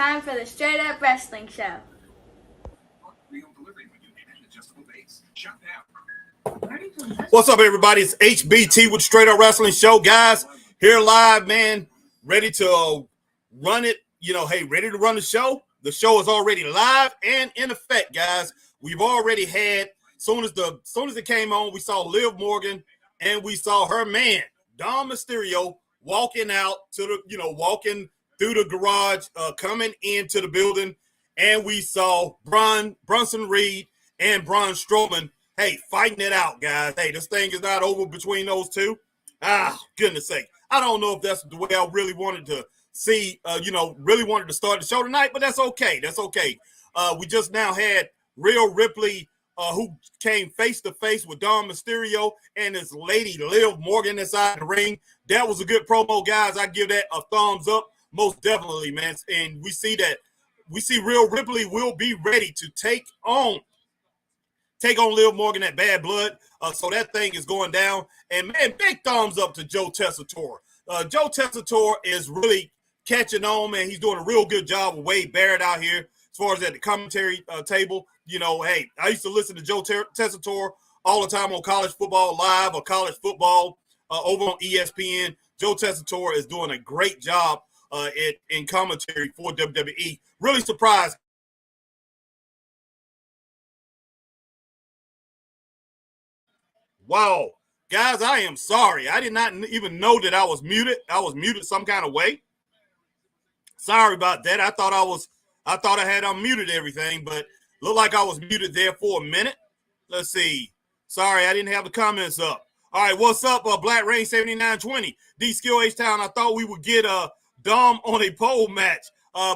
time for the Straight Up Wrestling Show. What's up, everybody? It's HBT with Straight Up Wrestling Show, guys. Here live, man. Ready to run it. Ready to run the show. The show is already live and in effect, guys. We've already had. Soon as it came on, we saw Liv Morgan and we saw her man Dom Mysterio walking out to the, walking through the garage, coming into the building, and we saw Bronson Reed and Braun Strowman. Hey, fighting it out, guys. Hey, this thing is not over between those two. Goodness sake. I don't know if that's the way I really wanted to see, really wanted to start the show tonight, but that's okay. That's okay. We just now had Rhea Ripley, who came face-to-face with Dom Mysterio and his lady Liv Morgan inside the ring. That was a good promo, guys. I give that a thumbs up, most definitely, man. And we see Rhea Ripley will be ready to take on Liv Morgan at Bad Blood. So that thing is going down. And, man, big thumbs up to Joe Tessitore. Joe Tessitore is really catching on, man. He's doing a real good job with Wade Barrett out here as far as at the commentary table. Hey, I used to listen to Joe Tessitore all the time on College Football Live or College Football over on ESPN. Joe Tessitore is doing a great job in commentary for WWE. Really surprised. Wow. Guys, I am sorry. I did not even know that I was muted. I was muted some kind of way. Sorry about that. I thought I had unmuted everything, but looked like I was muted there for a minute. Let's see. Sorry, I didn't have the comments up. All right, what's up, Black Rain 7920? D-Skill H-Town. I thought we would get Dom on a pole match.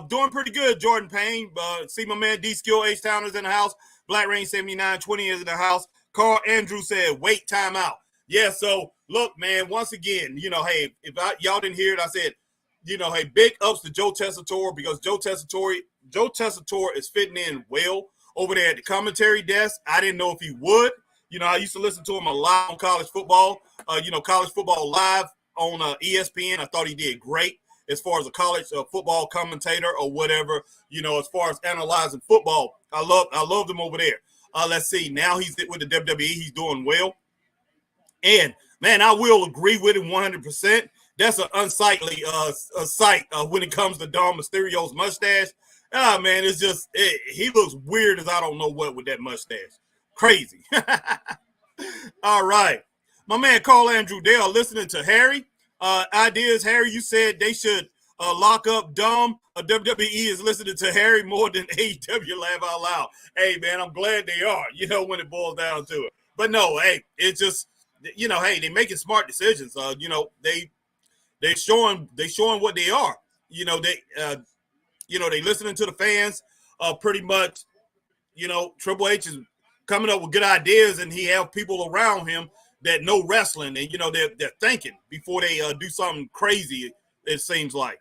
Doing pretty good, Jordan Payne. See my man D-Skill H-Town is in the house. Black Rain 7920 is in the house. Carl Andrew said, wait, time out. Yeah, so look, man, once again, hey, if y'all didn't hear it, I said, hey, big ups to Joe Tessitore because Joe Tessitore is fitting in well over there at the commentary desk. I didn't know if he would. I used to listen to him a lot on college football, College Football Live on ESPN. I thought he did great as far as a college football commentator or whatever, as far as analyzing football. I loved him over there. Let's see. Now he's with the WWE. He's doing well. And, man, I will agree with him 100%. That's an unsightly sight when it comes to Dom Mysterio's mustache. Man, it's just he looks weird as I don't know what with that mustache. Crazy. All right. My man Carl Andrew Dale listening to Harry. Ideas, Harry, you said they should lock up Dom. WWE is listening to Harry more than AEW, laugh out loud. Hey, man, I'm glad they are, when it boils down to it. But no, hey, it's just, hey, they making smart decisions. They're showing what they are. They listening to the fans. Pretty much, Triple H is coming up with good ideas, and he have people around him that know wrestling, and they're thinking before they do something crazy. It seems like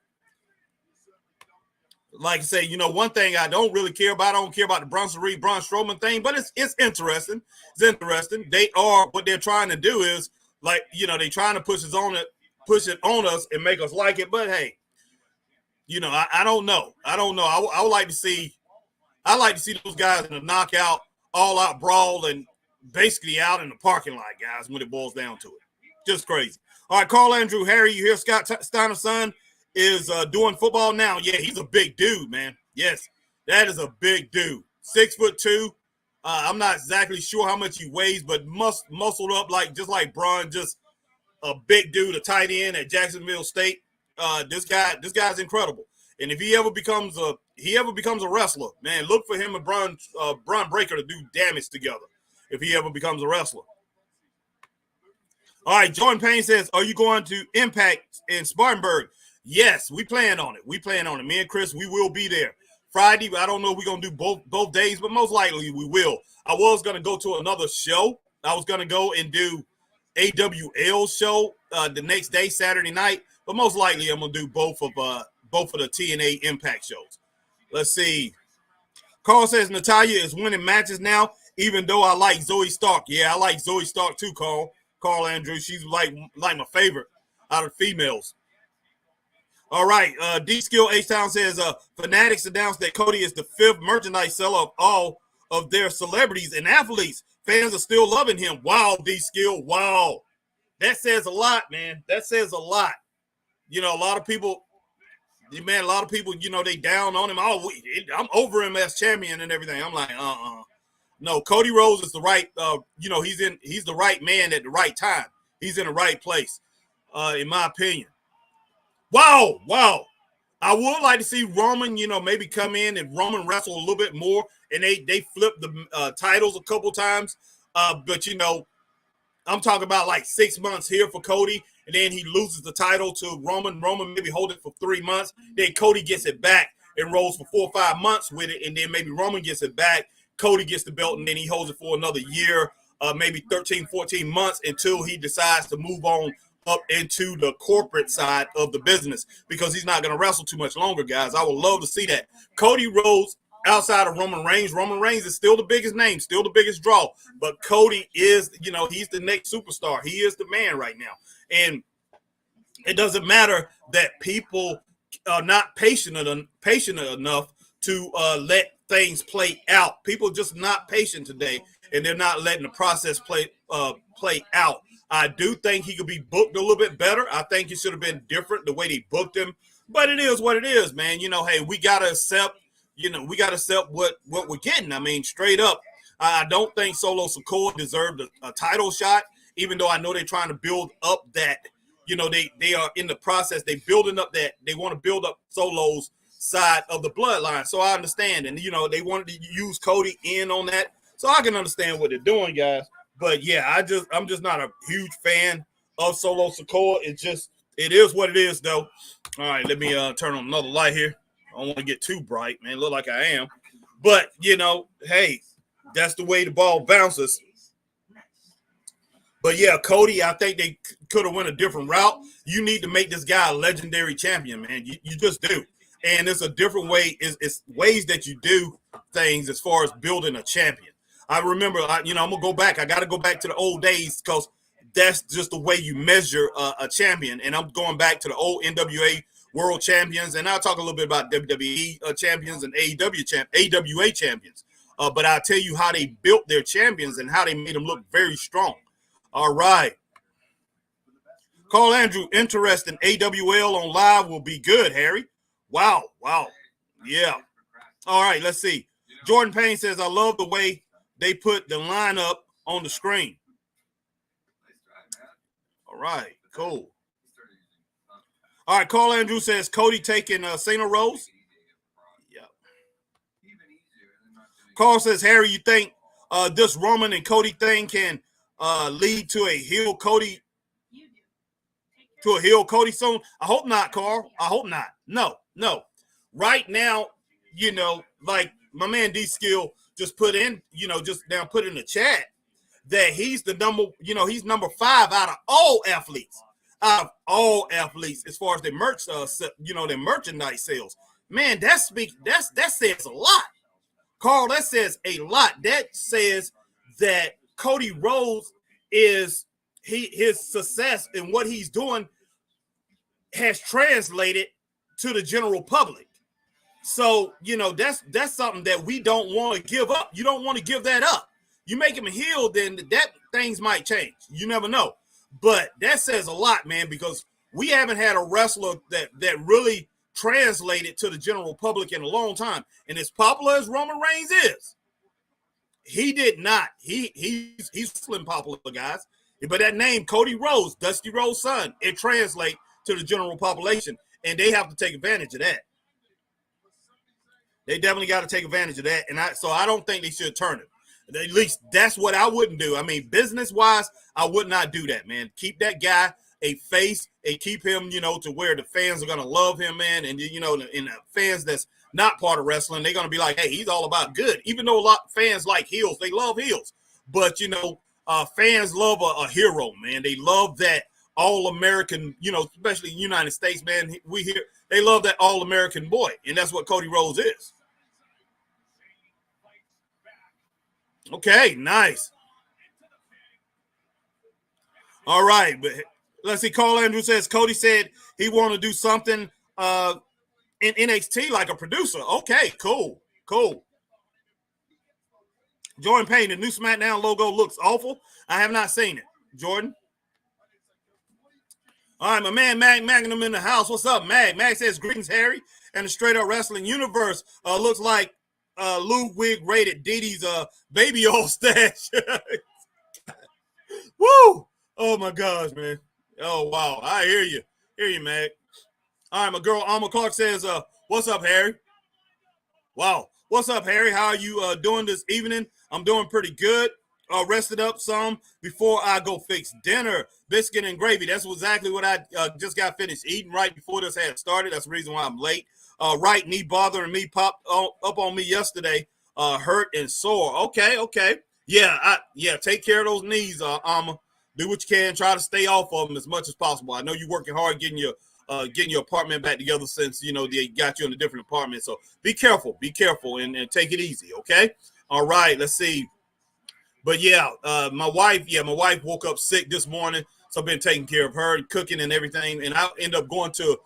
I say, one thing I don't really care about. I don't care about the Bronson Reed, Braun Strowman thing, but it's interesting. It's interesting. What they're trying to do is they trying to push it on us and make us like it. But hey, I don't know. I would like to see. I like to see those guys in a knockout, all-out brawl, and basically out in the parking lot, guys. When it boils down to it, just crazy. All right, Carl Andrew, Harry, you hear Scott Steiner's son is doing football now? Yeah, he's a big dude, man. Yes, that is a big dude. 6'2". I'm not exactly sure how much he weighs, but muscled up just like Braun, just a big dude, a tight end at Jacksonville State. This guy's incredible. And if he ever becomes a wrestler, man, look for him and Braun Breaker to do damage together if he ever becomes a wrestler. All right, Jordan Payne says, are you going to Impact in Spartanburg? Yes, we plan on it. Me and Chris, we will be there. Friday, I don't know if we're going to do both days, but most likely we will. I was going to go to another show. I was going to go and do AWL show the next day, Saturday night, but most likely I'm going to do both of the TNA Impact shows. Let's see. Carl says Natalya is winning matches now, even though I like Zoe Stark. Yeah, I like Zoe Stark too, Carl Andrew. She's like my favorite out of females. All right. D-Skill H-Town says, Fanatics announced that Cody is the 5th merchandise seller of all of their celebrities and athletes. Fans are still loving him. Wow, D-Skill. Wow. That says a lot, man. That says a lot. You know, a lot of people, they down on him. Oh, I'm over him as champion and everything. I'm like, No, Cody Rhodes is the right, he's the right man at the right time. He's in the right place, in my opinion. Wow. I would like to see Roman, maybe come in and Roman wrestle a little bit more, and they flip the titles a couple times. But I'm talking about like 6 months here for Cody, and then he loses the title to Roman. Roman maybe hold it for 3 months. Then Cody gets it back and rolls for 4 or 5 months with it, and then maybe Roman gets it back. Cody gets the belt, and then he holds it for another year, maybe 13, 14 months until he decides to move on up into the corporate side of the business, because he's not going to wrestle too much longer, guys. I would love to see that. Cody Rhodes, outside of Roman Reigns is still the biggest name, still the biggest draw. But Cody is, he's the next superstar. He is the man right now. And it doesn't matter that people are not patient enough to let things play out. People are just not patient today, and they're not letting the process play out. I do think he could be booked a little bit better. I think it should have been different the way they booked him. But it is what it is, man. Hey, we gotta accept. What we're getting. I mean, straight up, I don't think Solo Sikoa deserved a title shot, even though I know they're trying to build up that. They are in the process. They building up that. They want to build up Solo's side of the bloodline. So I understand, and they wanted to use Cody in on that. So I can understand what they're doing, guys. But yeah, I'm just not a huge fan of Solo Sikoa. It is what it is, though. All right, let me turn on another light here. I don't want to get too bright, man. Look like I am. But, hey, that's the way the ball bounces. But yeah, Cody, I think they could have went a different route. You need to make this guy a legendary champion, man. You just do. And it's a different way. It's ways that you do things as far as building a champion. I remember, I'm going to go back. I got to go back to the old days, because that's just the way you measure a champion. And I'm going back to the old NWA World Champions, and I'll talk a little bit about WWE champions and AWA champions. But I'll tell you how they built their champions and how they made them look very strong. All right. Carl Andrew, interesting. AWL on live will be good, Harry. Wow. Yeah. All right, let's see. Jordan Payne says, I love the way they put the lineup on the screen. All right, cool. All right, Carl Andrew says, Cody taking Cena Rose. Yeah. Carl says, Harry, you think this Roman and Cody thing can lead to a heel Cody soon? I hope not, Carl. I hope not. No. Right now, like my man D-Skill just put in, put in the chat that he's the he's number 5 out of all athletes. As far as their merch, their merchandise sales. Man, that says a lot. Carl, that says a lot. That says that Cody Rhodes his success and what he's doing has translated to the general public. So, that's something that we don't want to give up. You don't want to give that up. You make him a heel, then that things might change. You never know. But that says a lot, man, because we haven't had a wrestler that really translated to the general public in a long time. And as popular as Roman Reigns is, he did not. He's slim popular, guys. But that name, Cody Rhodes, Dusty Rhodes' son, it translates to the general population, and they have to take advantage of that. They definitely got to take advantage of that, and I don't think they should turn it. At least that's what I wouldn't do. I mean, business-wise, I would not do that, man. Keep that guy a face and keep him, to where the fans are going to love him, man. And, and the fans that's not part of wrestling, they're going to be like, hey, he's all about good. Even though a lot of fans like heels, they love heels. But, fans love a hero, man. They love that all-American, especially in the United States, man. They love that all-American boy, and that's what Cody Rhodes is. Okay, nice. All right, but let's see. Carl Andrew says Cody said he want to do something in NXT like a producer. Okay, cool. Jordan Payne, the new SmackDown logo looks awful. I have not seen it. Jordan. All right, my man Mag Magnum in the house. What's up, Mag? Mag says, greetings, Harry. And the Straight Up Wrestling Universe looks like Ludwig rated Didi's baby oil stash. Woo! Oh, my gosh, man. Oh, wow. I hear you. Mag. All right, my girl Alma Clark says, what's up, Harry? Wow. What's up, Harry? How are you doing this evening? I'm doing pretty good. Rested up some before I go fix dinner. Biscuit and gravy. That's exactly what I just got finished eating right before this had started. That's the reason why I'm late. Right knee bothering me popped up on me yesterday. Hurt and sore. Okay. Yeah, take care of those knees, Alma. Do what you can. Try to stay off of them as much as possible. I know you're working hard getting your apartment back together since, they got you in a different apartment. So be careful and take it easy, okay? All right, let's see. But my wife woke up sick this morning, so I've been taking care of her and cooking and everything. And I ended up going to,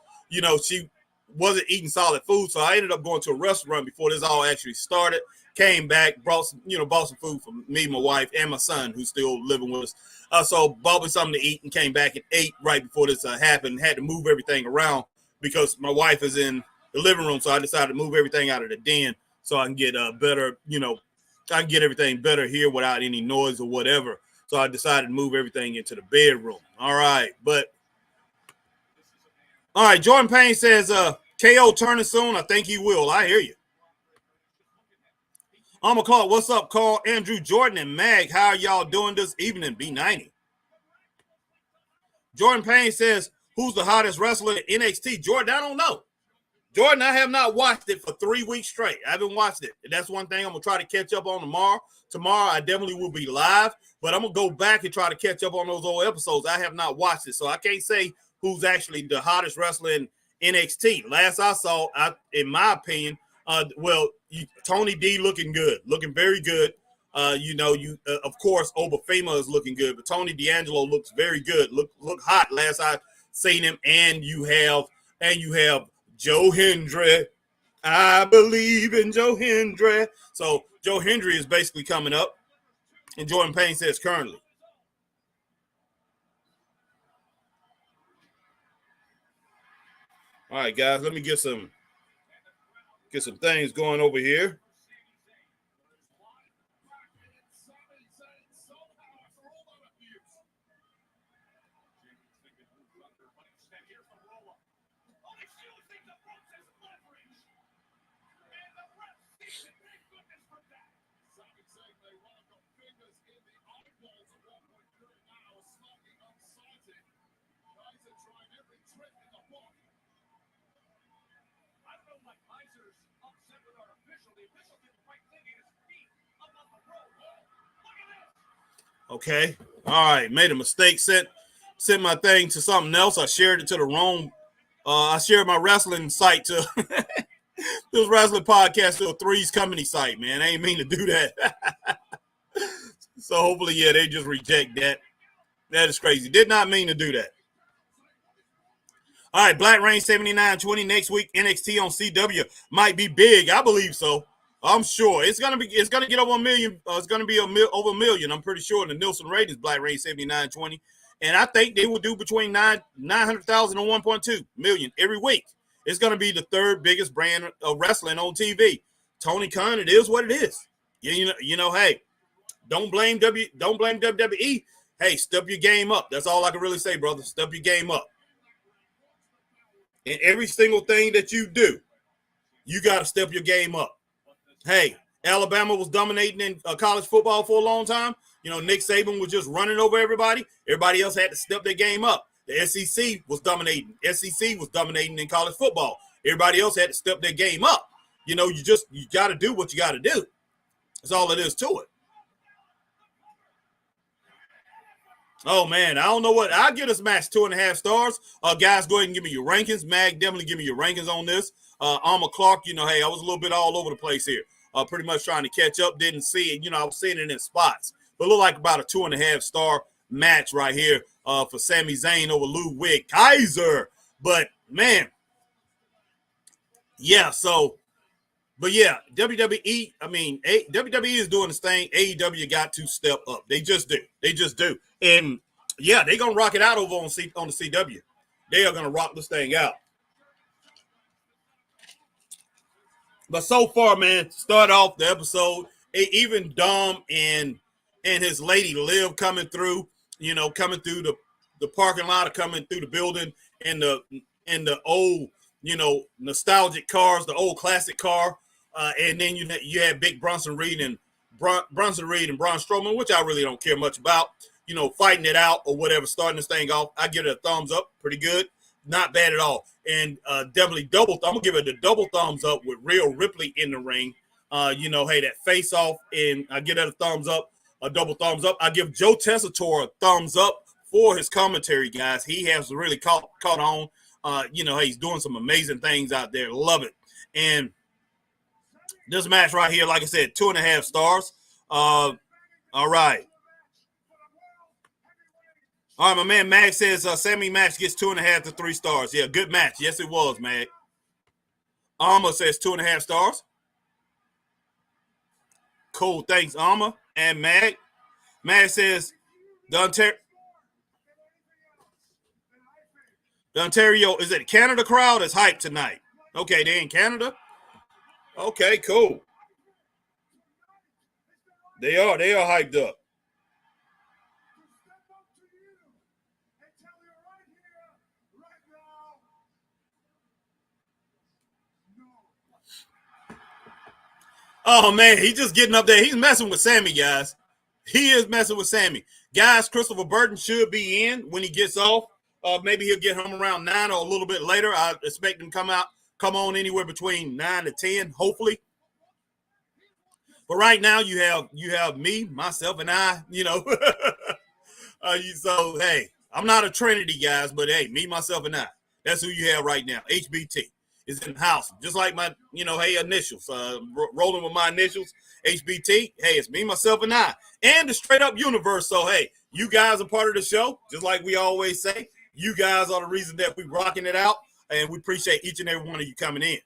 she wasn't eating solid food, so I ended up going to a restaurant before this all actually started. Came back, bought some food for me, my wife, and my son, who's still living with us. So bought me something to eat and came back and ate right before this happened. Had to move everything around because my wife is in the living room, so I decided to move everything out of the den so I can get better, I can get everything better here without any noise or whatever. So I decided to move everything into the bedroom. All right. Jordan Payne says, KO turning soon. I think he will. I hear you. I'm going to call. What's up, Carl, Andrew, Jordan, and Mag? How are y'all doing this evening? B90. Jordan Payne says, who's the hottest wrestler in NXT? Jordan, I don't know. Jordan, I have not watched it for 3 weeks straight. I haven't watched it. And that's one thing I'm going to try to catch up on tomorrow. Tomorrow, I definitely will be live, but I'm going to go back and try to catch up on those old episodes. I have not watched it, so I can't say who's actually the hottest wrestler in NXT. Last I saw, in my opinion, Tony D looking good, looking very good. Of course, Obafema is looking good, but Tony D'Angelo looks very good. Look hot. Last I seen him, and you have Joe Hendry. I believe in Joe Hendry. So Joe Hendry is basically coming up, and Jordan Payne says currently. All right, guys, let me get some things going over here. Okay. All right. Made a mistake. Sent my thing to something else. I shared it to the wrong. I shared my wrestling site to this wrestling podcast to a Three's Company site, man. I ain't mean to do that. So hopefully, they just reject that. That is crazy. Did not mean to do that. All right. Black Rain 7920 next week. NXT on CW might be big. I believe so. I'm sure it's gonna get over 1 million. It's gonna be over 1 million. I'm pretty sure in the Nielsen ratings, Black Rain 7920, and I think they will do between 900,000 and 1.2 million every week. It's gonna be the third biggest brand of wrestling on TV. Tony Khan, it is what it is. Hey, don't blame WWE. Hey, step your game up. That's all I can really say, brother. Step your game up. In every single thing that you do, you got to step your game up. Hey, Alabama was dominating in college football for a long time. Nick Saban was just running over everybody. Everybody else had to step their game up. The SEC was dominating. SEC was dominating in college football. Everybody else had to step their game up. You got to do what you got to do. That's all it is to it. Oh, man, I don't know what. I'll give this match 2.5 stars. Guys, go ahead and give me your rankings. Mag, definitely give me your rankings on this. Alma Clark, hey, I was a little bit all over the place here. Pretty much trying to catch up. Didn't see it. I was seeing it in spots. But it looked like about a 2.5 star match right here for Sami Zayn over Ludwig Kaiser. But, man, yeah, so, but yeah, WWE, I mean, WWE is doing this thing. AEW got to step up. They just do. They just do. And yeah, they're going to rock it out over on the CW. They are going to rock this thing out. But so far, man, start off the episode, even Dom and his lady Liv coming through, coming through the parking lot, or coming through the building, and the old, nostalgic cars, the old classic car, and then you had Big Bronson Reed and Braun Strowman, which I really don't care much about, fighting it out or whatever, starting this thing off. I give it a thumbs up, pretty good. Not bad at all. And definitely I'm going to give it a double thumbs up with Rhea Ripley in the ring. Hey, that face off, and I give that a thumbs up, a double thumbs up. I give Joe Tessitore a thumbs up for his commentary, guys. He has really caught on. Hey, he's doing some amazing things out there. Love it. And this match right here, like I said, 2.5 stars. All right. All right, my man Mag says Sammy match gets 2.5 to 3 stars. Yeah, good match. Yes, it was, Mag. Alma says 2.5 stars. Cool, thanks, Alma and Mag. Mag says the Ontario, is it Canada crowd is hyped tonight? Okay, they in Canada? Okay, cool. They are hyped up. Oh, man, he's just getting up there. He's messing with Sammy, guys. He is messing with Sammy. Guys, Christopher Burton should be in when he gets off. Maybe he'll get home around 9 or a little bit later. I expect him come on anywhere between 9 to 10, hopefully. But right now you have me, myself, and I, so, hey, I'm not a Trinity, guys, but hey, me, myself, and I. That's who you have right now. HBT is in the house. Just like my, hey, initials. Rolling with my initials, HBT. Hey, it's me, myself, and I. And the straight up universe. So, hey, you guys are part of the show. Just like we always say, you guys are the reason that we rocking it out. And we appreciate each and every one of you coming in.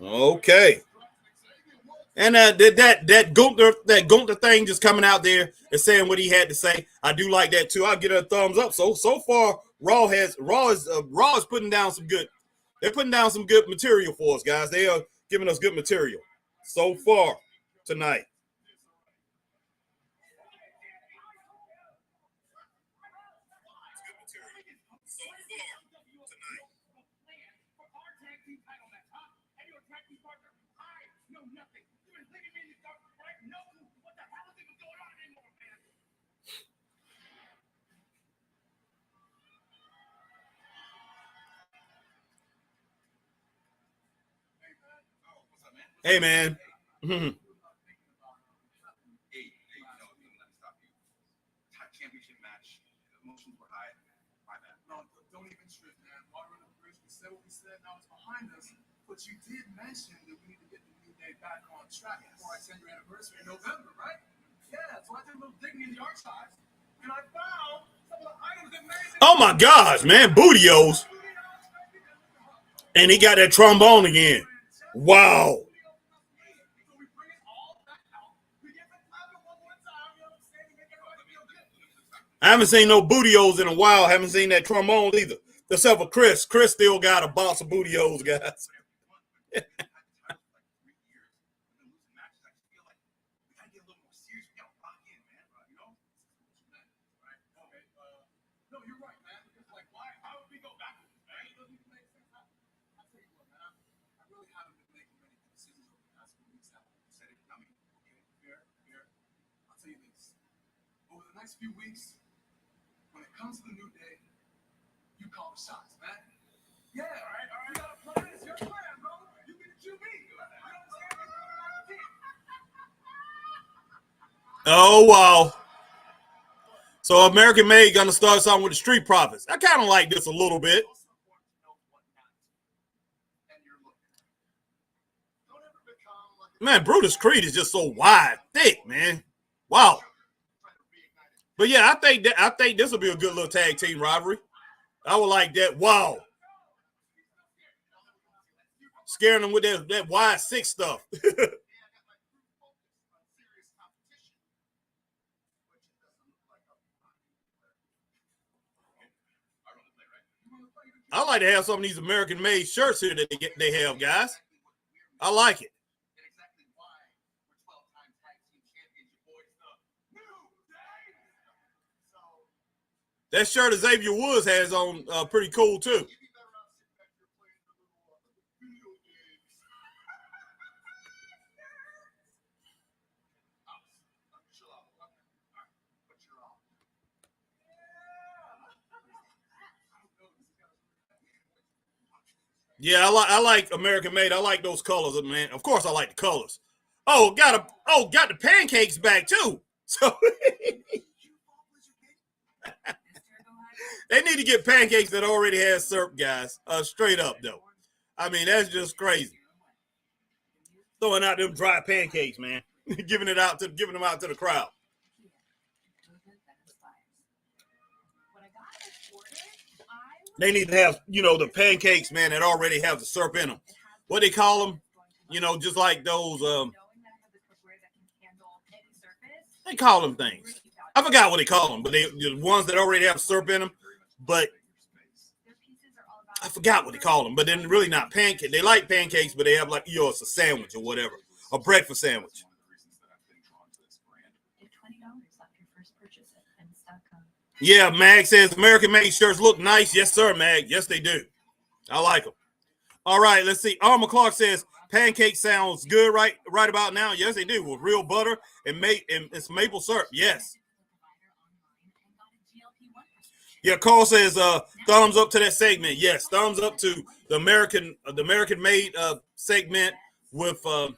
Okay. And that Gunther thing just coming out there and saying what he had to say. I do like that too. I'll give it a thumbs up. So far, Raw is putting down some good. They're putting down some good material for us, guys. They are giving us good material so far tonight. Hey, man. But you did mention that we need to get the New Day back on track before I send your anniversary in November, right? Yeah, so I did a little digging in the archives, and I found some of the items that made. Oh my gosh, man, Bootios. And he got that trombone again. Wow. I haven't seen no Bootios in a while. I haven't seen that trombone either. Except for Chris. Chris still got a box of Bootios, guys. Next few weeks, when it comes to the New Day, you call the shots, man. Yeah, all right. You got a plan? It's your plan, bro. You be the QB. Oh, wow. So American Made gonna start something with the Street Profits. I kind of like this a little bit. Man, Brutus Creed is just so wide, thick, man. Wow. But yeah, I think this will be a good little tag team rivalry. I would like that. Wow. Scaring them with that wide six stuff. I like to have some of these American made shirts here that they have, guys. I like it. That shirt Xavier Woods has on pretty cool too. Yeah, I like American Made. I like those colors, man. Of course, I like the colors. Got the pancakes back too. So they need to get pancakes that already has syrup, guys. Straight up though. I mean, that's just crazy. Throwing out them dry pancakes, man. giving them out to the crowd. They need to have, the pancakes, man, that already have the syrup in them. What they call them, just like those. They call them things. I forgot what they call them, but the ones that already have syrup in them. But I forgot what they call them. But they're really not pancakes. They like pancakes, but they have like it's a sandwich or whatever, a breakfast sandwich. Yeah, Mag says American Made shirts look nice. Yes, sir, Mag. Yes, they do. I like them. All right, let's see. Armor Clark says pancake sounds good right about now. Yes, they do, with real butter and it's maple syrup. Yes. Yeah, Carl says thumbs up to that segment. Yes, thumbs up to the American Made segment with the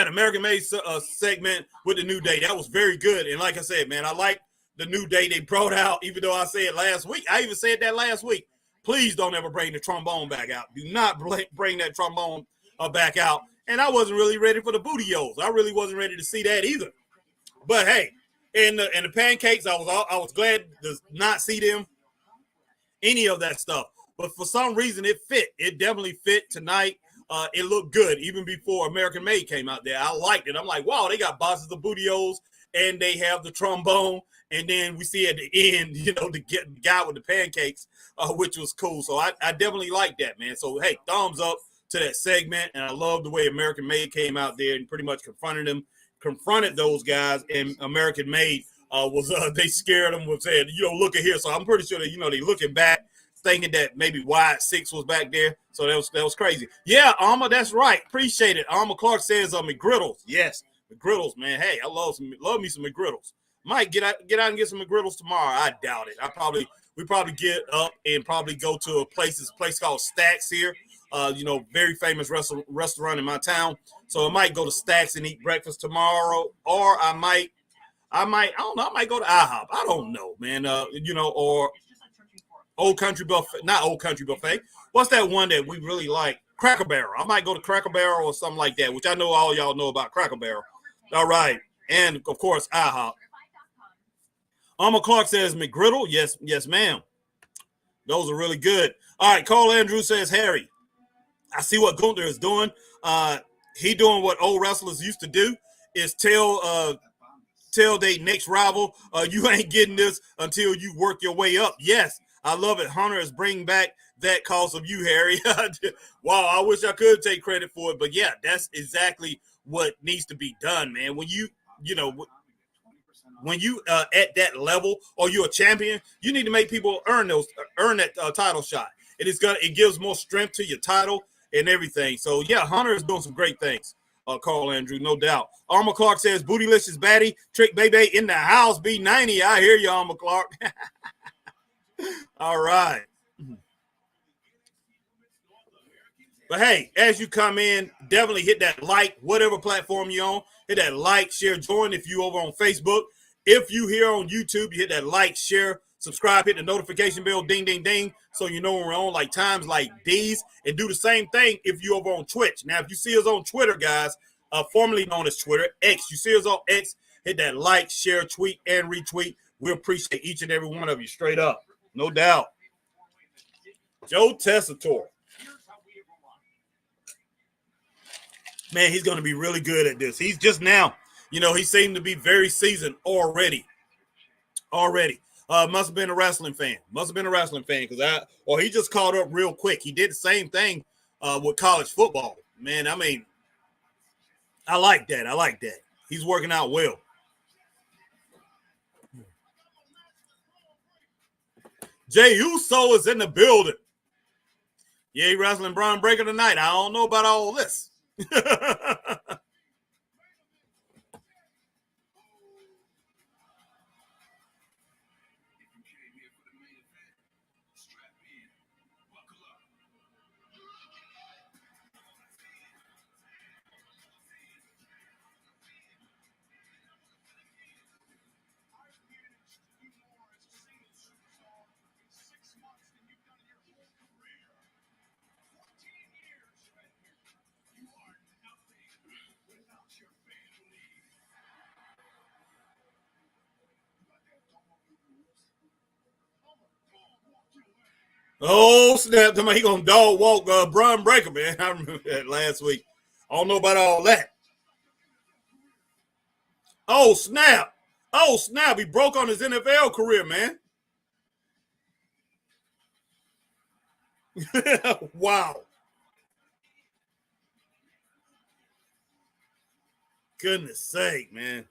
American Made segment with the New Day. That was very good. And like I said, man, I like the New Day they brought out, even though I said last week. I even said that last week. Please don't ever bring the trombone back out. Do not bring that trombone back out. And I wasn't really ready for the booty-os. I really wasn't ready to see that either. But hey, and the pancakes, I was glad to not see them, any of that stuff. But for some reason, it fit. It definitely fit tonight. It looked good even before American Made came out there. I liked it. I'm like, wow, they got bosses of booty-os, and they have the trombone. And then we see at the end, the guy with the pancakes, which was cool. So I definitely like that, man. So, hey, thumbs up to that segment. And I love the way American Made came out there and pretty much confronted those guys. And American Made they scared them with saying, look at here. So I'm pretty sure that, they looking back, thinking that maybe Wide Six was back there. So that was crazy. Yeah, Alma, that's right. Appreciate it. Alma Clark says McGriddles. Yes, McGriddles, man. Hey, I love me some McGriddles. Might get out and get some McGriddles tomorrow. I doubt it. We probably get up and probably go to a place called Stacks here. Very famous restaurant in my town. So I might go to Stacks and eat breakfast tomorrow, or I might I don't know. I might go to IHOP. I don't know, man. Or Old Country Buffet. Not Old Country Buffet. What's that one that we really like? Cracker Barrel. I might go to Cracker Barrel or something like that, which I know all y'all know about Cracker Barrel. All right. And, of course, IHOP. Alma Clark says McGriddle. Yes, ma'am. Those are really good. All right, Carl Andrews says, Harry, I see what Gunther is doing. He doing what old wrestlers used to do, is tell their next rival, you ain't getting this until you work your way up. Yes, I love it. Hunter is bringing back that cause of you, Harry. Wow, I wish I could take credit for it, but yeah, that's exactly what needs to be done, man. When you at that level, or you're a champion, you need to make people earn that title shot. It gives more strength to your title and everything. So yeah, Hunter is doing some great things. Carl Andrew, no doubt. Arma Clark says, Bootylicious Batty, Trick Baby in the house, B90. I hear you, Arma Clark. All right. But hey, as you come in, definitely hit that like, whatever platform you're on. Hit that like, share, join if you over on Facebook. If you here on YouTube, you hit that like, share, subscribe, hit the notification bell, ding, ding, ding, so you know when we're on like times like these. And do the same thing if you're over on Twitch. Now, if you see us on Twitter, guys, formerly known as Twitter, X, you see us on X, hit that like, share, tweet, and retweet. We appreciate each and every one of you, straight up. No doubt. Joe Tessitore. Man, he's going to be really good at this. He's just now, he seemed to be very seasoned already. Must have been a wrestling fan. Because he just caught up real quick. He did the same thing with college football. Man, I mean, I like that. He's working out well. Jey Uso is in the building. Yeah, he wrestling Braun Breaker tonight. I don't know about all this. Oh, snap. He going to dog walk Braun Breaker, man. I remember that last week. I don't know about all that. Oh, snap. He broke on his NFL career, man. Wow. Goodness sake, man.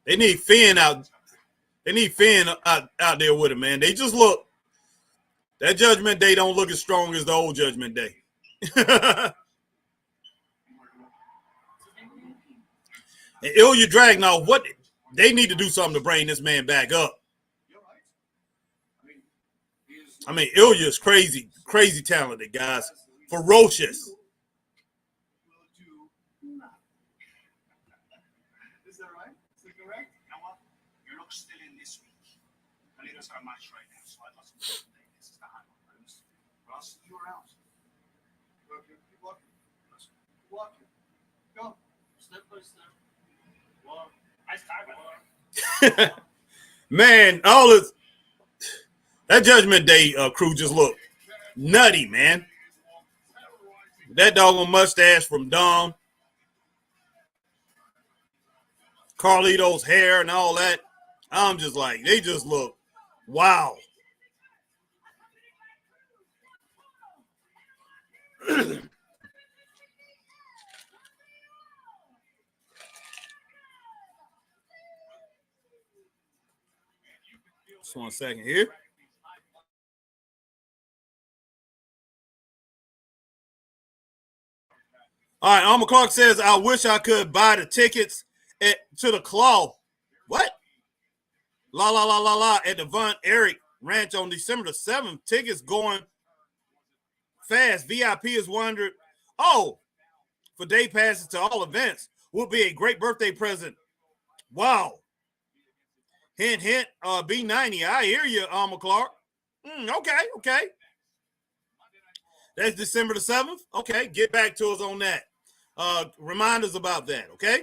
They need Finn out. They need Finn out there with him, man. They just look. That Judgment Day don't look as strong as the old Judgment Day. And Ilya Dragunov, what they need to do something to bring this man back up. I mean, Ilya is crazy talented, guys. Ferocious. Is that right? Is that correct? You know what? You're not still in this week. And it is our match right now, so I thought this is the hard one. Ross, you are out. Okay, keep walking. Keep walking. Go. Step by step. Walk. I start. Man, all this. That Judgment Day crew just looked nutty, man. That doggone mustache from Dunne. Carlito's hair and all that. I'm just like, they just look wow. Just 1 second here. All right, Alma Clark says, I wish I could buy the tickets to the Claw. What? La, at the Von Erich Ranch on December the 7th. Tickets going fast. VIP is 100. Oh, for day passes to all events will be a great birthday present. Wow. Hint, hint. B90. I hear you, Alma Clark. Okay. That's December the 7th. Okay, get back to us on that. Remind us about that, okay?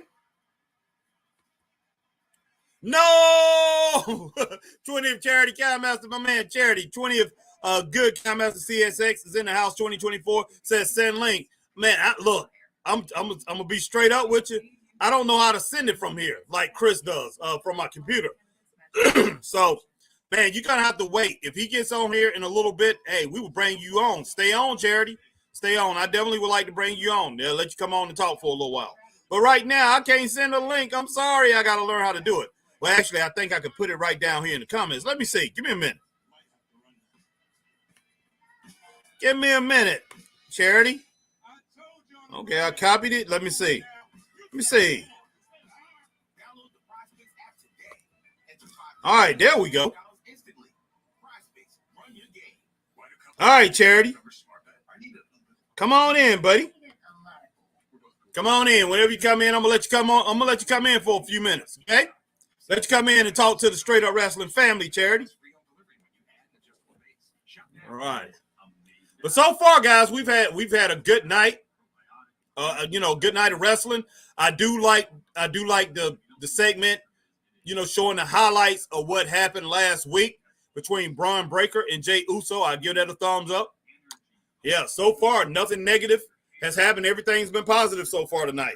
No! 20th Charity Master, my man Charity. 20th Good Master CSX is in the house 2024. Says send link. Man, look, I'm gonna be straight up with you. I don't know how to send it from here like Chris does from my computer. So, man, you're gonna have to wait. If he gets on here in a little bit, hey, we will bring you on. Stay on, Charity. Stay on. I definitely would like to bring you on. They'll let you come on and talk for a little while. But right now, I can't send a link. I'm sorry. I got to learn how to do it. Well, actually, I think I could put it right down here in the comments. Let me see. Give me a minute. Give me a minute, Charity. Okay, I copied it. Let me see. All right, there we go. All right, Charity. Come on in, buddy. Come on in. Whenever you come in, I'm gonna let you come on. I'm gonna let you come in for a few minutes, okay? Let you come in and talk to the Straight Up Wrestling family, Charity. All right. But so far, guys, we've had a good night. Good night of wrestling. I do like the segment, showing the highlights of what happened last week between Braun Breaker and Jey Uso. I give that a thumbs up. Yeah, so far nothing negative has happened. Everything's been positive so far tonight.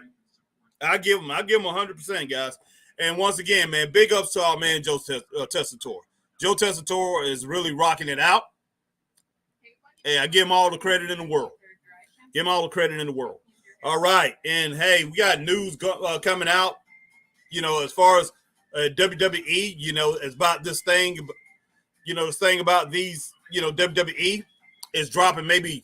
I give them 100%, guys. And once again, man, big ups to our man Joe Tessitore. Joe Tessitore is really rocking it out. Hey, I give him all the credit in the world. All right, and hey, we got news coming out. As far as WWE, it's about this thing. This thing about these. WWE is dropping. Maybe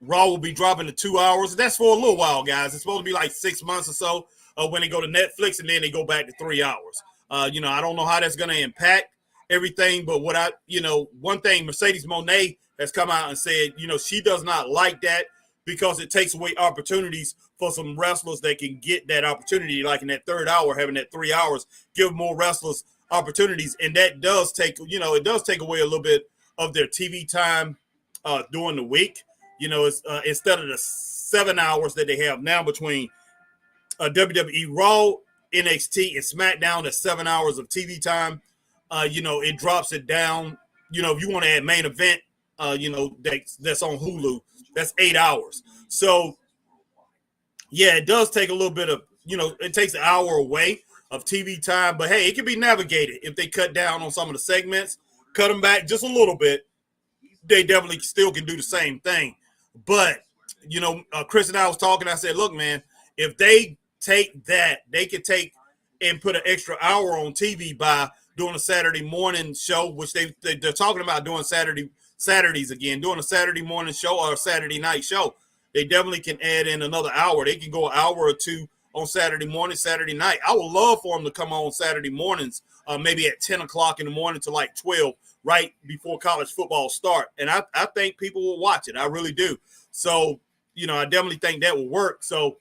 Raw will be dropping to 2 hours. That's for a little while, guys. It's supposed to be like 6 months or so when they go to Netflix, and then they go back to 3 hours. I don't know how that's going to impact everything, but one thing, Mercedes Moné has come out and said, she does not like that because it takes away opportunities for some wrestlers that can get that opportunity, like in that third hour, having that 3 hours, give more wrestlers opportunities, and that does take, it does take away a little bit of their TV time during the week. It's instead of the 7 hours that they have now between WWE Raw, NXT, and SmackDown, at 7 hours of TV time. It drops it down. If you want to add main event, that's on Hulu, that's 8 hours. So, yeah, it does take a little bit of, it takes an hour away of TV time. But, hey, it can be navigated if they cut down on some of the segments, cut them back just a little bit. They definitely still can do the same thing. But, Chris and I was talking. I said, look, man, if they take that, they could take and put an extra hour on TV by doing a Saturday morning show, which they're talking about doing Saturdays again, doing a Saturday morning show or a Saturday night show. They definitely can add in another hour. They can go an hour or two on Saturday morning, Saturday night. I would love for them to come on Saturday mornings, maybe at 10 o'clock in the morning to like 12, right before college football start. And I think people will watch it. I really do. So, I definitely think that will work. So,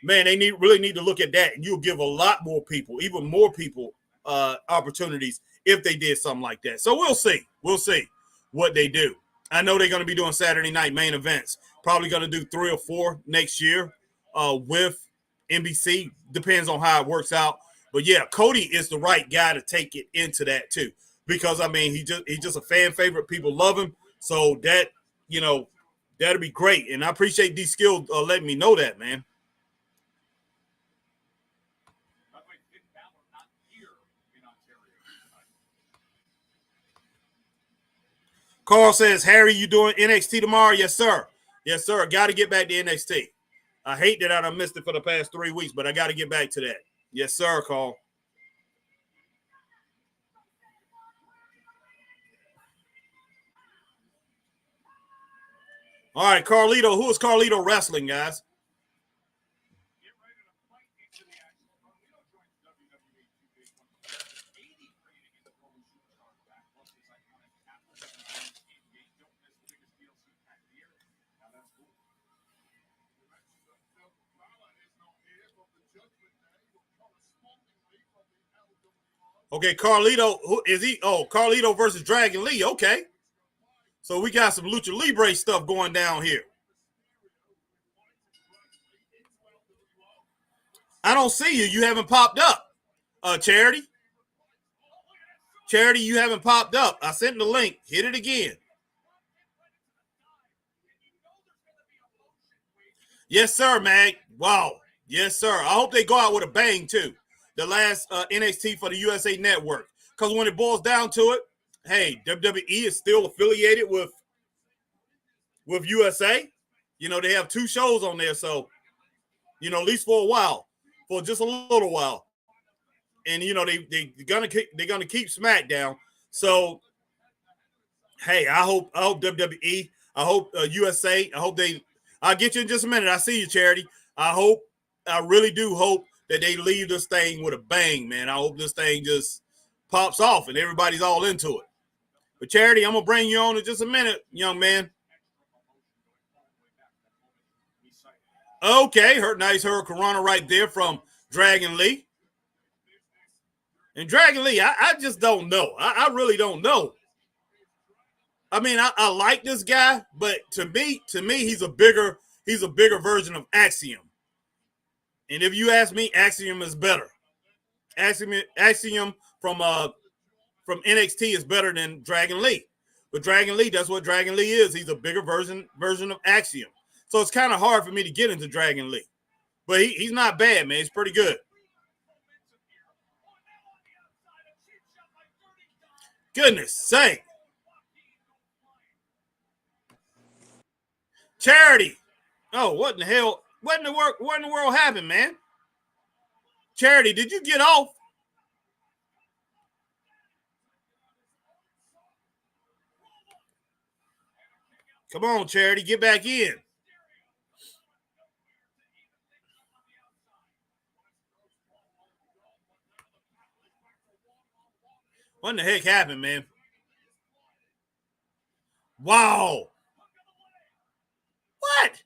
man, they really need to look at that. And you'll give a lot more people, even more people, opportunities if they did something like that. So we'll see. We'll see what they do. I know they're going to be doing Saturday night main events. Probably going to do 3 or 4 next year with NBC. Depends on how it works out. But yeah, Cody is the right guy to take it into that too, because he's just a fan favorite. People love him, so that that'll be great. And I appreciate D-Skill letting me know that, man. Carl says, Harry, you doing NXT tomorrow? Yes, sir. Yes, sir. Got to get back to NXT. I hate that I missed it for the past 3 weeks, but I got to get back to that. Yes, sir, Carl. All right, Carlito. Who is Carlito wrestling, guys? Okay, Carlito, who is he? Oh, Carlito versus Dragon Lee. Okay. So we got some Lucha Libre stuff going down here. I don't see you. You haven't popped up. Charity? Charity, you haven't popped up. I sent the link. Hit it again. Yes, sir, Mag. Wow. Yes, sir. I hope they go out with a bang, too. The last NXT for the USA Network. Because when it boils down to it, hey, WWE is still affiliated with USA. You know, they have 2 shows on there. So, you know, at least for a while. For just a little while. And, you know, they're gonna keep SmackDown. So, hey, I hope WWE, I hope USA, I hope I'll get you in just a minute. I see you, Charity. I really do hope that they leave this thing with a bang, man. I hope this thing just pops off and everybody's all into it. But Charity, I'm gonna bring you on in just a minute, young man. Okay, nice Hurricanrana right there from Dragon Lee. And Dragon Lee, I just don't know. I really don't know. I mean, I like this guy, but to me, he's a bigger version of Axiom. And if you ask me, Axiom is better. Axiom from NXT is better than Dragon Lee. But Dragon Lee, that's what Dragon Lee is. He's a bigger version of Axiom. So it's kind of hard for me to get into Dragon Lee. But he's not bad, man. He's pretty good. Goodness sake. Charity. Oh, what in the hell? What in the world happened, man? Charity, did you get off? Come on, Charity, get back in. What in the heck happened, man? Wow. What?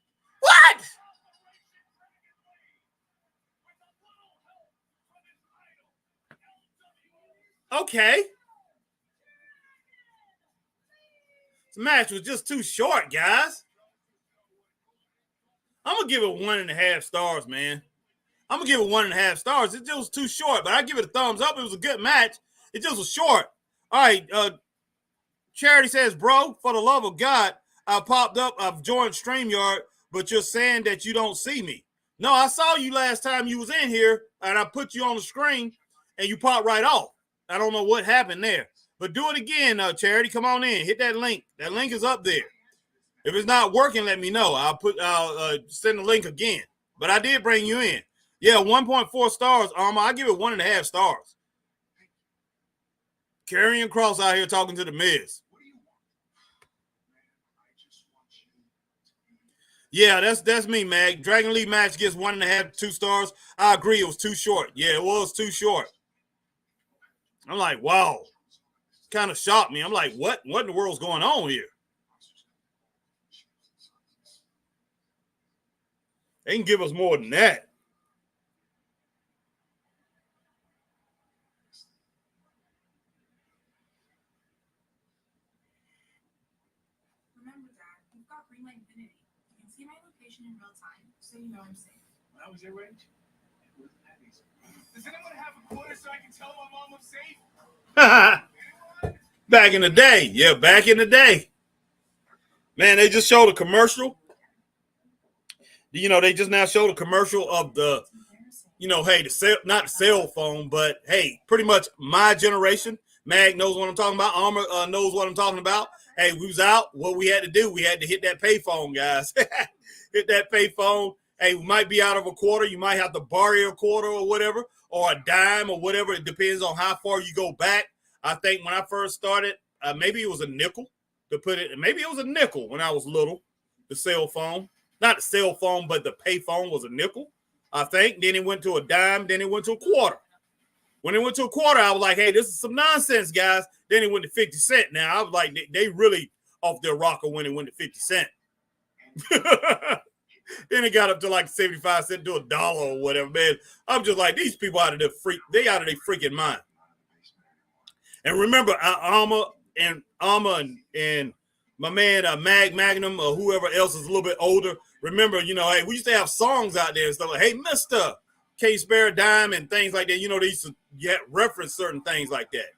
Okay. This match was just too short, guys. I'm going to give it 1.5 stars, man. I'm going to give it 1.5 stars. It just was too short, but I give it a thumbs up. It was a good match. It just was short. All right. Charity says, bro, for the love of God, I popped up. I've joined StreamYard, but you're saying that you don't see me. No, I saw you last time you was in here, and I put you on the screen, and you popped right off. I don't know what happened there. But do it again, Charity. Come on in. Hit that link. That link is up there. If it's not working, let me know. I'll send the link again. But I did bring you in. Yeah, 1.4 stars. I give it 1.5 stars. Karrion Kross out here talking to the Miz. Yeah, that's me, Mag. Dragon Lee match gets 1.5, 2 stars. I agree, it was too short. Yeah, it was too short. I'm like, wow. Kind of shocked me. I'm like, what in the world's going on here? They can give us more than that. Remember, Dad, we've got Green Light Infinity. You can see my location in real time, so you know I'm safe. When I was your age, it wasn't that easy. Does anyone have a quarter so I can tell my mom I'm safe? Back in the day. Yeah, back in the day. Man, they just showed a commercial. You know, they just now showed a commercial of the, you know, hey, not the cell phone, but hey, pretty much my generation. Mag knows what I'm talking about. Armor knows what I'm talking about. Hey, we was out. What we had to do, we had to hit that payphone, guys. Hit that payphone. Hey, we might be out of a quarter. You might have to borrow a quarter or whatever, or a dime or whatever. It depends on how far you go back. I think when I first started, maybe it was a nickel to put it. Maybe it was a nickel when I was little. The cell phone, not the cell phone, but the payphone was a nickel, I think. Then it went to a dime. Then it went to a quarter. When it went to a quarter, I was like, hey, this is some nonsense, guys. Then it went to 50 cents. Now, I was like, they really off their rocker when it went to 50 cents. Then it got up to like 75 cents to $1 or whatever, man. I'm just like, these people out of their freaking mind. And remember, Alma and my man Magnum or whoever else is a little bit older. Remember, hey, we used to have songs out there and stuff like, hey, Mister, K Spare a dime and things like that. They used to reference certain things like that.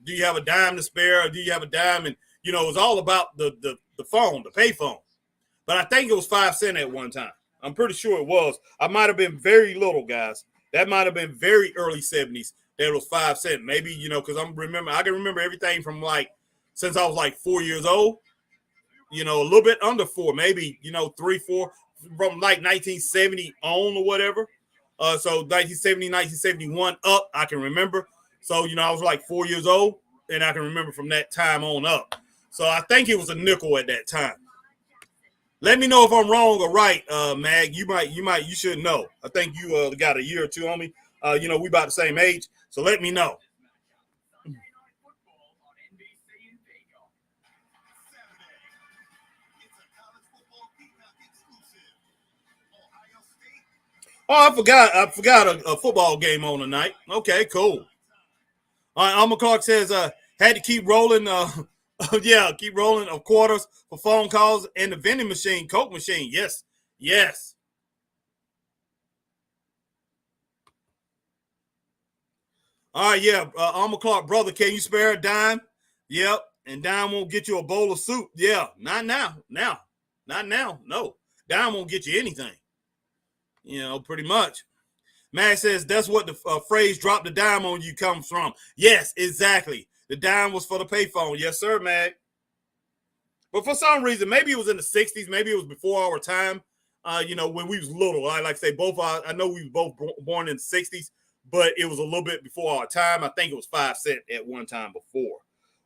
Do you have a dime to spare, or do you have a dime? And it was all about the phone, the payphone. But I think it was 5 cents at one time. I'm pretty sure it was. I might have been very little, guys. That might have been very early 70s. That was 5 cents. Maybe, because I can remember everything from since I was 4 years old, a little bit under 4, maybe, 3, 4, from 1970 on or whatever. So 1970, 1971 up, I can remember. So, I was 4 years old, and I can remember from that time on up. So I think it was a nickel at that time. Let me know if I'm wrong or right, Mag. You should know. I think you got a year or two on me. We about the same age, so let me know. Oh, I forgot a football game on tonight. Okay, cool. All right, Alma Clark says, had to keep rolling. Keep rolling of quarters for phone calls and the vending machine, Coke machine. Yes. All right, yeah. Alma Clark, brother, can you spare a dime? Yep. And dime won't get you a bowl of soup. Yeah, not now. Not now. No. Dime won't get you anything. Pretty much. Mag says that's what the phrase drop the dime on you comes from. Yes, exactly. The dime was for the payphone. Yes, sir, Mag. But for some reason, maybe it was in the 60s. Maybe it was before our time, when we was little. I like to say both. I know we were both born in the 60s, but it was a little bit before our time. I think it was 5 cents at one time before.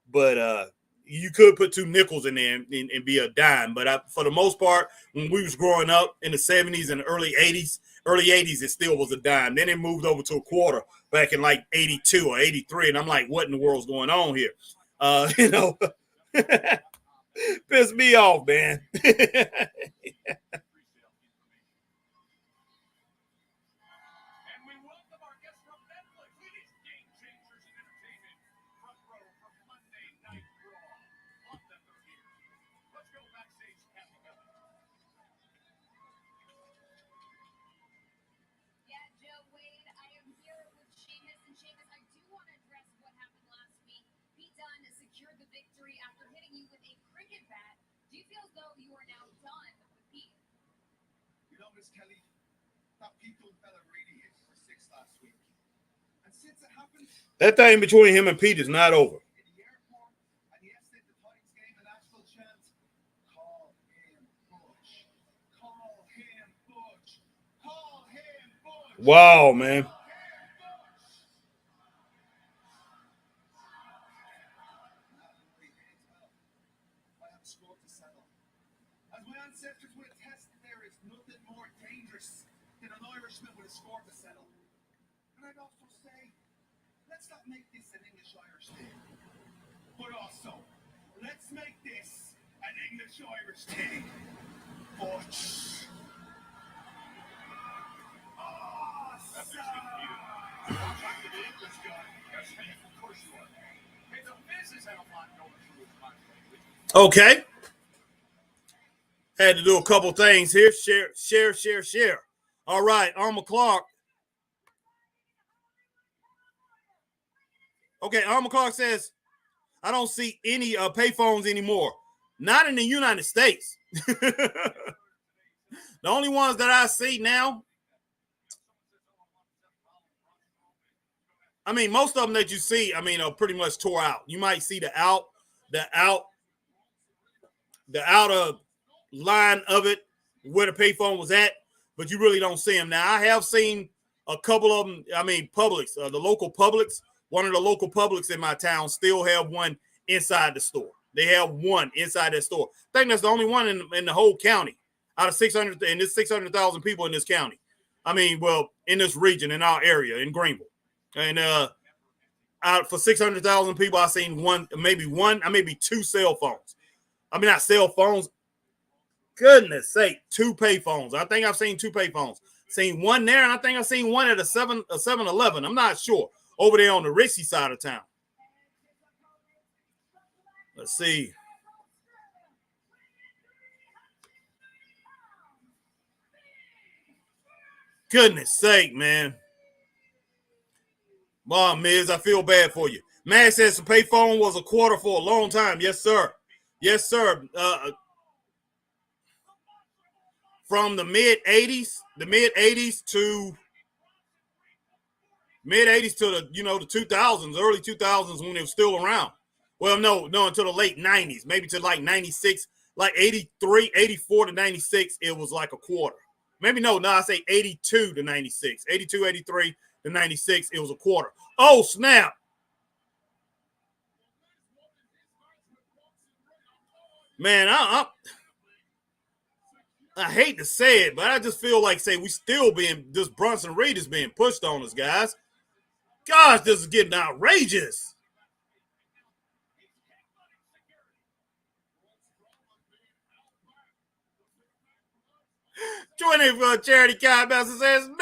But you could put 2 nickels in there and be a dime. But for the most part, when we was growing up in the 70s and early 80s, it still was a dime. Then it moved over to a quarter back in 82 or 83. And I'm like, what in the world's going on here? Pissed me off, man. That thing between him and Pete is not over. Wow, man. As my ancestors would attest, there is nothing more dangerous than an Irishman with a score to settle. And I'd also say, let's not make this an English-Irish thing. But also, let's make this an English-Irish thing. Butch. Okay. Had to do a couple things here. Share. All right, Alma Clark. Okay, Alma Clark says, I don't see any payphones anymore. Not in the United States. The only ones that I see now, I mean, most of them that you see, I mean, are pretty much tore out. You might see the outer line of it where the payphone was at, but you really don't see them. Now, I have seen a couple of them. I mean, Publix, the local Publix, one of the local Publix in my town still have one inside the store. They have one inside that store. I think that's the only one in the whole county out of 600, and there's 600,000 people in this county. I mean, well, in this region, in our area, in Greenville. And out for 600,000 people, I've seen maybe 2 cell phones. I mean, not cell phones, Goodness sake, 2 payphones. I think I've seen 2 payphones. Seen one there, and I think I've seen one at a 7-Eleven. I'm not sure. Over there on the Richie side of town. Let's see. Goodness sake, man. Mom, Miz, I feel bad for you. Man says the payphone was a quarter for a long time. Yes, sir. Yes, sir. From the mid-80s to the 2000s, early 2000s when it was still around. Well, no, until the late 90s, maybe to like 96, like 83, 84 to 96, it was like a quarter. Maybe no, I say 82 to 96. 82, 83 to 96, it was a quarter. Oh, snap. Man, I hate to say it, but I just feel like, we still this Bronson Reed is being pushed on us, guys. Gosh, this is getting outrageous. Joining Charity Kai Master says, no!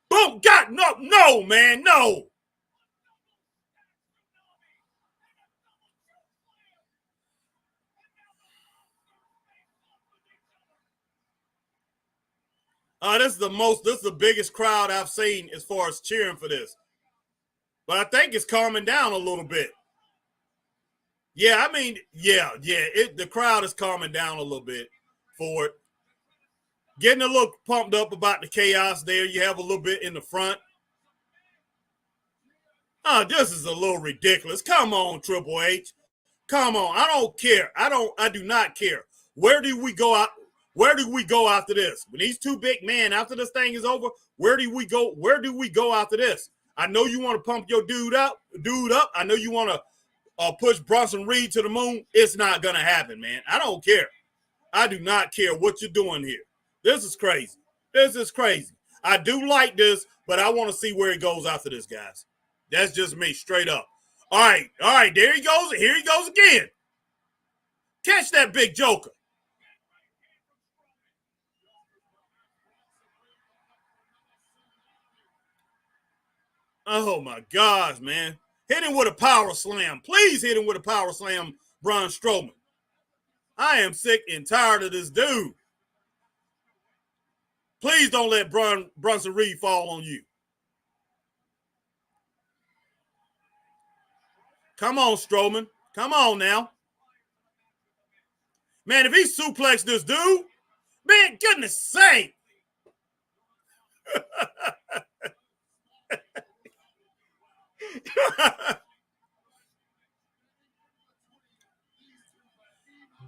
Boom, God, no, man, no! This is the biggest crowd I've seen as far as cheering for this. But I think it's calming down a little bit. Yeah, I mean, the crowd is calming down a little bit for it. Getting a little pumped up about the chaos there. You have a little bit in the front. Oh, this is a little ridiculous. Come on, Triple H. Come on. I don't care. I do not care. Where do we go out? Where do we go after this? When these 2 big men, after this thing is over, where do we go? Where do we go after this? I know you want to pump your dude up. I know you want to push Bronson Reed to the moon. It's not going to happen, man. I don't care. I do not care what you're doing here. This is crazy. This is crazy. I do like this, but I want to see where it goes after this, guys. That's just me, straight up. All right, there he goes. Here he goes again. Catch that big joker. Oh, my gosh, man. Hit him with a power slam. Please hit him with a power slam, Braun Strowman. I am sick and tired of this dude. Please don't let Bronson Reed fall on you. Come on, Strowman. Come on now. Man, if he suplexed this dude, man, goodness sake.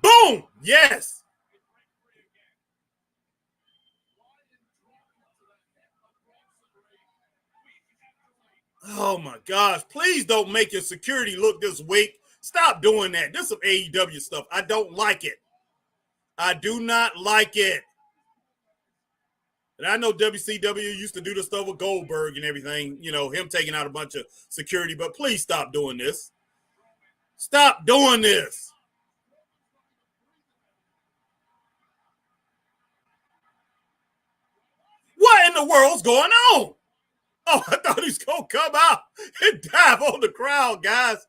Boom! Yes. Oh my gosh. Please don't make your security look this weak. Stop doing that. This is some AEW stuff. I don't like it. I do not like it. And I know WCW used to do the stuff with Goldberg and everything, him taking out a bunch of security, but please stop doing this. Stop doing this. What in the world's going on? Oh, I thought he's going to come out and dive on the crowd, guys.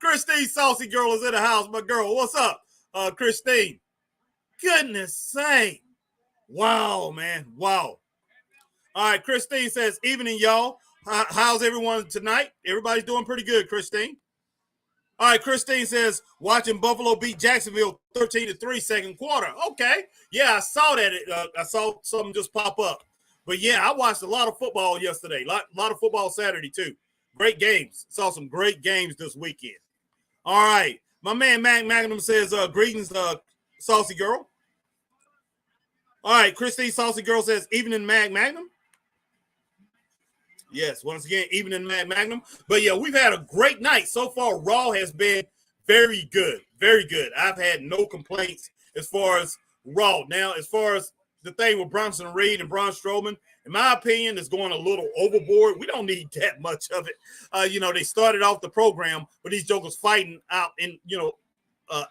Christine Saucy Girl is in the house. My girl, what's up, Christine? Goodness sake. Wow, man. Wow. All right, Christine says, evening, y'all. How's everyone tonight? Everybody's doing pretty good, Christine. All right, Christine says, watching Buffalo beat Jacksonville 13-3 second quarter. Okay. Yeah, I saw that. I saw something just pop up. But, yeah, I watched a lot of football yesterday. A lot of football Saturday, too. Great games. Saw some great games this weekend. All right. My man, Magnum says, greetings, Saucy Girl. All right. Christine Saucy Girl says, evening, Magnum. Yes, once again, evening, Magnum. But, yeah, we've had a great night. So far, Raw has been very good. Very good. I've had no complaints as far as Raw. Now, as far as the thing with Bronson Reed and Braun Strowman, in my opinion, is going a little overboard. We don't need that much of it. They started off the program with these jokers fighting out in,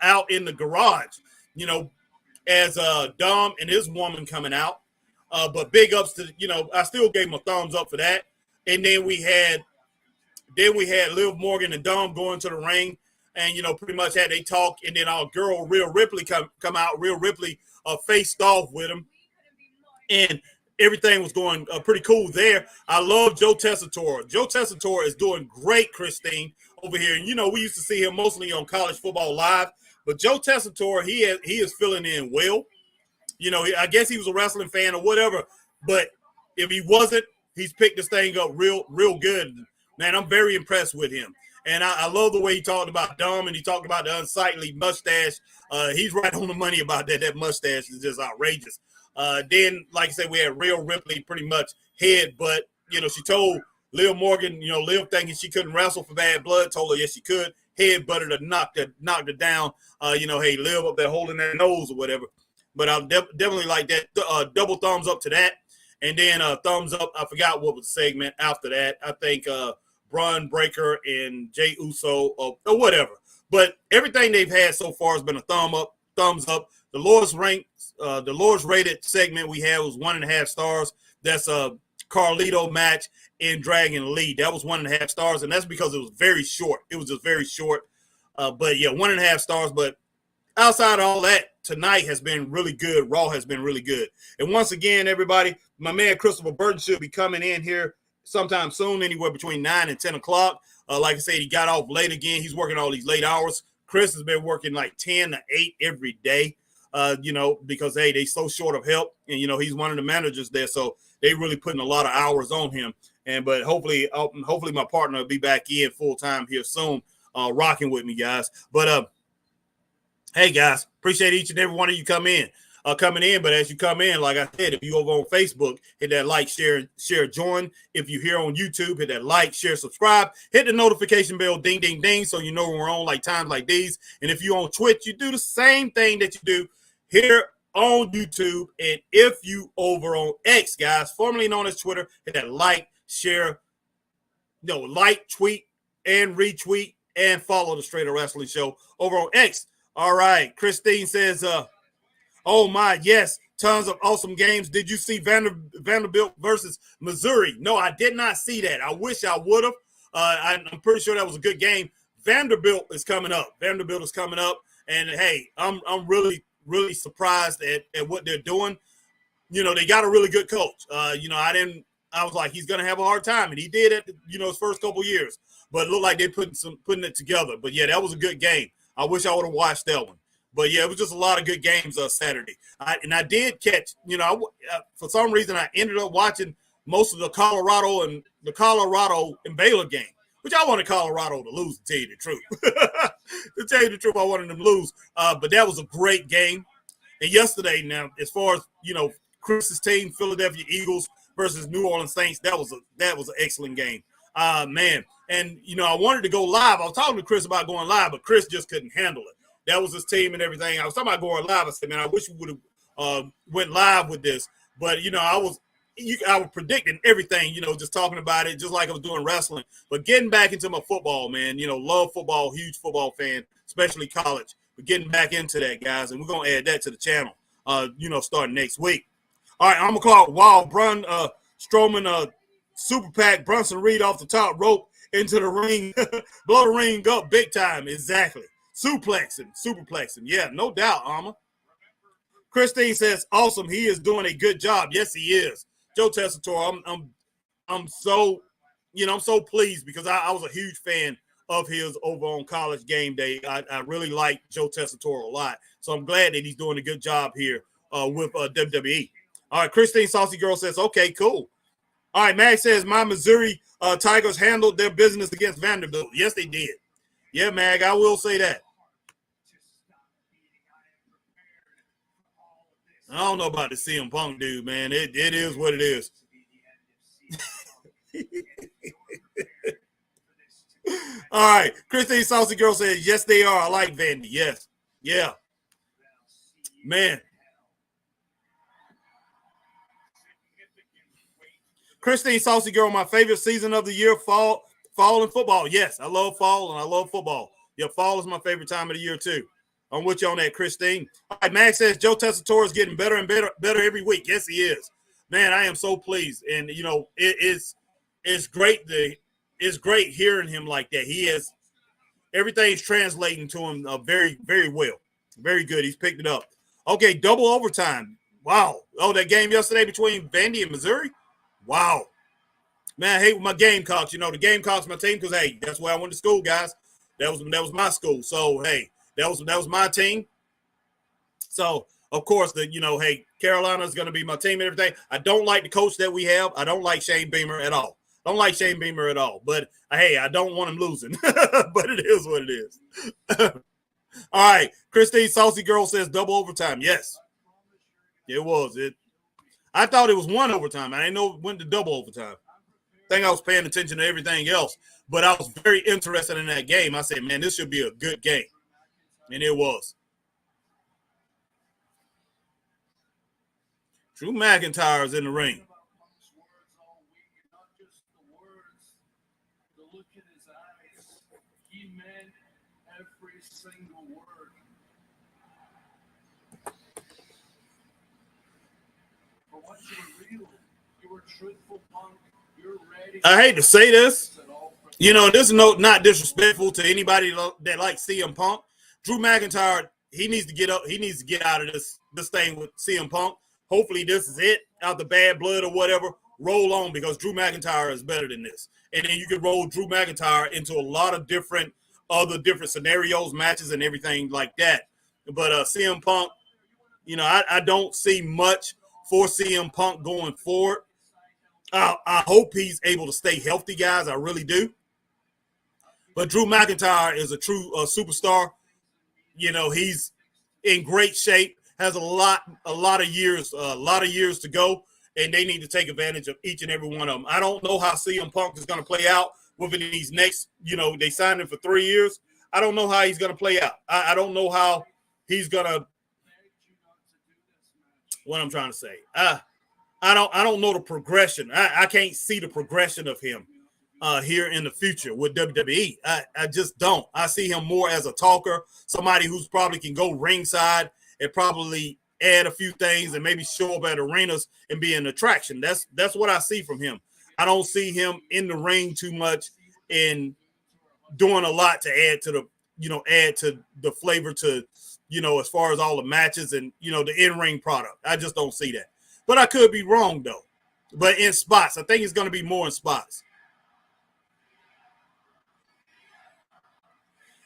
out in the garage, you know, as Dom and his woman coming out. But big ups to, you know, I still gave him a thumbs up for that. And then we had Liv Morgan and Dom going to the ring, and, you know, pretty much had they talk, and then our girl Rhea Ripley come out. Rhea Ripley faced off with him, and everything was going pretty cool there. I love Joe Tessitore. Joe Tessitore is doing great, Christine, over here. And, you know, we used to see him mostly on College Football Live, but Joe Tessitore, he is filling in well. You know, I guess he was a wrestling fan or whatever, but if he wasn't, he's picked this thing up real good. Man, I'm very impressed with him. And I love the way he talked about Dom, and he talked about the unsightly mustache. He's right on the money about that. That mustache is just outrageous. Then, like I said, we had Rhea Ripley pretty much headbutt. You know, she told Liv Morgan, you know, Liv thinking she couldn't wrestle for bad blood, told her yes she could. Headbutted her, knocked her down. You know, hey, Liv up there holding that nose or whatever. But I definitely like that. Double thumbs up to that. And then thumbs up, I forgot what was the segment after that. I think Braun Breaker and Jey Uso or whatever. But everything they've had so far has been a thumbs up. The lowest rated segment we had was 1.5 stars. That's a Carlito match in Dragon Lee. That was 1.5 stars, and that's because it was very short. It was just very short. But yeah, 1.5 stars. But outside of all that, tonight has been really good. Raw has been really good. And once again, everybody, my man Christopher Burton should be coming in here sometime soon, anywhere between 9 and 10 o'clock. Like I said, he got off late again. He's working all these late hours. Chris has been working like 10 to 8 every day, you know, because, hey, they so short of help. And, you know, he's one of the managers there. So they really putting a lot of hours on him. But hopefully my partner will be back in full time here soon, rocking with me, guys. But, hey, guys, appreciate each and every one of you coming in. But as you come in, like I said, if you over on Facebook, hit that like, share, join. If you're here on YouTube, hit that like, share, subscribe. Hit the notification bell, ding, ding, ding, so you know when we're on like times like these. And if you're on Twitch, you do the same thing that you do here on YouTube. And if you over on X, guys, formerly known as Twitter, hit that like, share, like, tweet, and retweet, and follow the Straight Up Wrestling Show over on X. All right, Christine says, oh my, yes, tons of awesome games. Did you see Vanderbilt versus Missouri? No, I did not see that. I wish I would have. I'm pretty sure that was a good game. Vanderbilt is coming up. And hey, I'm really, really surprised at what they're doing. You know, they got a really good coach. You know, I was like, he's gonna have a hard time, and he did it, you know, his first couple years. But it looked like they're putting it together. But yeah, that was a good game. I wish I would have watched that one. But yeah, it was just a lot of good games Saturday. I did catch, you know, for some reason I ended up watching most of the Colorado and Baylor game, which I wanted Colorado to lose, to tell you the truth. To tell you the truth, I wanted them to lose. But that was a great game. And yesterday, now, as far as, you know, Chris's team, Philadelphia Eagles versus New Orleans Saints, that was an excellent game. Man. And, you know, I wanted to go live. I was talking to Chris about going live, but Chris just couldn't handle it. That was his team and everything. I was talking about going live. I said, man, I wish we would have went live with this. But, you know, I was predicting everything, you know, just talking about it, just like I was doing wrestling. But getting back into my football, man, you know, love football, huge football fan, especially college. But getting back into that, guys, and we're going to add that to the channel, you know, starting next week. All right, I'm going to call it Wild Braun Strowman Super Pack, Bronson Reed off the top rope into the ring, blow the ring up big time. Exactly. Superplexing. Yeah, no doubt, Alma. Christine says, awesome. He is doing a good job. Yes, he is. Joe Tessitore, I'm so, you know, I'm so pleased because I was a huge fan of his over on College Game Day. I really like Joe Tessitore a lot. So I'm glad that he's doing a good job here with WWE. All right, Christine Saucy Girl says, okay, cool. All right, Max says, my Missouri Tigers handled their business against Vanderbilt. Yes, they did. Yeah, Mag, I will say that. I don't know about the CM Punk dude, man. It is what it is. All right, Christine Saucy Girl says, yes, they are. I like Vandy. Yes. Yeah. Man. Christine Saucy Girl, my favorite season of the year, fall and football. Yes, I love fall and I love football. Yeah, fall is my favorite time of the year too. I'm with you on that, Christine. All right, Max says Joe Tessitore is getting better and better every week. Yes, he is. Man, I am so pleased, and it's great. It's great hearing him like that. He is everything's translating to him very, very well. Very good. He's picked it up. Okay, double overtime. Wow. Oh, that game yesterday between Vandy and Missouri. Wow. Man, I hate my Gamecocks. The Gamecocks my team because, hey, that's where I went to school, guys. That was my school. So, hey, that was my team. So, of course, hey, Carolina's going to be my team and everything. I don't like the coach that we have. I don't like Shane Beamer at all. But, hey, I don't want him losing. But it is what it is. All right. Christine Saucy Girl says double overtime. Yes. It was. I thought it was one overtime. I didn't know it went to double overtime. I think I was paying attention to everything else. But I was very interested in that game. I said, man, this should be a good game. And it was. Drew McIntyre is in the ring. I hate to say this. This is not disrespectful to anybody that likes CM Punk. Drew McIntyre, he needs to get up. He needs to get out of this thing with CM Punk. Hopefully this is it, out the bad blood or whatever. Roll on because Drew McIntyre is better than this. And then you can roll Drew McIntyre into a lot of different scenarios, matches, and everything like that. But CM Punk, I don't see much for CM Punk going forward. I hope he's able to stay healthy, guys. I really do. But Drew McIntyre is a true superstar. He's in great shape. Has a lot of years to go, and they need to take advantage of each and every one of them. I don't know how CM Punk is going to play out within these next. They signed him for 3 years. I don't know how he's going to play out. I don't know how he's going to. What I'm trying to say. I don't know the progression. I can't see the progression of him here in the future with WWE. I just don't. I see him more as a talker, somebody who's probably can go ringside and probably add a few things and maybe show up at arenas and be an attraction. That's what I see from him. I don't see him in the ring too much and doing a lot to add to the flavor to, as far as all the matches and, the in-ring product. I just don't see that. But I could be wrong, though. But in spots. I think it's going to be more in spots.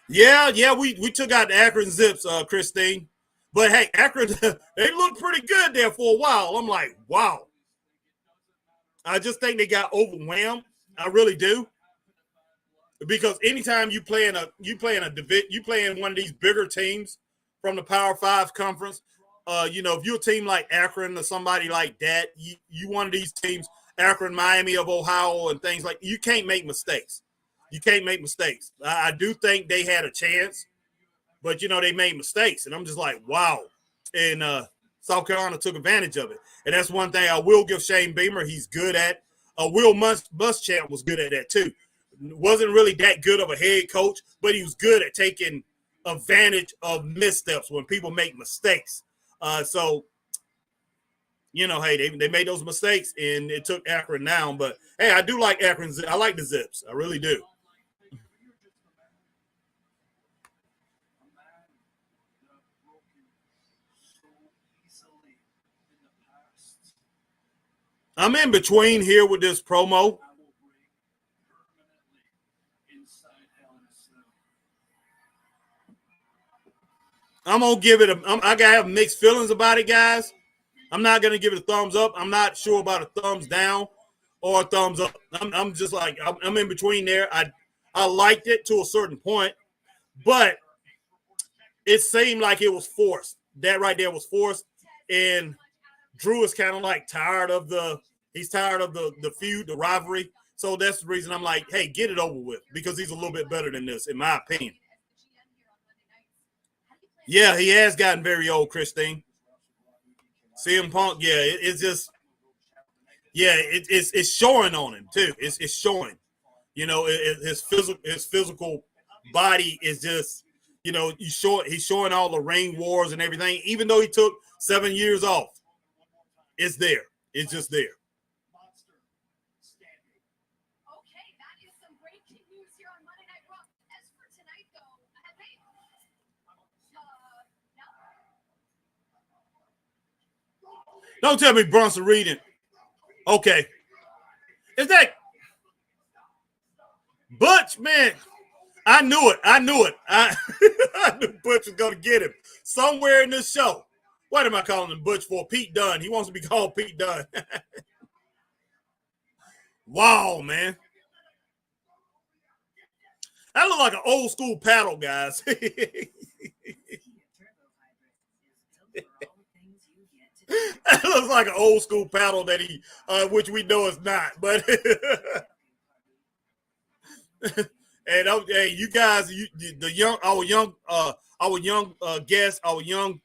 Yeah, we took out the Akron Zips, Christine. But, hey, Akron, they looked pretty good there for a while. I'm like, wow. I just think they got overwhelmed. I really do. Because anytime you play in one of these bigger teams from the Power 5 conference, if you're a team like Akron or somebody like that, you one of these teams, Akron, Miami of Ohio and things like, you can't make mistakes. You can't make mistakes. I do think they had a chance, but, they made mistakes. And I'm just like, wow. And South Carolina took advantage of it. And that's one thing I will give Shane Beamer. He's good at. Will Muschamp was good at that too. Wasn't really that good of a head coach, but he was good at taking advantage of missteps when people make mistakes. So, hey, they made those mistakes, and it took Akron down. But, hey, I do like Akron. I like the Zips. I really do. I'm in between here with this promo. I'm going to give it I got to have mixed feelings about it, guys. I'm not going to give it a thumbs up. I'm not sure about a thumbs down or a thumbs up. I'm just like, I'm in between there. I liked it to a certain point, but it seemed like it was forced. That right there was forced. And Drew is kind of like tired of the feud, the rivalry. So that's the reason I'm like, hey, get it over with, because he's a little bit better than this, in my opinion. Yeah, he has gotten very old, Christine. CM Punk, yeah, it's just, yeah, it's showing on him too. It's showing, his physical body is just, You know, he's showing all the ring wars and everything, even though he took 7 years off. It's there. It's just there. Okay, that is some breaking news here on Monday Night Raw. As for tonight, though, Don't tell me Bronson reading. Okay. Is that Butch, man? I knew it. I knew Butch was going to get him somewhere in this show. What am I calling him Butch for? Pete Dunne. He wants to be called Pete Dunne. Wow, man. That looks like an old school paddle, guys. That looks like an old school paddle that he, which we know is not, but. And hey, you guys, our young guests, our young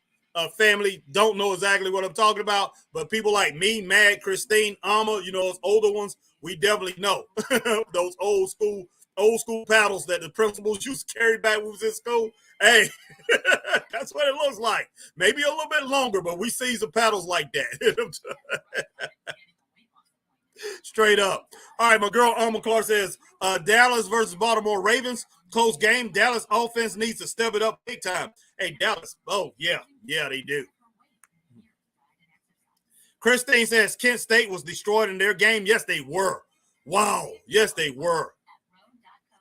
family don't know exactly what I'm talking about, but people like me, Mad, Christine, Alma, you know, those older ones, we definitely know those old school paddles that the principals used to carry back when we was in school. Hey, that's what it looks like. Maybe a little bit longer, but we see some paddles like that. Straight up. All right, my girl Alma Clark says, Dallas versus Baltimore Ravens, close game. Dallas offense needs to step it up big time. Hey, Dallas. Oh, yeah. Yeah, they do. Christine says Kent State was destroyed in their game. Yes, they were. Wow. Yes, they were.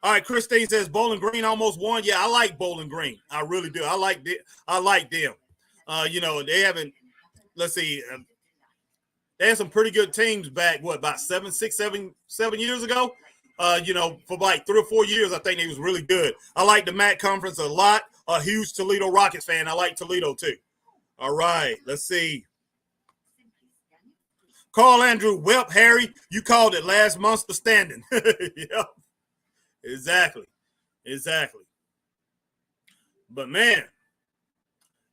All right, Christine says Bowling Green almost won. Yeah, I like Bowling Green. I really do. I like them. You know, they haven't, let's see, they had some pretty good teams back, about 7 years ago? You know, for like 3 or 4 years, I think they was really good. I like the MAC conference a lot. A huge Toledo Rockets fan. I like Toledo too. All right, let's see. Carl Andrew, well, Harry, you called it last monster standing. Yep. Exactly. But man,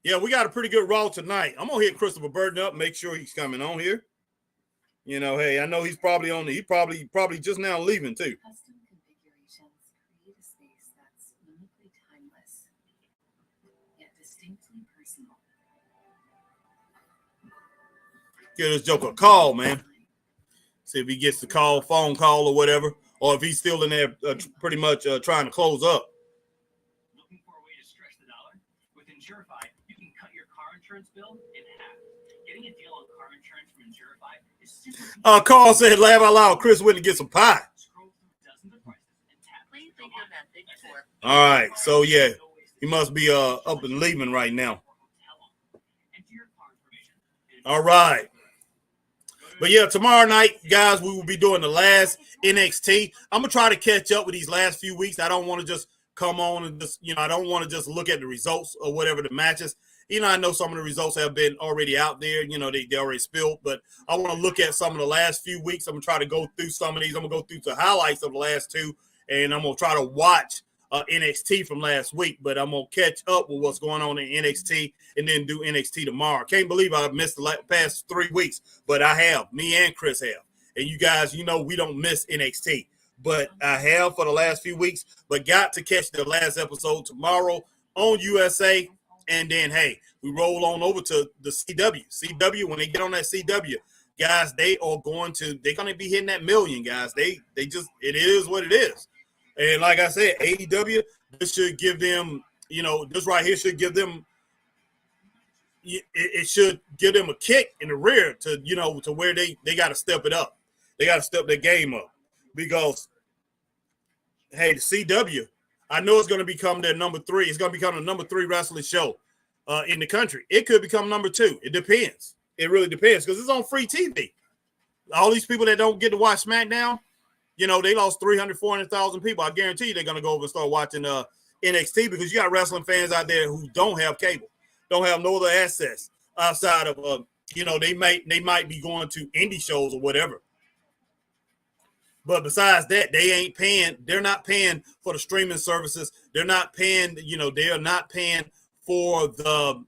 yeah, we got a pretty good Raw tonight. I'm gonna hit Christopher Burton up, make sure he's coming on here. You know, hey, I know he's probably on the. He probably just now leaving too. Custom configurations create a space that's uniquely timeless, yet distinctly personal. Give this joker a call, man. See if he gets the phone call or whatever, or if he's still in there pretty much trying to close up. Looking for a way to stretch the dollar? With Insurify, you can cut your car insurance bill in half. Getting a deal on car insurance from Insurify is super easy. Carl said, laugh out loud. Chris went to get some pie. Scroll through dozens of prices and tap. Please leave your message for. All right, so yeah, he must be up and leaving right now. All right. But yeah, tomorrow night, guys, we will be doing the last NXT. I'm going to try to catch up with these last few weeks. I don't want to just come on and just, you know, I don't want to just look at the results or whatever the matches. You know, I know some of the results have been already out there. You know, they already spilled. But I want to look at some of the last few weeks. I'm going to try to go through some of these. I'm going to go through the highlights of the last two. And I'm going to try to watch NXT from last week. But I'm going to catch up with what's going on in NXT and then do NXT tomorrow. Can't believe I've missed the past 3 weeks. But I have. Me and Chris have. And you guys, you know, we don't miss NXT. But I have for the last few weeks. But got to catch the last episode tomorrow on USA. And then, hey, we roll on over to the CW. CW, when they get on that CW, guys, they're going to be hitting that million, guys. They just, it is what it is. And like I said, AEW, this should give them, you know, this right here should give them, it should give them a kick in the rear to, you know, to where they got to step it up. They got to step their game up because, hey, the CW, I know it's going to become their number 3. It's going to become the number 3 wrestling show in the country. It could become number 2. It depends. It really depends because it's on free TV. All these people that don't get to watch SmackDown, you know, they lost 300,000, 400,000 people. I guarantee you they're going to go over and start watching NXT because you got wrestling fans out there who don't have cable, don't have no other access outside of, you know, they might be going to indie shows or whatever. But besides that, they ain't paying. They're not paying for the streaming services. They're not paying, you know, they are not paying for the,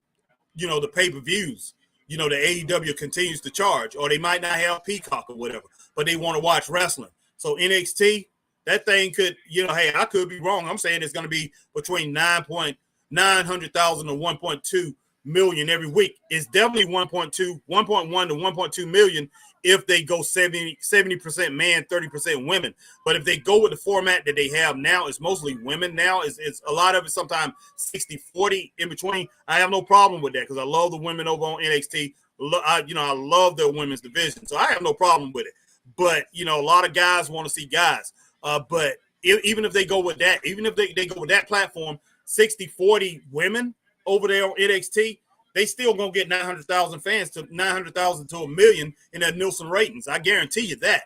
you know, the pay-per-views. You know, the AEW continues to charge, or they might not have Peacock or whatever, but they want to watch wrestling. So NXT, that thing could, you know, hey, I could be wrong. I'm saying it's going to be between 9.9 900,000 to 1.2 million every week. It's definitely 1.1 to 1.2 million if they go 70% man, 30% women. But if they go with the format that they have now, it's mostly women now. It's a lot of it sometimes 60-40 in between. I have no problem with that because I love the women over on NXT. I love their women's division, so I have no problem with it. But, a lot of guys want to see guys. But even if they go with that, even if they go with that platform, 60-40 women over there on NXT, they still going to get 900,000 fans to 900,000 to 1 million in that Nielsen ratings. I guarantee you that.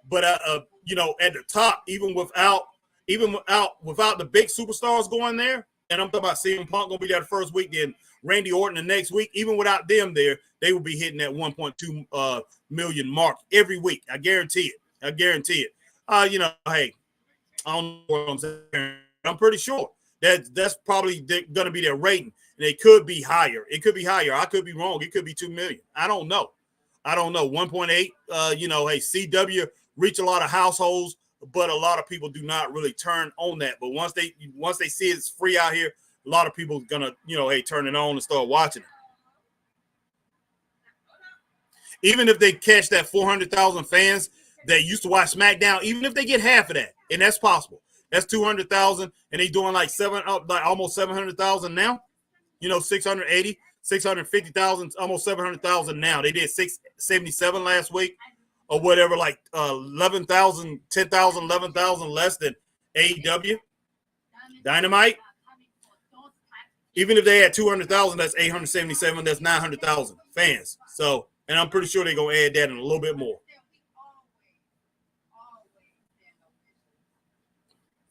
But, at the top, even without the big superstars going there, and I'm talking about CM Punk going to be there the first week, then Randy Orton the next week, even without them there, they will be hitting that 1.2 million mark every week. I guarantee it. Hey, I don't know what I'm saying. I'm pretty sure that's probably going to be their rating. And it could be higher. I could be wrong. It could be 2 million. I don't know. 1.8. Hey, CW reach a lot of households, but a lot of people do not really turn on that. But once they see it's free out here, a lot of people are gonna, turn it on and start watching it. Even if they catch that 400,000 fans that used to watch SmackDown, even if they get half of that, and that's possible, that's 200,000, and they doing like almost 700,000 now. 680, 650,000, almost 700,000 now. They did 677 last week or whatever, like 11,000, 10,000, 11,000 less than AEW. Dynamite. Even if they had 200,000, that's 877, that's 900,000 fans. So, and I'm pretty sure they're going to add that in a little bit more.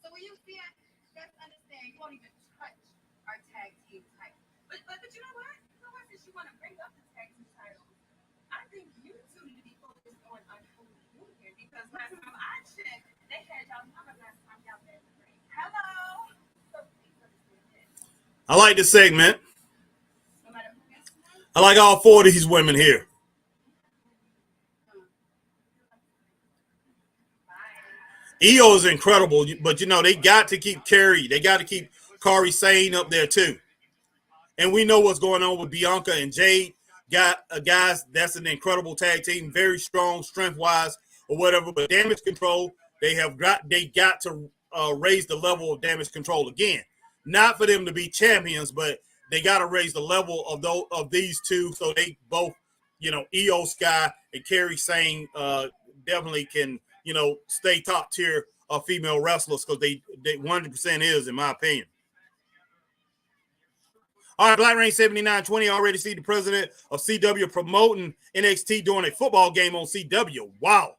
So when you see it, just understand you won't even touch our tag team title. But you know what? Since you want to bring up the tag team title, I think you two need to be focused on Unholy Union because last time I checked, they had y'all number last time y'all met the ring. Hello. So please understand this. I like this segment. I like all 4 of these women here. EO is incredible, but they got to keep Carrie. They got to keep Kairi Sane up there too. And we know what's going on with Bianca and Jade. Guys, that's an incredible tag team, very strong, strength-wise or whatever. But Damage Control, they got to raise the level of Damage Control again. Not for them to be champions, but they got to raise the level of these two so they both, EO Sky and Kairi Sane definitely can, stay top tier of female wrestlers because they 100% is, in my opinion. All right, Black Rain 7920 already see the president of CW promoting NXT during a football game on CW. Wow,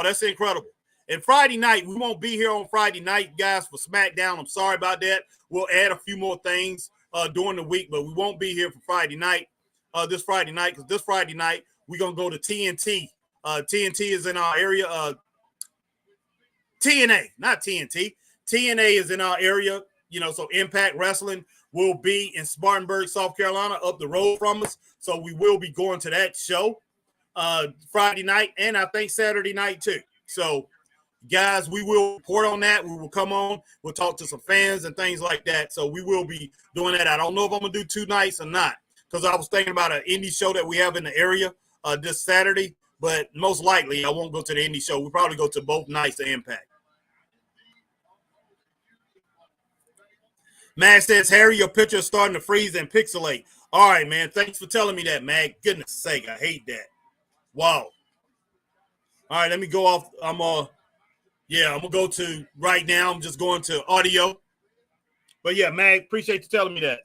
that's incredible. And Friday night, we won't be here on Friday night, guys, for SmackDown. I'm sorry about that. We'll add a few more things during the week, but we won't be here for Friday night, this Friday night, because this Friday night, we're going to go to TNT. TNT is in our area. TNA, not TNT. TNA is in our area, so Impact Wrestling will be in Spartanburg, South Carolina, up the road from us. So we will be going to that show Friday night and I think Saturday night too. So, guys, we will report on that. We will come on. We'll talk to some fans and things like that. So we will be doing that. I don't know if I'm going to do 2 nights or not because I was thinking about an indie show that we have in the area this Saturday. But most likely, I won't go to the indie show. We'll probably go to both nights of Impact. Mag says, Harry, your picture is starting to freeze and pixelate. All right, man. Thanks for telling me that, Mag. Goodness sake, I hate that. Wow. All right, let me go off. I'm going to go to right now. I'm just going to audio. But, yeah, Mag, appreciate you telling me that.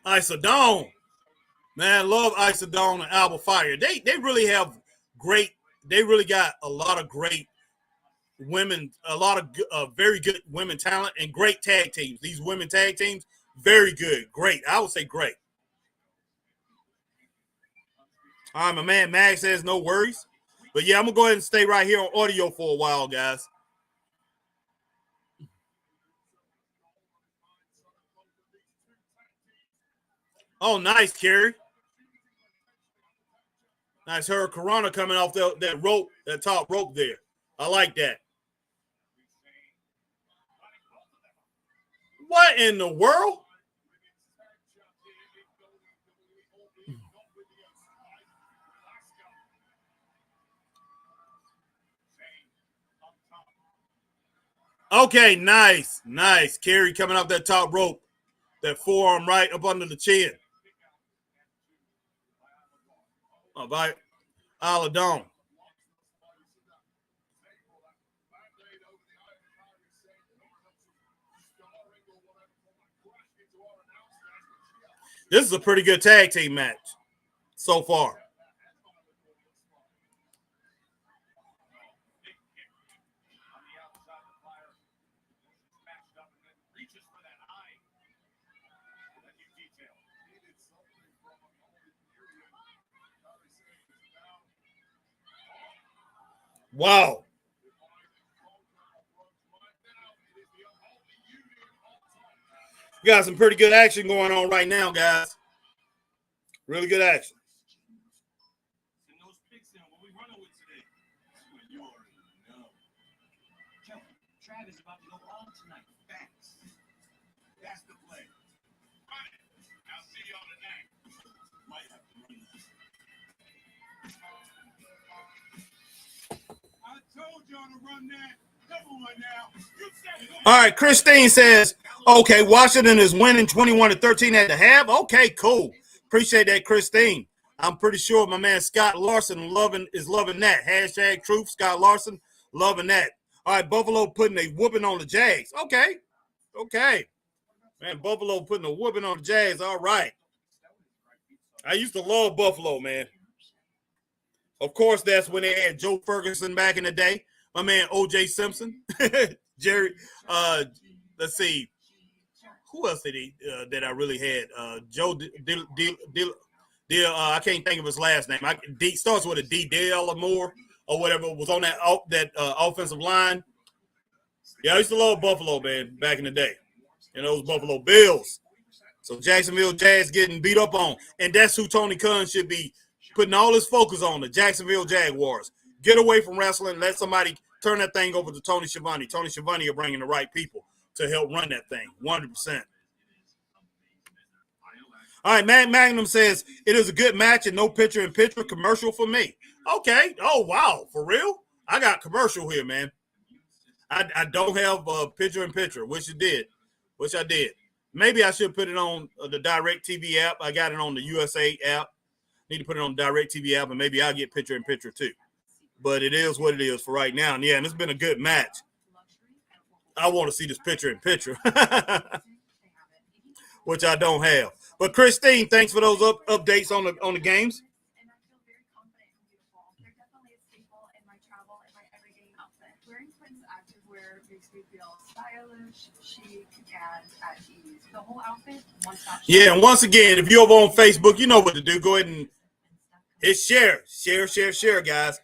Isodone. Man, love Isodone and Alba Fire. They really have great, they really got a lot of great women, a lot of very good women talent and great tag teams. These women tag teams, very good. Great. I would say great. All right, my man Mag says no worries. But yeah, I'm going to go ahead and stay right here on audio for a while, guys. Oh, nice, Kerry. Nice Hurricanrana coming off that rope, that top rope there. I like that. What in the world? Okay, nice. Nice. Kerry coming off that top rope. That forearm right up under the chin. All right. Aladon. This is a pretty good tag team match so far. Wow. We got some pretty good action going on right now, guys. Really good action. Travis about to go all tonight. Facts. That's the play. Run it. I'll see y'all tonight. Might have to run this. I told y'all to run that. Come on now. You said it. All right, Christine says, okay, Washington is winning 21-13 at the half. Okay, cool. Appreciate that, Christine. I'm pretty sure my man Scott Larson is loving that. Hashtag truth, Scott Larson, loving that. All right, Buffalo putting a whooping on the Jags. Okay. Man, Buffalo putting a whooping on the Jags. All right. I used to love Buffalo, man. Of course, that's when they had Joe Ferguson back in the day. My man O.J. Simpson. Jerry, let's see. Who else that I really had? Joe I can't think of his last name. Starts with a D. Dale or more or whatever was on that offensive line. Yeah, I used to love Buffalo, man, back in the day. And those Buffalo Bills. So Jacksonville Jags getting beat up on. And that's who Tony Khan should be putting all his focus on, the Jacksonville Jaguars. Get away from wrestling. Let somebody turn that thing over to Tony Schiavone. Tony Schiavone are bringing the right people to help run that thing, 100%. All right, Matt Magnum says, it is a good match and no picture-in-picture commercial for me. Okay. Oh, wow. For real? I got commercial here, man. I don't have a picture-in-picture. Wish I did. Maybe I should put it on the Direct TV app. I got it on the USA app. Need to put it on the Direct TV app, and maybe I'll get picture-in-picture too. But it is what it is for right now. And, yeah, and it's been a good match. I want to see this picture-in-picture, which I don't have. But, Christine, thanks for those updates on the games. And I feel very confident and beautiful. They're definitely a staple in my travel and my everyday outfit. Wearing twins activewear makes me feel stylish, chic, and at ease. The whole outfit, one-stop shop. Yeah, and once again, if you're over on Facebook, you know what to do. Go ahead and hit share, guys.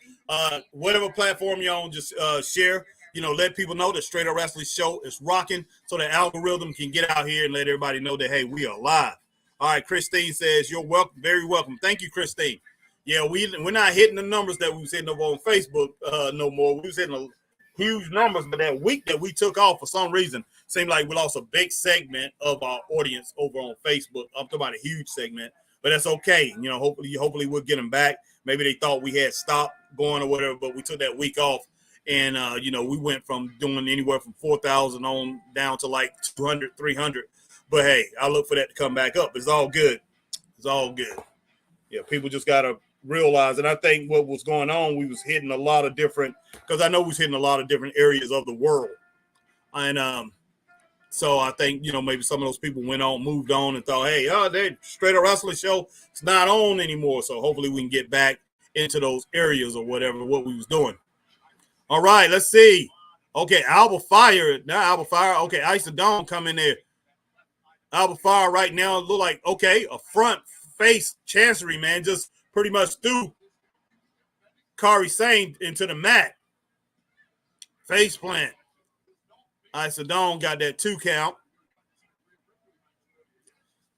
Whatever platform you're on, just share. You know, let people know that Straight Up Wrestling Show is rocking so the algorithm can get out here and let everybody know that, hey, we are live. All right, Christine says, you're welcome, very welcome. Thank you, Christine. Yeah, we're not hitting the numbers that we was hitting over on Facebook no more. We was hitting huge numbers, but that week that we took off for some reason, seemed like we lost a big segment of our audience over on Facebook. I'm talking about a huge segment, but that's okay. You know, hopefully we'll get them back. Maybe they thought we had stopped going or whatever, but we took that week off. And, you know, we went from doing anywhere from 4,000 on down to like 200, 300. But, hey, I look for that to come back up. It's all good. It's all good. Yeah, people just got to realize. And I think what was going on, we was hitting a lot of different – because I know we was hitting a lot of different areas of the world. And so I think, you know, maybe some of those people moved on and thought, hey, they Straight Up Wrestling Show, it's not on anymore. So hopefully we can get back into those areas or whatever, what we was doing. All right, let's see. Okay, Alba Fire. Now Alba Fire. Okay, Ice of Dawn come in there. Alba Fire right now look like, okay, a front face chancery, man. Just pretty much threw Kari Sane into the mat. Face plant. Ice of Dawn got that 2 count.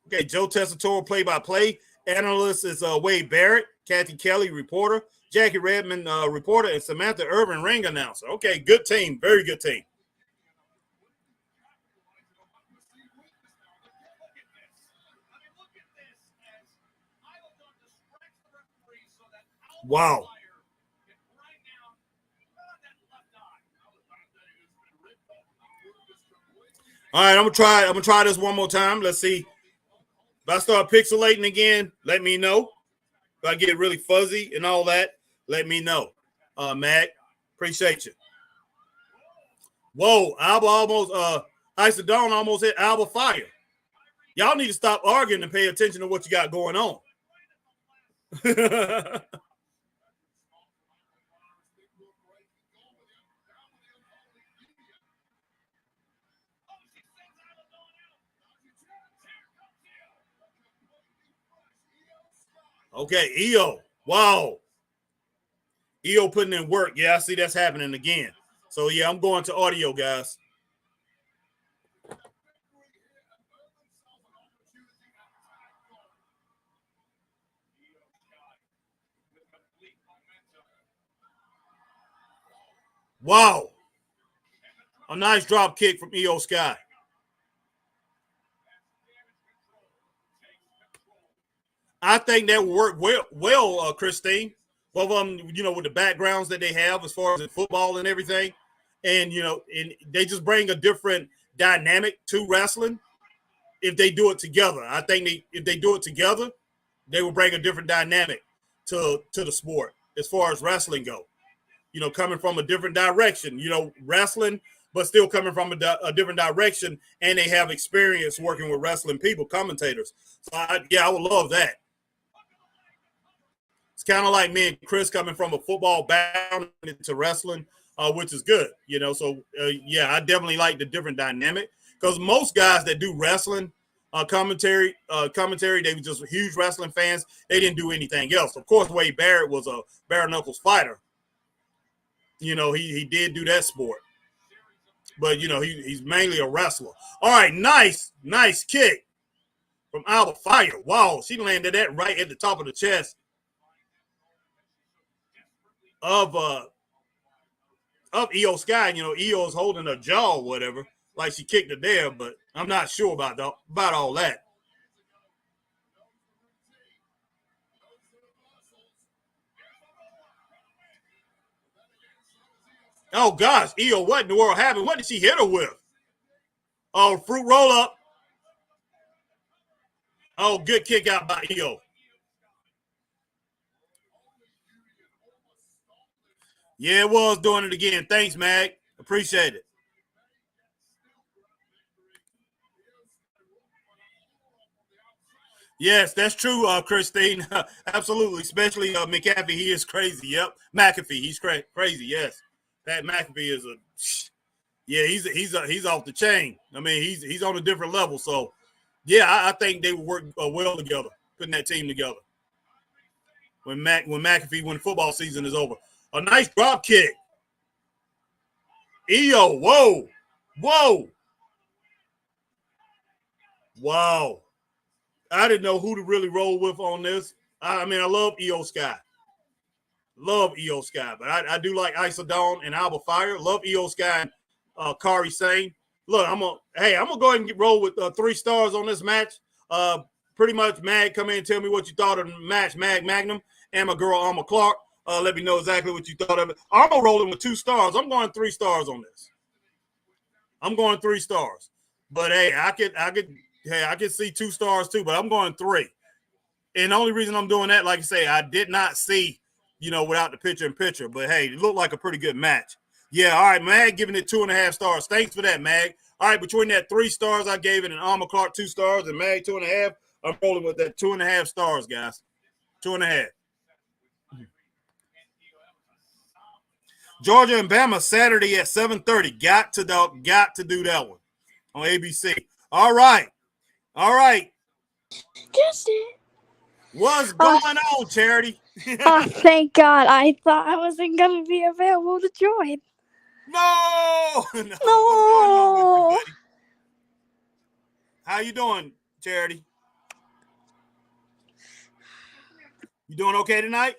Okay, Joe Tessitore play-by-play. Analyst is Wade Barrett. Kathy Kelly, reporter. Jackie Redmond, reporter, and Samantha Irvin, ring announcer. Okay, good team. Very good team. Wow. All right, I'm gonna try this one more time. Let's see. If I start pixelating again, let me know. If I get really fuzzy and all that, let me know. Mac, appreciate you. Whoa, Alba almost Ice of Dawn almost hit Alba Fire. Y'all need to stop arguing and pay attention to what you got going on. Okay, EO. Wow. EO putting in work. Yeah, I see that's happening again. So, yeah, I'm going to audio, guys. Wow. A nice drop kick from EO Sky. I think that will work well, Christine. Both of them, with the backgrounds that they have as far as in football and everything. And, and they just bring a different dynamic to wrestling if they do it together. I think if they do it together, they will bring a different dynamic to the sport as far as wrestling go. Coming from a different direction, wrestling, but still coming from a different direction, and they have experience working with wrestling people, commentators. So, I would love that. It's kind of like me and Chris coming from a football background into wrestling, which is good, So, I definitely like the different dynamic because most guys that do wrestling commentary, they were just huge wrestling fans. They didn't do anything else. Of course, Wade Barrett was a bare knuckles fighter. He did do that sport. But, he's mainly a wrestler. All right, nice kick from Alba Fire. Wow, she landed that right at the top of the chest of EO Sky. EO is holding her jaw or whatever, like she kicked it there, but I'm not sure about all that. Oh, gosh, EO, what in the world happened? What did she hit her with? Oh, fruit roll up. Oh, good kick out by EO. Yeah, it was doing it again. Thanks, Mag. Appreciate it. Yes, that's true, Christine. Absolutely, especially McAfee. He is crazy. Yep, McAfee. He's crazy. Yes, Pat McAfee is he's off the chain. I mean, he's on a different level. So, yeah, I think they would work well together, putting that team together. When McAfee, when football season is over, a nice drop kick. EO, whoa, wow. I didn't know who to really roll with on this. I mean, I love EO Sky. Love EO Sky, but I do like Ice of Dawn and Alba Fire. Love EO Sky and Kari Sane. Look, I'm gonna go ahead and roll with 3 stars on this match. Pretty much, Mag, come in and tell me what you thought of the match. Mag Magnum and my girl Alma Clark. Let me know exactly what you thought of it. I'm gonna roll it with 2 stars. I'm going 3 stars on this. I'm going 3 stars. But hey, I could see 2 stars too, but I'm going 3. And the only reason I'm doing that, like I say, I did not see, without the picture. But hey, it looked like a pretty good match. Yeah, all right, Mag giving it 2.5 stars. Thanks for that, Mag. All right, between that 3 stars I gave it and Alma Clark 2 stars and Mag 2.5, I'm rolling with that 2.5 stars, guys. 2.5. Georgia and Bama Saturday at 7:30. Got to do that one on ABC. All right. Just it. What's going on, Charity? Oh, thank God. I thought I wasn't going to be available to join. No. No. What's going on with you, buddy? How you doing, Charity? You doing okay tonight?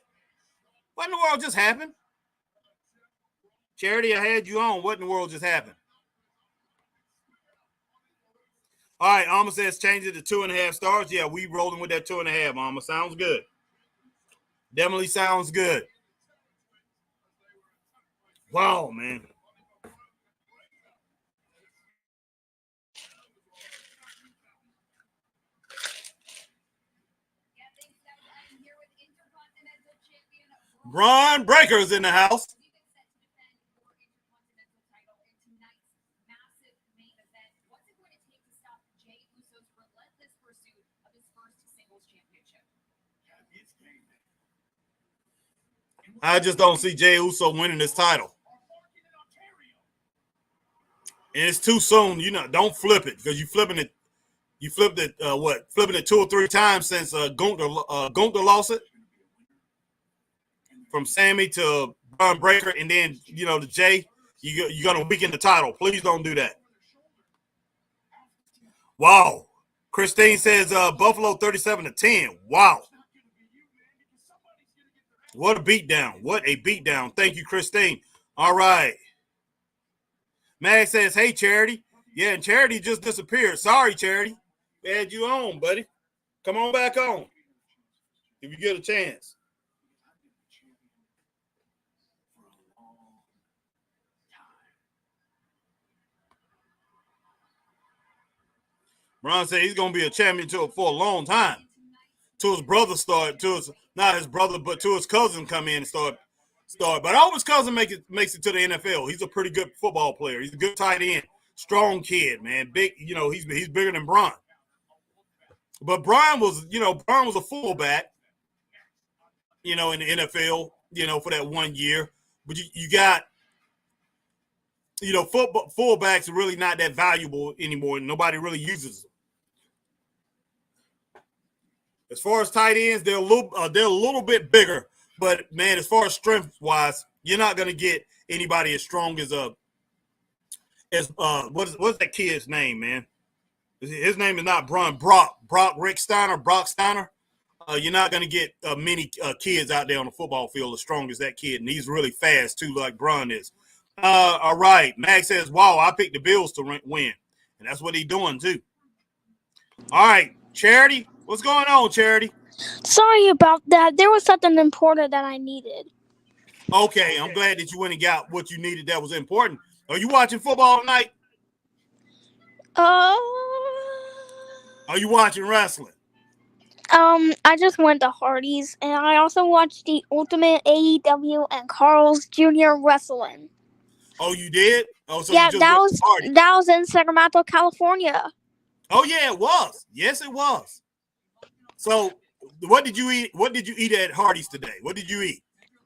What in the world just happened? Charity, I had you on. What in the world just happened? All right, Alma says change it to 2.5 stars. Yeah, we rolling with that 2.5, Alma. Sounds good. Definitely sounds good. Wow, man. Braun Breaker's in the house. I just don't see Jey Uso winning this title. And it's too soon. You know, don't flip it because you flipped it 2 or 3 times since Gunther lost it. From Sammy to Braun Breaker, and then to Jay, you're gonna weaken the title. Please don't do that. Wow. Christine says Buffalo 37-10. Wow. What a beatdown. What a beatdown. Thank you, Christine. All right. Mag says, hey, Charity. Yeah, and Charity just disappeared. Sorry, Charity. We had you on, buddy. Come on back on if you get a chance. Braun said he's going to be a champion for a long time. To his brother not his brother, but to his cousin come in and start. But I hope his cousin makes it to the NFL. He's a pretty good football player. He's a good tight end. Strong kid, man. Big, he's bigger than Braun. But Braun was a fullback, in the NFL, for that 1 year. But you got, fullbacks are really not that valuable anymore. Nobody really uses them. As far as tight ends, they're a little bit bigger, but man, as far as strength wise, you're not gonna get anybody as strong as what's that kid's name, man? His name is not Braun. Brock Steiner. You're not gonna get many kids out there on the football field as strong as that kid, and he's really fast too, like Braun is. All right, Max says, "Wow, I picked the Bills to win," and that's what he's doing too. All right, Charity. What's going on, Charity? Sorry about that. There was something important that I needed. Okay, I'm glad that you went and got what you needed that was important. Are you watching football tonight? Are you watching wrestling? I just went to Hardy's, and I also watched the Ultimate AEW and Carl's Jr. Wrestling. Oh, you did? Oh, so yeah, you just that was in Sacramento, California. Oh yeah, it was. Yes, it was. So, what did you eat? What did you eat at Hardee's today? What did you eat?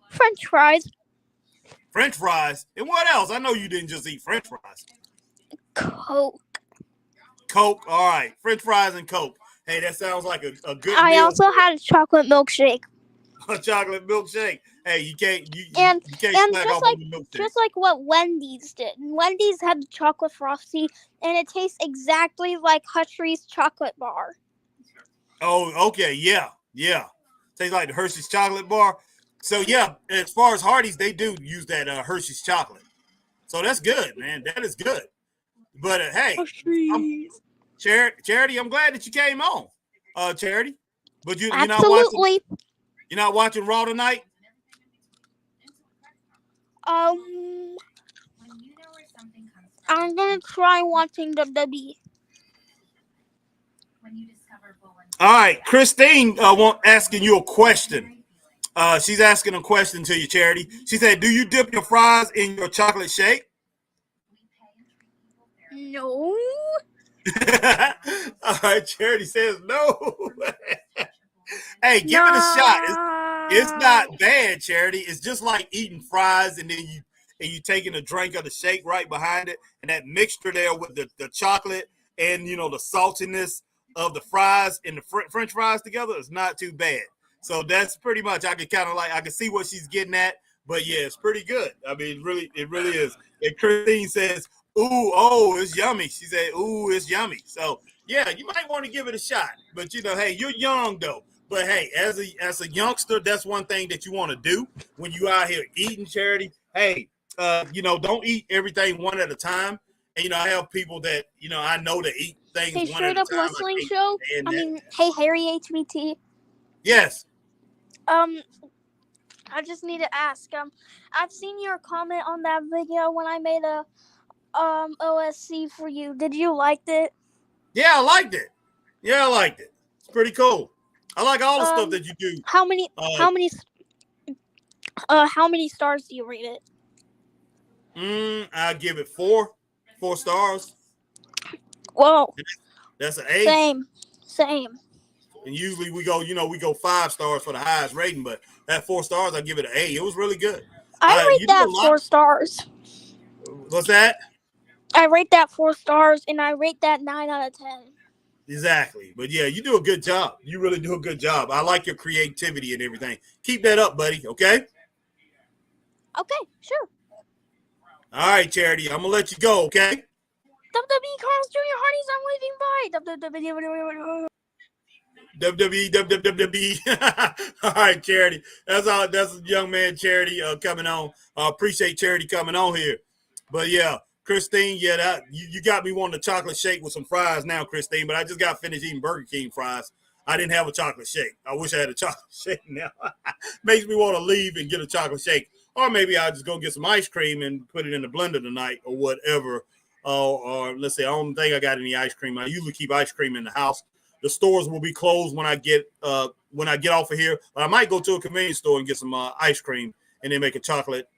French fries. French fries? And what else? I know you didn't just eat French fries. Coke. Coke. All right. French fries and Coke. Hey, that sounds like a good I meal. also had a chocolate milkshake. A chocolate milkshake. Hey, you can't and snack off on the milkshake. Just like what Wendy's did. Wendy's had the chocolate frosty, and it tastes exactly like Hershey's chocolate bar. Oh, okay. Yeah. Tastes like the Hershey's chocolate bar. So, yeah, as far as Hardee's, they do use that Hershey's chocolate. So, that's good, man. That is good. But, hey, Charity, I'm glad that you came on, Charity. But you're not watching Raw tonight? I'm going to try watching WWE. All right, Christine asking you a question. She's asking a question to you, Charity. She said, do you dip your fries in your chocolate shake? No. All right, Charity says no. Hey, give it a shot. It's not bad, Charity. It's just like eating fries and then you taking a drink of the shake right behind it, and that mixture there with the chocolate and the saltiness of the fries and the French fries together is not too bad. So that's pretty much, I can see what she's getting at, but yeah, it's pretty good. I mean, it really is. And Christine says, "Ooh, it's yummy." She said, "Ooh, it's yummy." So yeah, you might want to give it a shot. But hey, you're young though. But hey, as a youngster, that's one thing that you want to do when you out here eating, Charity. Hey, don't eat everything one at a time. And I have people that I know that eat things Hey, one at straight a up time. I wrestling can't show. stand I that. mean, hey Harry HBT. Yes. I just need to ask. I've seen your comment on that video when I made a OSC for you. Did you like it? Yeah, I liked it. Yeah, I liked it. It's pretty cool. I like all the stuff that you do. How many Uh, how many stars do you rate it? I give it 4 stars. Whoa, That's an A. same. And usually we go 5 stars for the highest rating, but at 4 stars, I give it an A. It was really good. I rate You do that a lot. 4 stars. What's that? I rate that 4 stars, and I rate that 9 out of 10. Exactly. But yeah, you do a good job. You really do a good job. I like your creativity and everything. Keep that up, buddy. Okay? Okay, sure. All right, Charity. I'm going to let you go, okay? WWE Carl's Jr. Hardy's, I'm waving by. WWE. All right, Charity. That's a young man, Charity, coming on. Appreciate Charity coming on here. But yeah, Christine, you got me wanting a chocolate shake with some fries now, Christine. But I just got finished eating Burger King fries. I didn't have a chocolate shake. I wish I had a chocolate shake now. Makes me want to leave and get a chocolate shake. Or maybe I'll just go get some ice cream and put it in the blender tonight or whatever. Or let's say I don't think I got any ice cream. I usually keep ice cream in the house. The stores will be closed when I get off of here. But I might go to a convenience store and get some ice cream and then make a chocolate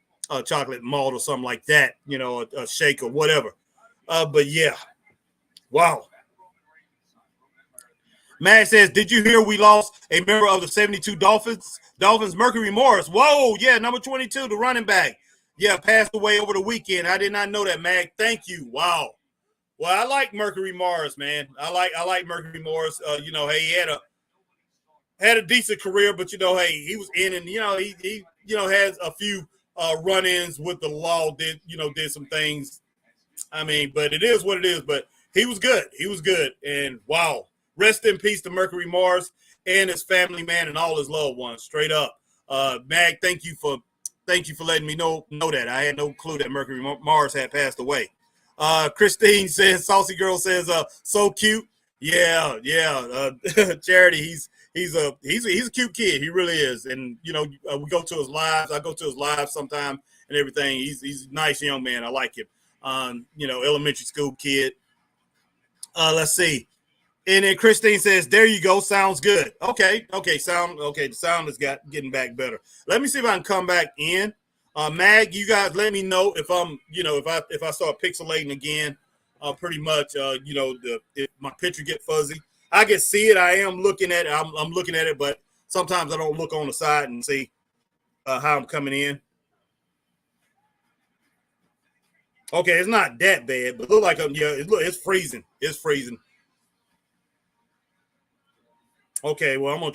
malt or something like that. A shake or whatever. But yeah, wow. Matt says, did you hear we lost a member of the 72 Dolphins, Mercury Morris? Whoa, yeah, number 22, the running back. Yeah, passed away over the weekend. I did not know that, Mag. Thank you. Wow. Well, I like Mercury Morris, man. I like Mercury Morris. Hey, he had a decent career, but hey, he was in and he has a few run-ins with the law. Did some things. I mean, but it is what it is. But he was good. He was good. And wow, rest in peace to Mercury Morris and his family, man, and all his loved ones. Straight up, Mag. Thank you for letting me know that. I had no clue that Mercury Morris had passed away. Christine says, Saucy Girl says, so cute. Yeah. Charity, he's a cute kid. He really is. And we go to his lives. I go to his lives sometime and everything. He's a nice young man. I like him. Elementary school kid. Let's see. And then Christine says, there you go. Sounds good. Okay. The sound is getting back better. Let me see if I can come back in. Mag, you guys let me know if I'm, if I start pixelating again, pretty much, if my picture get fuzzy. I can see it. I am looking at it. I'm looking at it, but sometimes I don't look on the side and see how I'm coming in. Okay, it's not that bad, but look like it's freezing. It's freezing. Okay, well, I'm gonna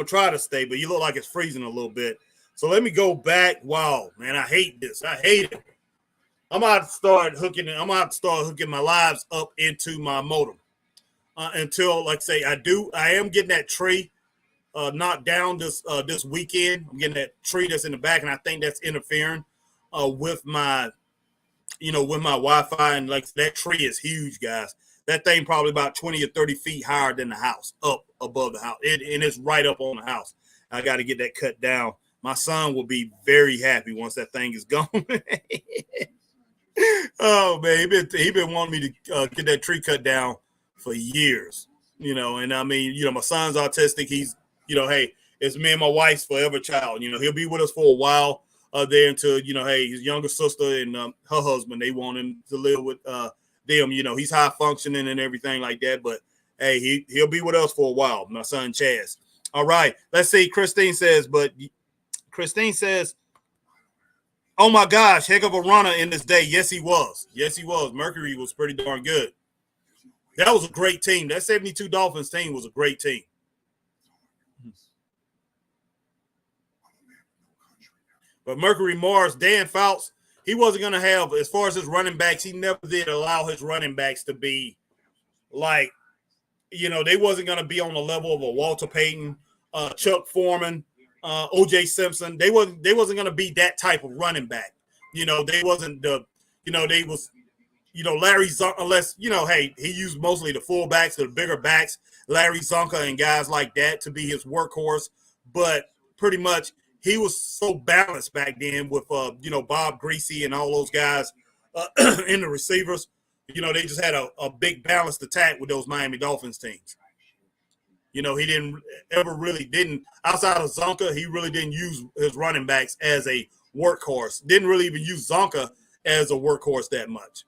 try to stay, but you look like it's freezing a little bit. So let me go back. Wow, man, I hate this. I hate it. I'm gonna have to start hooking my lives up into my modem until, like I say, I am getting that tree knocked down this weekend. I'm getting that tree that's in the back, and I think that's interfering with my Wi-Fi. And like that tree is huge, guys. That thing probably about 20 or 30 feet higher than the house, up above the house. And it's right up on the house. I got to get that cut down. My son will be very happy once that thing is gone. Oh, man, he been wanting me to get that tree cut down for years, and I mean, my son's autistic. He's, hey, it's me and my wife's forever child. He'll be with us for a while there until, hey, his younger sister and her husband, they want him to live with them. He's high functioning and everything like that, but hey, he'll be with us for a while. My son, Chaz. All right, let's see. Christine says, oh my gosh, heck of a runner in this day. Yes, he was. Mercury was pretty darn good. That was a great team. That 72 Dolphins team was a great team. But Mercury Morris, Dan Fouts, he wasn't going to have, as far as his running backs, he never did allow his running backs to be like, they wasn't going to be on the level of a Walter Payton Chuck Foreman, O.J. Simpson. They wasn't going to be that type of running back. They wasn't the, they was, Larry Zonka, unless, hey, he used mostly the fullbacks, the bigger backs, Larry Zonka and guys like that to be his workhorse. But pretty much he was so balanced back then with, Bob Greasy and all those guys in the receivers. They just had a big balanced attack with those Miami Dolphins teams. He didn't outside of Zonka, he really didn't use his running backs as a workhorse. Didn't really even use Zonka as a workhorse that much.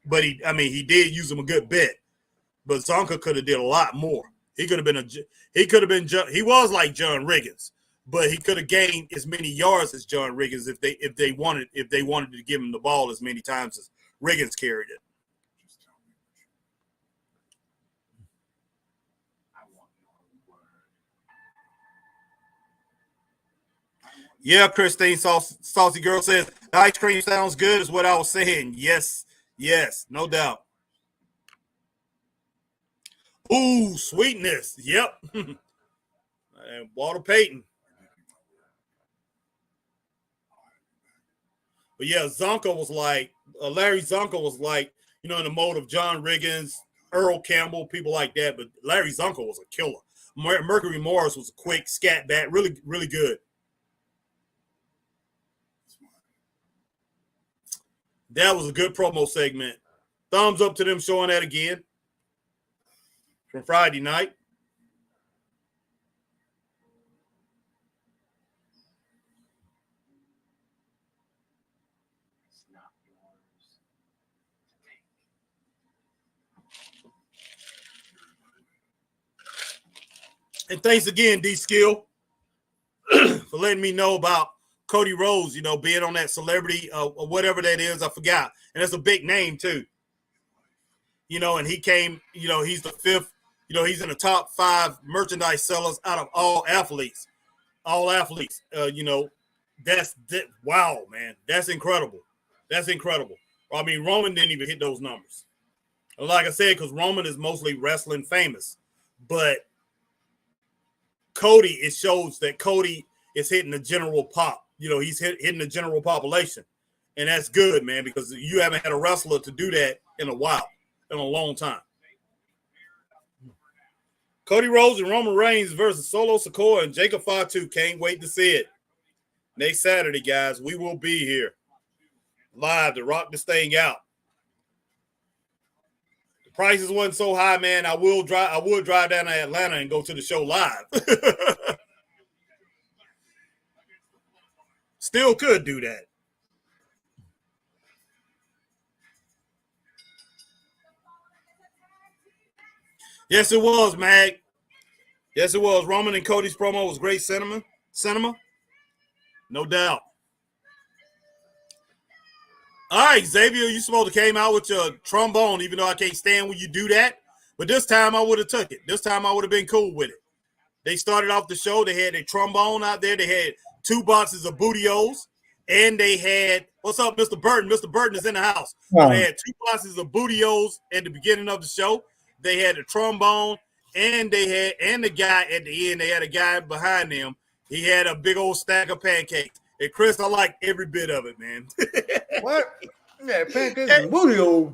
But he did use him a good bit. But Zonka could have did a lot more. He was like John Riggins, but he could have gained as many yards as John Riggins if they wanted to give him the ball as many times as Riggins carried it. Yeah, Christine Saucy Girl says, the ice cream sounds good is what I was saying. Yes, no doubt. Ooh, sweetness. Yep. And Walter Payton. But yeah, Zonka was like, Larry Zonka was like, in the mode of John Riggins, Earl Campbell, people like that. But Larry Zonka was a killer. Mercury Morris was a quick scat back, really, really good. That was a good promo segment. Thumbs up to them showing that again from Friday night. And thanks again, D-Skill, for letting me know about Cody Rhodes, being on that celebrity or whatever that is. I forgot. And it's a big name, too. And he came, he's the fifth, he's in the top 5 merchandise sellers out of all athletes. Wow, man. That's incredible. I mean, Roman didn't even hit those numbers. Like I said, because Roman is mostly wrestling famous. But Cody, it shows that Cody is hitting the general pop. He's hitting the general population. And that's good, man, because you haven't had a wrestler to do that in a while, in a long time. Cody Rhodes and Roman Reigns versus Solo Sikoa and Jacob Fatu. Can't wait to see it. Next Saturday, guys, we will be here live to rock this thing out. The prices wasn't so high, man. I would drive down to Atlanta and go to the show live. Still could do that. Yes, it was, Mag. Yes, it was. Roman and Cody's promo was great cinema. No doubt. All right, Xavier, you supposed to came out with your trombone, even though I can't stand when you do that. But this time I would have took it. This time I would have been cool with it. They started off the show. They had a trombone out there. They had 2 boxes of Booty-O's. And they had, what's up, Mr. Burton? Mr. Burton is in the house. So they had 2 boxes of Booty-O's at the beginning of the show. They had a trombone, and the guy at the end, they had a guy behind them. He had a big old stack of pancakes. And Chris, I like every bit of it, man. What? Yeah, pancakes and Booty-O's.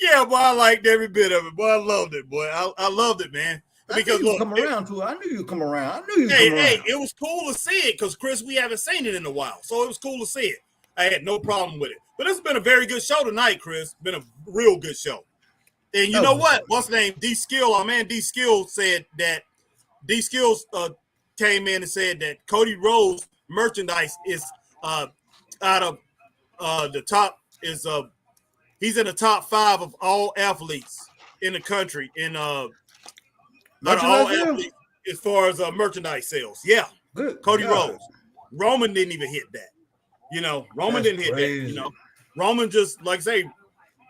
Yeah, boy, I liked every bit of it. Boy, I loved it, boy. I loved it, man. Because look, come around to it. I knew you'd come around. Hey, it was cool to see it because, Chris, we haven't seen it in a while. So it was cool to see it. I had no problem with it. But it's been a very good show tonight, Chris. Been a real good show. And you know what? What's the name? D-Skill, our man D-Skill said that D-Skill came in and said that Cody Rhodes merchandise is out of the top is he's in the top 5 of all athletes in the country in all athletes as far as merchandise sales. Yeah. Good. Cody Rhodes. Roman didn't even hit that. Roman didn't hit that. Roman just, like I say,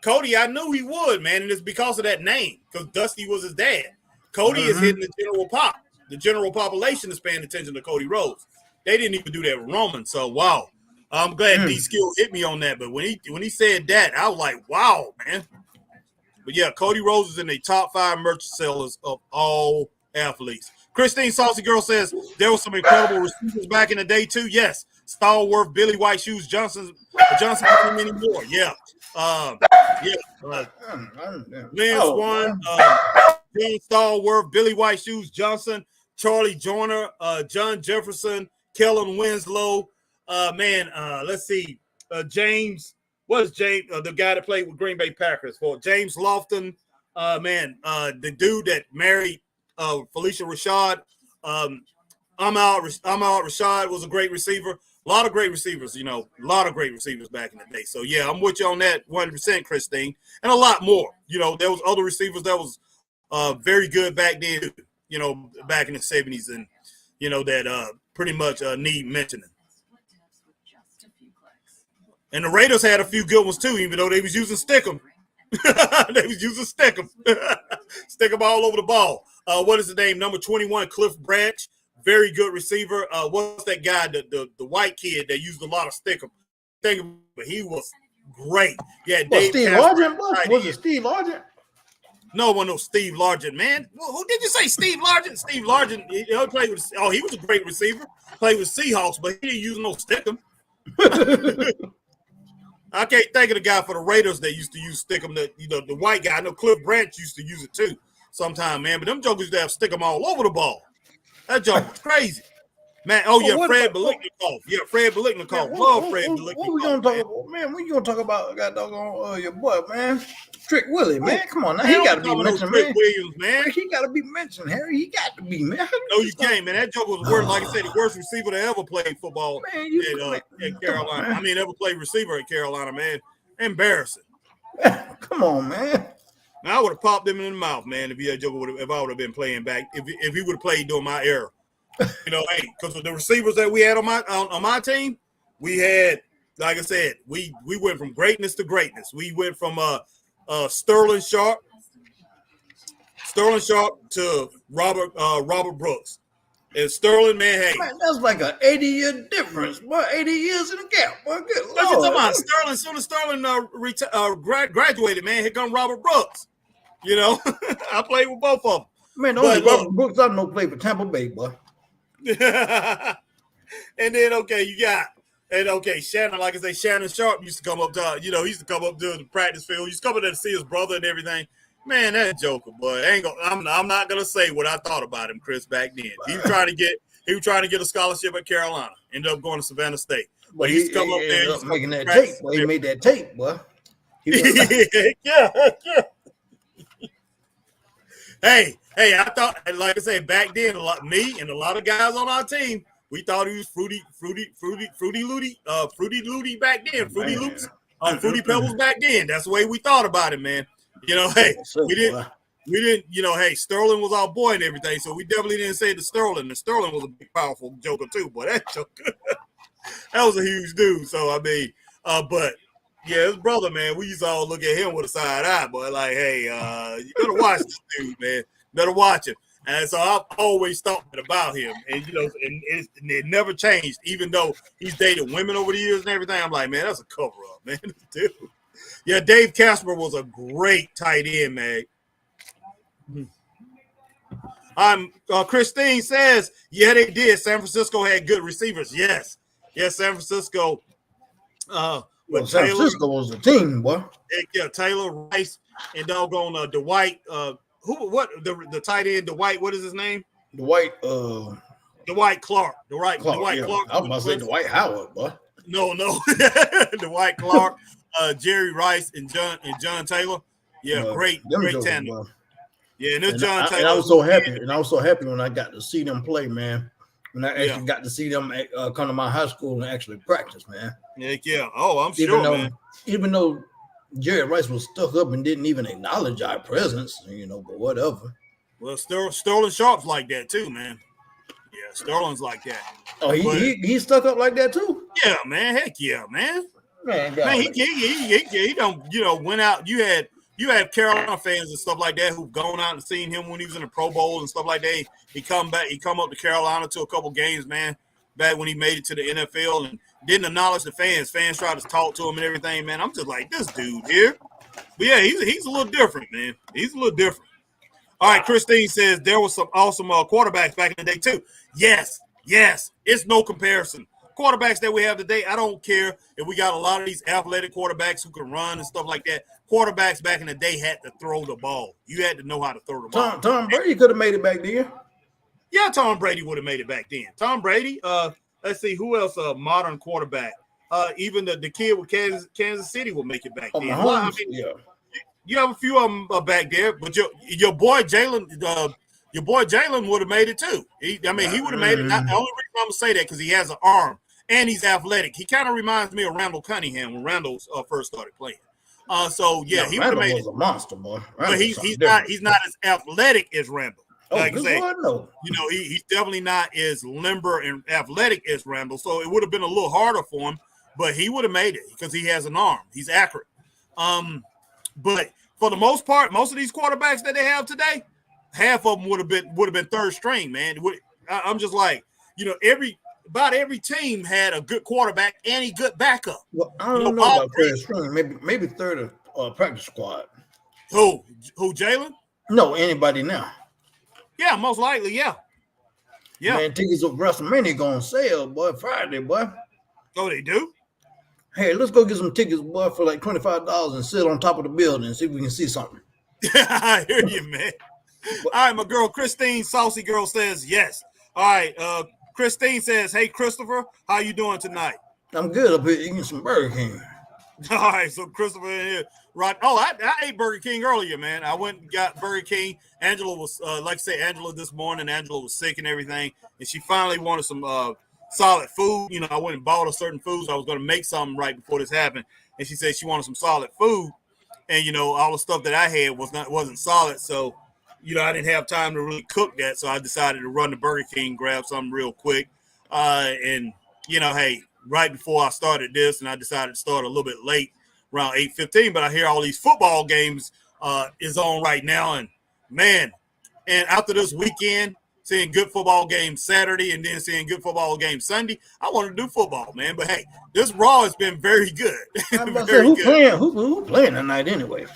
Cody, I knew he would, man, and it's because of that name, because Dusty was his dad. Cody is hitting the general pop. The general population is paying attention to Cody Rhodes. They didn't even do that with Roman, so wow. I'm glad D-Skill hit me on that, but when he said that, I was like, wow, man. But yeah, Cody Rhodes is in the top 5 merch sellers of all athletes. Christine Saucy Girl says there were some incredible receivers back in the day too. Yes, Stallworth, Billy White Shoes, Johnson, many more. Yeah, Lynn Swan, John Stallworth, Billy White Shoes Johnson, Charlie Joyner, John Jefferson, Kellen Winslow. Let's see, James. What is James? The guy that played with Green Bay Packers for James Lofton. The dude that married Felicia Rashad. Ahmad Rashad was a great receiver. A lot of great receivers, a lot of great receivers back in the day. So, yeah, I'm with you on that 100%, Christine. And a lot more. There was other receivers that was very good back then, back in the 70s and, that pretty much need mentioning. And the Raiders had a few good ones, too, even though they was using Stickum. They was using Stickum. Stickum all over the ball. What is the name? Number 21, Cliff Branch. Very good receiver. What's that guy, the white kid that used a lot of Stickum? He was great. Yeah, Dave Steve Largent? Was it Steve Largent? No one knows Steve Largent, man. Who did you say? Steve Largent? Steve Largent, he played with. Oh, he was a great receiver. Played with Seahawks, but he didn't use no Stickum. I can't think of the guy for the Raiders that used to use Stickum. The white guy. I know Cliff Branch used to use it too sometime, man. But them jokers used to have Stickum all over the ball. That joke was crazy. Man, Fred Biliknikov. Yeah, Fred Biliknikov. Love Fred Biliknikov. What we gonna talk about, man? We gonna talk about your boy, man. Trick Willie, man. Come on, now he gotta be mentioned, man. Williams, man. He gotta be mentioned, Harry. He got to be, man. No, you can't, man. That joke was worth, like I said, the worst receiver to ever play football in Carolina. Ever played receiver at Carolina, man. Embarrassing. Come on, man. Now, I would have popped him in the mouth, man, if I would have been playing back, if he would have played during my era. Because of the receivers that we had on my team, we had, like I said, we went from greatness to greatness. We went from Sterling Sharp to Robert Brooks. And Sterling, man, hey. Man, that's like an 80-year difference, boy. 80 years in the gap, boy. Good Lord. What you talking about? Sterling, as soon as Sterling graduated, man, here come Robert Brooks. I played with both of them. Man, only Robert Brooks I know play for Tampa Bay, boy. And then Shannon, like I say, Shannon Sharp used to come up to, he used to come up to the practice field. He used to come up there to see his brother and everything. Man, that joker, boy. I'm not gonna say what I thought about him, Chris, back then. He was trying to get a scholarship at Carolina. Ended up going to Savannah State. But he used to come up there. He making that tape, boy. He made that tape, boy. Yeah. Hey, I thought, like I said, back then, me and a lot of guys on our team, we thought he was Fruity Looty back then, Fruity Loops, Fruity Pebbles back then. That's the way we thought about him, man. We didn't, Sterling was our boy and everything, so we definitely didn't say the Sterling. And Sterling was a big, powerful joker too, but that joker, that was a huge dude. So, but yeah, his brother, man, we used to all look at him with a side eye, but like, hey, you better watch this dude, man. Better watch him. And so I've always thought about him, and it never changed, even though he's dated women over the years and everything. I'm like, man, that's a cover up, man. Dude. Yeah, Dave Casper was a great tight end, man. Christine says, yeah, they did. San Francisco had good receivers. Yes, San Francisco. San Francisco was the team, boy. Yeah, Taylor, Rice, and doggone Dwight. The tight end, Dwight, what is his name? Dwight Clark. Dwight Clark. I was about to say Dwight Howard, boy. No. Dwight Clark, Jerry Rice, and John Taylor. Yeah, great tandem. Yeah, and John Taylor. And I was so happy when I got to see them play, man. When I actually got to see them come to my high school and actually practice, man. Heck yeah. Oh, I'm sure, man. Even though Jerry Rice was stuck up and didn't even acknowledge our presence, but whatever. Well, Sterling Sharp's like that too, man. Yeah, Sterling's like that. Oh, he stuck up like that too? Yeah, man. Heck yeah, man. Man, he don't, went out. You had Carolina fans and stuff like that who've gone out and seen him when he was in the Pro Bowl and stuff like that. He come up to Carolina to a couple games, man, back when he made it to the NFL and didn't acknowledge the fans. Fans tried to talk to him and everything, man. I'm just like, this dude here. But yeah, he's a little different, man. He's a little different. All right, Christine says there was some awesome quarterbacks back in the day too. Yes, it's no comparison. Quarterbacks that we have today, I don't care if we got a lot of these athletic quarterbacks who can run and stuff like that. Quarterbacks back in the day had to throw the ball. You had to know how to throw the ball. Tom Brady could have made it back then. Yeah, Tom Brady would have made it back then. Tom Brady. Let's see who else. Modern quarterback. Even the kid with Kansas City will make it back then. Mahomes, Well, I mean, yeah. You have a few of them back there, but your boy Jalen, would have made it too. He would have made it. The only reason I'm gonna say that because he has an arm and he's athletic. He kind of reminds me of Randall Cunningham when Randall first started playing. He would have made was it. A monster, boy. But he's not as athletic as Randall. Like I say, no. He's definitely not as limber and athletic as Randall. So it would have been a little harder for him, but he would have made it because he has an arm. He's accurate. But for the most part, most of these quarterbacks that they have today, half of them would have been third string, man. I'm just like, about every team had a good quarterback and a good backup. Well, I don't know about third string. Maybe third practice squad. Who Jalen? No, anybody now. Yeah, most likely, yeah. Man, tickets of WrestleMania gonna sell, boy, Friday, boy. Oh, they do? Hey, let's go get some tickets, boy, for like $25 and sit on top of the building and see if we can see something. I hear you, man. All right, my girl Christine, Saucy Girl, says yes. All right, Christine says, hey, Christopher, how you doing tonight? I'm good up here eating some Burger King. All right, so Christopher in here. Right. Oh, I ate Burger King earlier, man. I went and got Burger King. Angela was, Angela this morning, Angela was sick and everything, and she finally wanted some solid food. I went and bought her certain foods. I was going to make something right before this happened, and she said she wanted some solid food, and all the stuff that I had wasn't solid, so I didn't have time to really cook that, so I decided to run to Burger King, grab something real quick, and hey, right before I started this, and I decided to start a little bit late, around 8:15, but I hear all these football games is on right now, and man, and after this weekend, seeing good football games Saturday and then seeing good football games Sunday, I want to do football, man. But hey, this Raw has been very good. Who playing tonight anyway?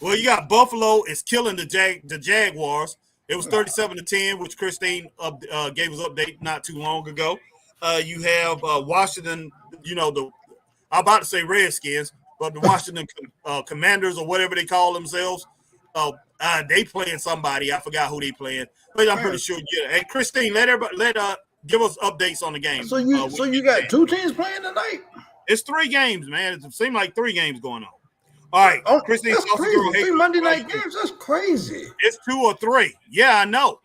Well, you got Buffalo is killing the Jaguars. It was 37-10, which Christine gave us update not too long ago. You have Washington, I'm about to say Redskins, but the Washington Commanders or whatever they call themselves. They playing somebody. I forgot who they playing, but I'm pretty sure. Yeah. Hey, Christine, give us updates on the game. So you got two teams playing tonight? It's 3 games, man. It seems like 3 games going on. All right, Christine. That's crazy. 3 Monday night games. That's crazy. It's 2 or 3. Yeah, I know.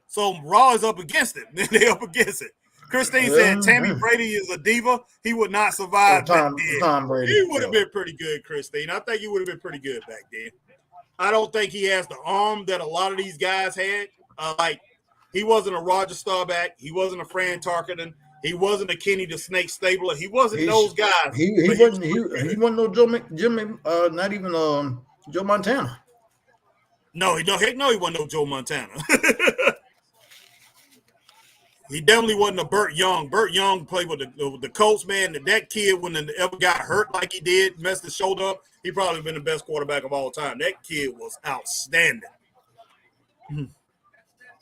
So Raw is up against it. They up against it. Christine said Tammy Brady is a diva. He would not survive back then. Tom Brady. He would have been pretty good, Christine. I think he would have been pretty good back then. I don't think he has the arm that a lot of these guys had. He wasn't a Roger Staubach. He wasn't a Fran Tarkenton. He wasn't a Kenny the Snake Stabler. He wasn't those guys. He wasn't no Jimmy, not even Joe Montana. No, he wasn't no Joe Montana. He definitely wasn't a Burt Young. Burt Young played with the Colts, man. That kid, when he ever got hurt like he did, messed his shoulder up, he probably been the best quarterback of all time. That kid was outstanding.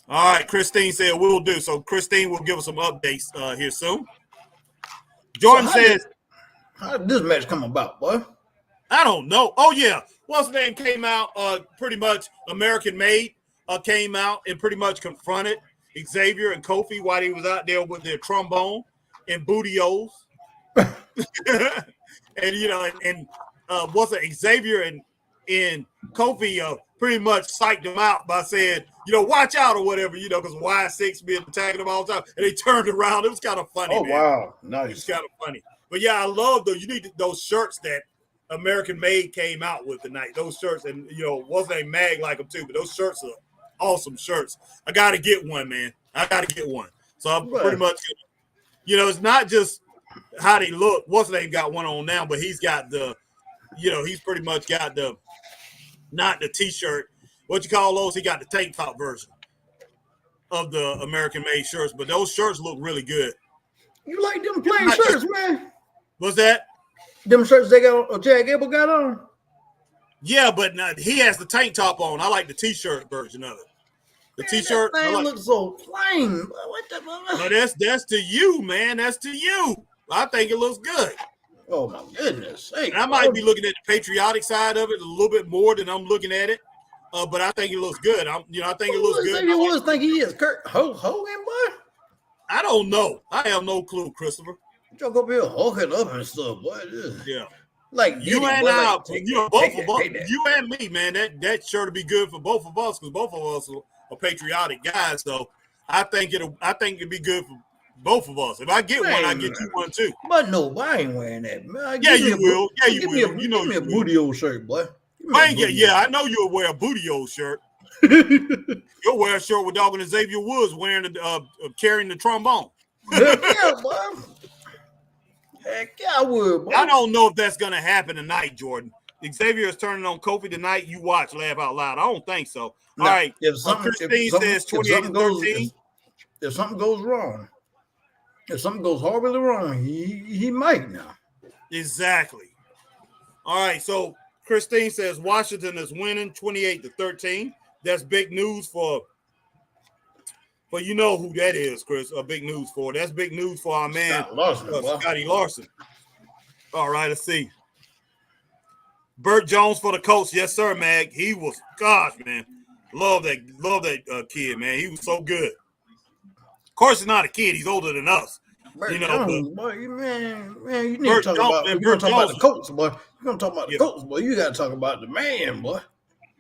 All right, Christine said we'll do. So Christine will give us some updates here soon. Jordan says, how did this match come about, boy? I don't know. Oh, yeah. What's his name came out pretty much American Made came out and pretty much confronted Xavier and Kofi while they was out there with their trombone and bootios. And what's it, Xavier and Kofi pretty much psyched them out by saying, watch out or whatever, because Y6 been attacking them all the time. And they turned around. It was kind of funny, man. Wow. Nice. It was kind of funny. But yeah, I love those shirts that American Made came out with tonight. Those shirts, and what's their name, Mag like them too, but those shirts are awesome shirts. I got to get one, man. I got to get one. So I'm pretty much, it's not just how they look. What's name got one on now, but he's got he's pretty much got not the T-shirt. What you call those? He got the tank top version of the American Made shirts, but those shirts look really good. You like them plain shirts, man? What's that? Them shirts they got, Jag Abel got on? Yeah, but he has the tank top on. I like the t-shirt version of it. The t-shirt. That thing looks so plain. What the? But that's to you, man. That's to you. I think it looks good. Oh my goodness! Hey, And I might be looking at the patriotic side of it a little bit more than I'm looking at it. But I think it looks good. I think it looks good. Xavier Woods think he is Kurt Hogan, boy? I don't know. I have no clue, Christopher. Y'all go be hulking up and stuff, boy. Yeah. Like you and boy, I, like, both of us, you and me, man. That sure to be good for both of us because both of us are patriotic guys. So I think it'd be good for both of us. If I get one, I get you one too. But no, I ain't wearing that, man. Yeah, you will. Yeah, you will. Give me a booty old shirt, boy. I know you'll wear a booty old shirt. You'll wear a shirt with Dog and Xavier Woods wearing carrying the trombone. Yeah, boy. Heck yeah, I would, boy. I don't know if that's gonna happen tonight, Jordan. Xavier is turning on Kofi tonight. You watch, laugh out loud. I don't think so. No, all right. If Christine says 28-13. If something goes wrong, if something goes horribly wrong, he might now. Exactly. All right. So Christine says Washington is winning 28-13. That's big news for you know who that is, Chris. Big news for. That's big news for our man Scotty Larson. All right, let's see. Burt Jones for the Colts. Yes, sir, Mag. He was, gosh, man. Love that kid, man. He was so good. Of course, he's not a kid. He's older than us. Burt Jones, boy, man, you need to talk about. You're gonna talk about the Colts, boy. You're gonna talk about the Colts, boy. You gotta talk about the man, boy.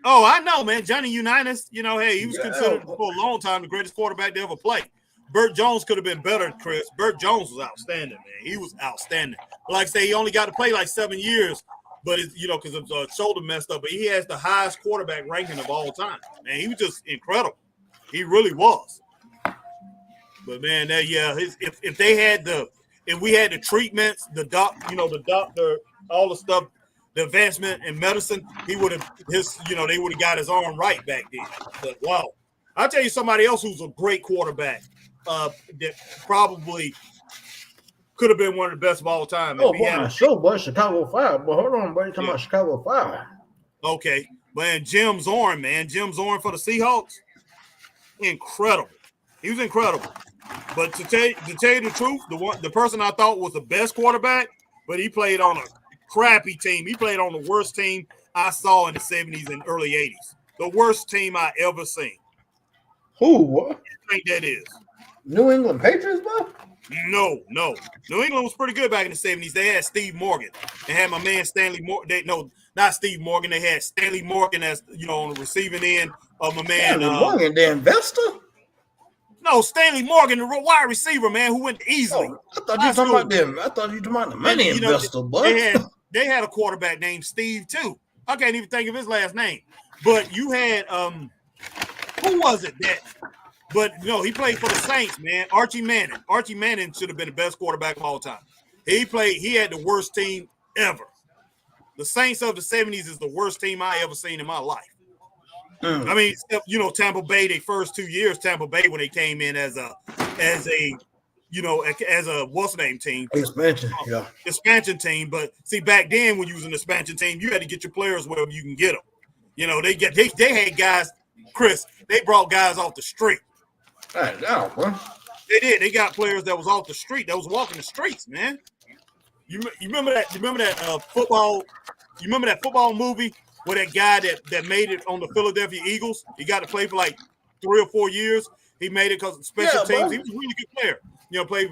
Oh, I know, man. Johnny Unitas, hey, he was considered for a long time the greatest quarterback to ever play. Burt Jones could have been better, Chris. Burt Jones was outstanding, man. He was outstanding. Like I say, he only got to play like 7 years, but because his shoulder messed up. But he has the highest quarterback ranking of all time. Man, he was just incredible. He really was. But man, if they had if we had the treatments, the doctor, all the stuff. The advancement in medicine, they would have got his arm right back then. But wow, I'll tell you somebody else who's a great quarterback that probably could have been one of the best of all time. Oh, boy, Chicago Fire. But hold on, boy, you talking about Chicago Fire? Okay, man, Jim Zorn for the Seahawks, incredible. He was incredible. But to tell you the truth, the person I thought was the best quarterback, but he played on a crappy team. He played on the worst team I saw in the 70s and early 80s. The worst team I ever seen. Who? What? I think that is. New England Patriots, bro? No. New England was pretty good back in the 70s. They had Steve Morgan. They had my man Stanley Morgan. Not Steve Morgan. They had Stanley Morgan as, on the receiving end of my man. Stanley Morgan, the investor? No, Stanley Morgan, the wide receiver, man, who went easily. Oh, I thought you were talking about them. I thought you were talking about the money investor, boy. They had a quarterback named Steve too. I can't even think of his last name. But you had who was it that? But no, he played for the Saints, man. Archie Manning. Archie Manning should have been the best quarterback of all time. He had the worst team ever. The Saints of the 70s is the worst team I ever seen in my life. I mean, Tampa Bay, their first 2 years, Tampa Bay, when they came in as a what's the name team? Expansion team. But see, back then when you was an expansion team, you had to get your players wherever you can get them. They had guys, Chris, they brought guys off the street. I know, bro. They did. They got players that was off the street, that was walking the streets, man. You remember that football? You remember that football movie where that guy that made it on the Philadelphia Eagles? He got to play for like 3 or 4 years. He made it because of special teams. Bro. He was a really good player. Played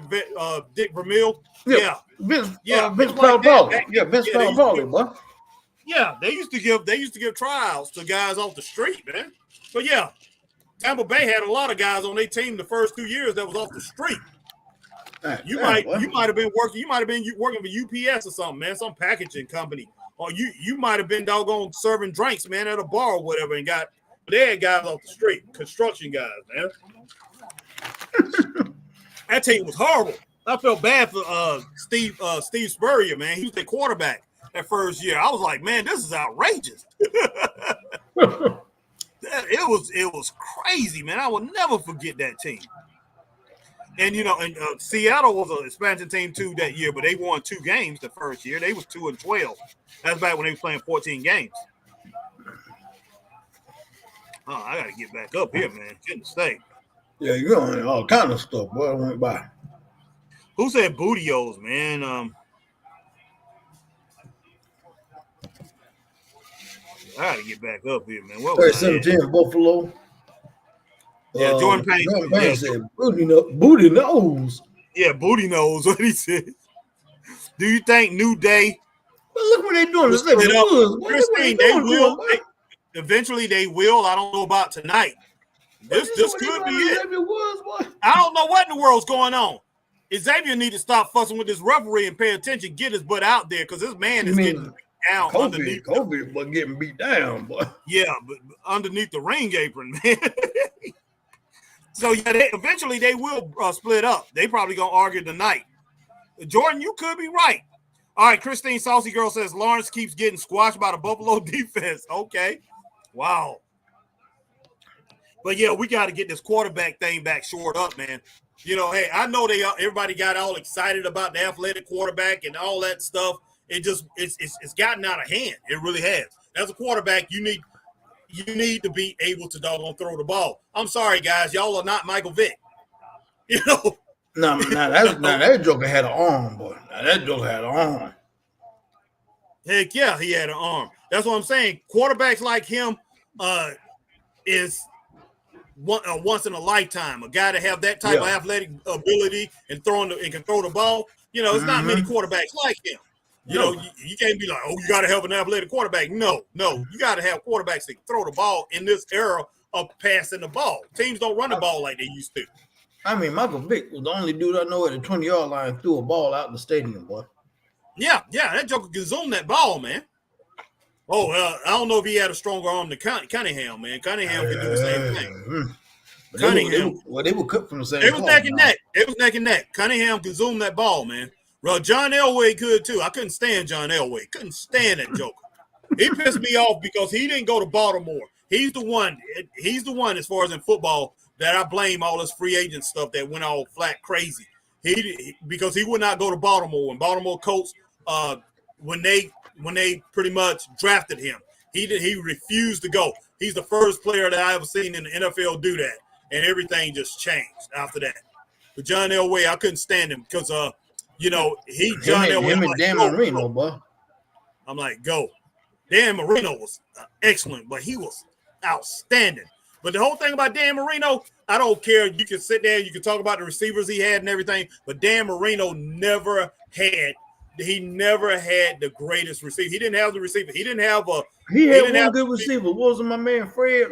Dick Vermeil. Vince Pelopoli. Vince Pelopoli, boy. Yeah, they used to give tryouts to guys off the street, man. But yeah, Tampa Bay had a lot of guys on their team the first 2 years that was off the street. You might have been working for UPS or something, man, some packaging company. Or you might have been doggone serving drinks, man, at a bar or whatever, and they had guys off the street, construction guys, man. That team was horrible. I felt bad for Steve Spurrier, man. He was the quarterback that first year. I was like, man, this is outrageous. It was crazy, man. I will never forget that team. And Seattle was an expansion team too that year, but they won 2 games the first year. They was 2-12. That's back when they were playing 14 games. Oh, I gotta get back up here, man. Get in the state. Yeah, you're on all kind of stuff, boy. I went by. Who said bootios, man? I gotta get back up here, man. What was I at? 17 Buffalo. Yeah, Jordan Payne. Jordan Payne said booty nose. Yeah, booty nose. What he said. Do you think New Day? Well, look what they're doing. Christine, they will. Eventually, they will. I don't know about tonight. This could be it. I don't know what in the world's going on. Xavier need to stop fussing with this referee and pay attention. Get his butt out there because this man is getting beat down underneath. Kobe was getting beat down, boy. Yeah, but underneath the ring apron, man. So yeah, eventually they will split up. They probably gonna argue tonight. Jordan, you could be right. All right, Christine Saucy Girl says Lawrence keeps getting squashed by the Buffalo defense. Okay, wow. But yeah, we got to get this quarterback thing back shored up, man. You know, hey, I know everybody got all excited about the athletic quarterback and all that stuff. It's gotten out of hand. It really has. As a quarterback, you need to be able to doggone throw the ball. I'm sorry, guys, y'all are not Michael Vick. You know. That Joker had an arm, boy. Now that Joker had an arm. Heck yeah, he had an arm. That's what I'm saying. Quarterbacks like him is once in a lifetime. A guy to have that type of athletic ability and can throw the ball. You know, it's not many quarterbacks like him. You know, you can't be like, oh, you got to have an athletic quarterback. No, you got to have quarterbacks that can throw the ball in this era of passing the ball. Teams don't run the ball like they used to. I mean, Michael Vick was the only dude I know at the 20-yard line threw a ball out the stadium, boy. Yeah, that joker can zoom that ball, man. Oh, I don't know if he had a stronger arm than Cunningham, man. Cunningham can do the same thing. Cunningham. They were cut from the same. It was neck and neck. It was neck and neck. Cunningham can zoom that ball, man. Well, John Elway could too. I couldn't stand John Elway. Couldn't stand that joker. He pissed me off because he didn't go to Baltimore. He's the one. As far as in football, that I blame all this free agent stuff that went all flat crazy. Because he would not go to Baltimore. And Baltimore Colts, when they pretty much drafted him, he refused to go. He's the first player that I ever seen in the NFL do that, and everything just changed after that. But John Elway, I couldn't stand him because Elway and Dan Marino, boy. I'm like, go. Dan Marino was excellent, but he was outstanding. But the whole thing about Dan Marino, I don't care. You can sit there, you can talk about the receivers he had and everything, but Dan Marino never had the greatest receiver. He didn't have the receiver. He didn't have a. He had one good receiver. What was it, my man Fred?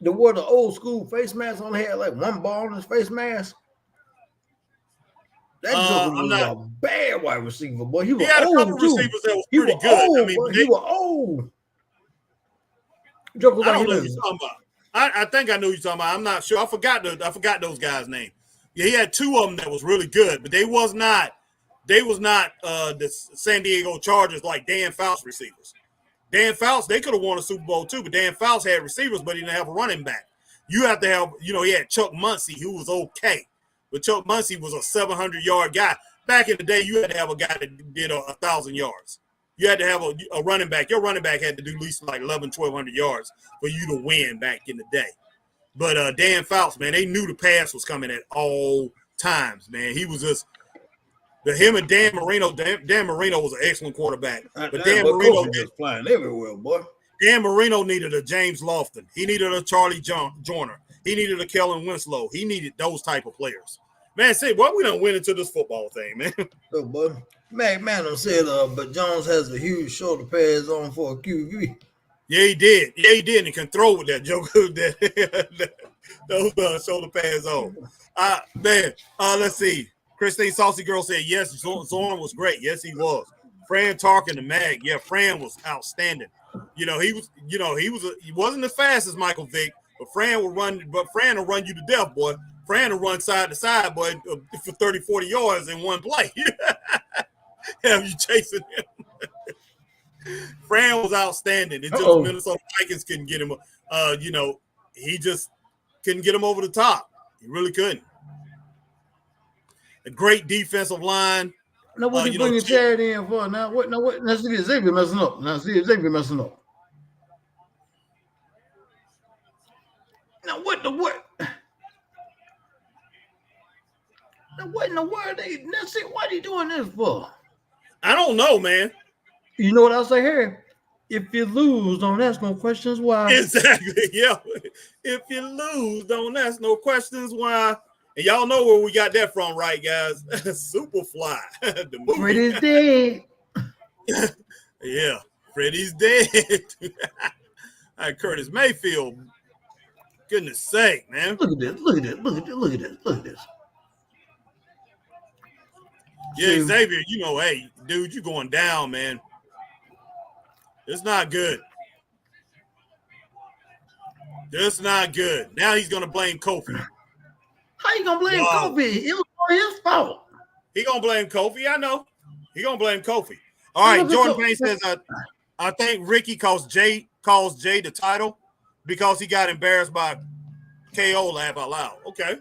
The old school face mask only had like one ball in his face mask. That joker was a bad wide receiver, boy. He had old, a couple receivers that was pretty good. Old, I mean, he was old. I don't know what you're talking about. I think I know what you're talking about. I'm not sure. I forgot those guys' names. Yeah, he had two of them that was really good, but they was not the San Diego Chargers like Dan Fouts receivers. Dan Fouts, they could have won a Super Bowl too, but Dan Fouts had receivers, but he didn't have a running back. You have to have, he had Chuck Muncie, who was okay. But Chuck Muncie was a 700-yard guy. Back in the day, you had to have a guy that did 1,000 yards. You had to have a running back. Your running back had to do at least like 1,100 yards for you to win back in the day. But Dan Fouts, man, they knew the pass was coming at all times, man. He was just him and Dan Marino. Dan Marino was an excellent quarterback. But Dan Marino just flying everywhere, boy. Dan Marino needed a James Lofton. He needed a Charlie Joyner. He needed a Kellen Winslow. He needed those type of players. Man, say, boy, we done went into this football thing, man. So, boy, McMahon said, but Jones has a huge shoulder pads on for a QB. Yeah, he did. And he can throw with that joker. Those shoulder pads on. Let's see. Christine Saucy Girl said, yes, Zorn was great. Yes, he was. Fran Tarkin and Mag. Yeah, Fran was outstanding. He wasn't as fast as Michael Vick, but Fran will run you to death, boy. Fran will run side to side, boy, for 30, 40 yards in one play. Have you chasing him? Fran was outstanding. It just Minnesota Vikings couldn't get him. He just couldn't get him over the top. He really couldn't. A great defensive line. Now what you bringing Chad in for? Now what? Now see Xavier messing up. Now what the what? Now what in the world? That's it. What are you doing this for? I don't know, man. You know what I say here? If you lose, don't ask no questions why. Exactly. Yeah. If you lose, don't ask no questions why. And y'all know where we got that from, right, guys? Superfly, the movie. Freddy's dead. Yeah, Freddy's dead. All right, Curtis Mayfield. Goodness sake, man. Look at this. Look at this. Look at this. Look at this. Look at this. Yeah, Xavier, you know, hey, dude, you going down, man. It's not good. It's not good. Now he's going to blame Kofi. How you going to blame Kofi? It was all his fault. He going to blame Kofi. I know. He going to blame Kofi. All right, Jordan Payne says, I think Ricky calls Jay the title because he got embarrassed by KO laugh out loud. Okay.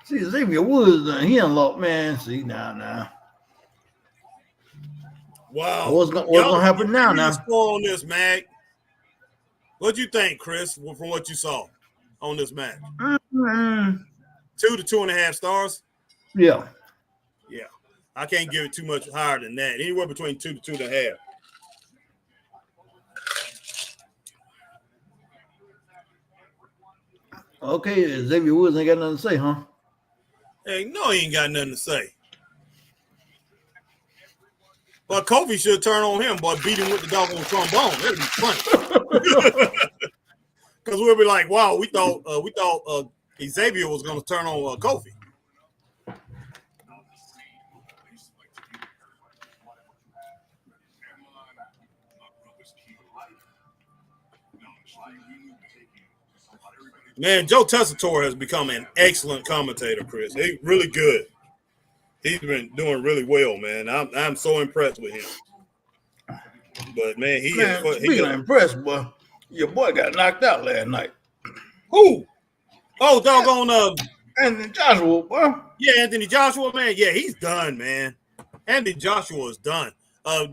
See, Xavier Woods, he unlocked, man. See, now. Wow. What's gonna happen now? Score on this, Mag. What'd you think, Chris, from what you saw on this match? 2 to 2.5 stars? Yeah. Yeah. I can't give it too much higher than that. Anywhere between 2 to 2.5. Okay, Xavier Woods ain't got nothing to say, huh? Hey, no, he ain't got nothing to say. But Kofi should turn on him, boy, beat him with the dog on the trombone. That'd be funny. Because we'll be like, wow, we thought Xavier was going to turn on Kofi. Man, Joe Tessitore has become an excellent commentator, Chris. He's really good. He's been doing really well, man. I'm so impressed with him. But man, speaking of impressed, boy, your boy got knocked out last night. Who? Oh, doggone Anthony Joshua, boy. Yeah, Anthony Joshua, man. Yeah, he's done, man. Anthony Joshua is done.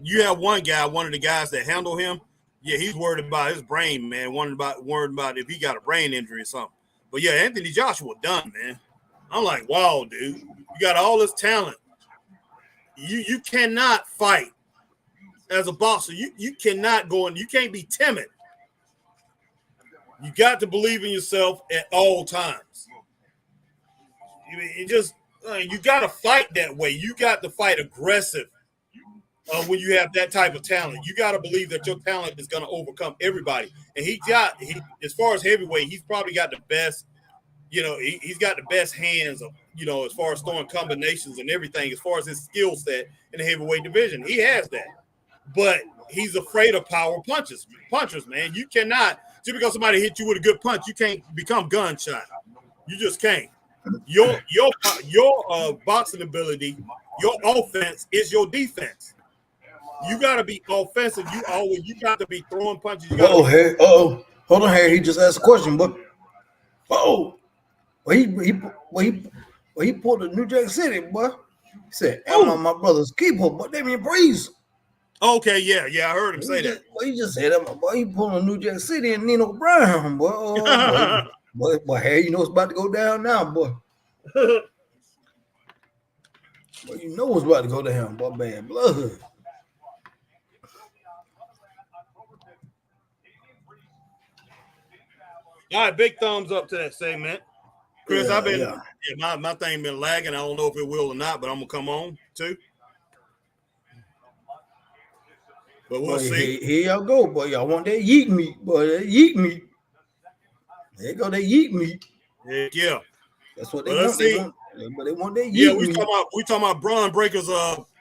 You have one of the guys that handle him. Yeah, he's worried about his brain, man. Worried about if he got a brain injury or something. But yeah, Anthony Joshua done, man. I'm like, wow, dude. You got all this talent. You cannot fight as a boxer. You cannot go and you can't be timid. You got to believe in yourself at all times. You got to fight that way. You got to fight aggressive. When you have that type of talent, you got to believe that your talent is going to overcome everybody. And he as far as heavyweight, he's probably got the best, he's got the best hands of, as far as throwing combinations and everything, as far as his skill set in the heavyweight division. He has that. But he's afraid of power punchers, man. You cannot, just because somebody hit you with a good punch, you can't become gunshot. You just can't. Your boxing ability, your offense is your defense. You got to be offensive. You got to be throwing punches. Hold on, Harry. He just asked a question, but he pulled the New Jack City, boy. He said, "I'm on my brother's keeper," but they mean Breeze. Okay, yeah, I heard him say that. He just said, "Boy, he pulling New Jack City and Nino Brown, boy." Boy, Harry, you know what's about to go down now, boy. Boy, you know what's about to go down, boy. Bad blood. All right, big thumbs up to that segment. Chris, my thing been lagging. I don't know if it will or not, but I'm going to come on too. But we'll see. Here y'all go, boy. Y'all want that yeet meat, boy. That yeet meat. There go that yeet meat. Yeah. That's what they want. But they want that yeet meat. Yeah, we talking about Braun Breaker's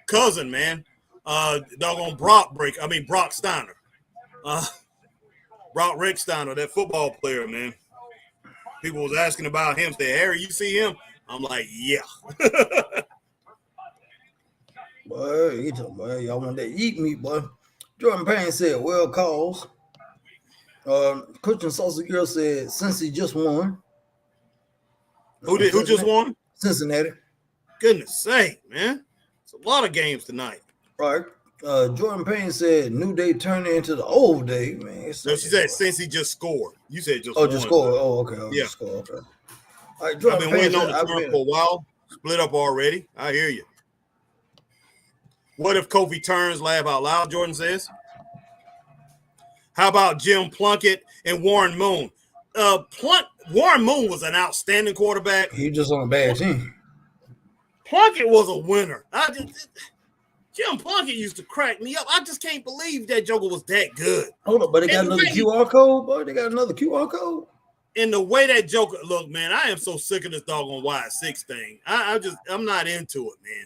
cousin, man. Doggone Brock Steiner. Brock Rick Steiner, that football player, man. People was asking about him. Say, Harry, you see him? I'm like, yeah. Boy, y'all want that eat meat, boy. Jordan Payne said, well, calls. Christian Saucy Girl said, since he just won. Who just won? Cincinnati. Goodness sake, man. It's a lot of games tonight. Right. Jordan Payne said New Day turned into the old day, man. So she said since he just scored. You said just just scored. Oh, okay. Yeah. Just scored. Okay. All right, I've been waiting on the turn for a while. Split up already. I hear you. What if Kofi turns? Laugh out loud, Jordan says. How about Jim Plunkett and Warren Moon? Warren Moon was an outstanding quarterback. He just on a bad team. Plunkett was a winner. Jim Plunkett used to crack me up. I just can't believe that joker was that good. Hold up, but they got another QR code, boy. They got another QR code. And the way that joker look, man, I am so sick of this doggone Y6 thing. I'm not into it, man.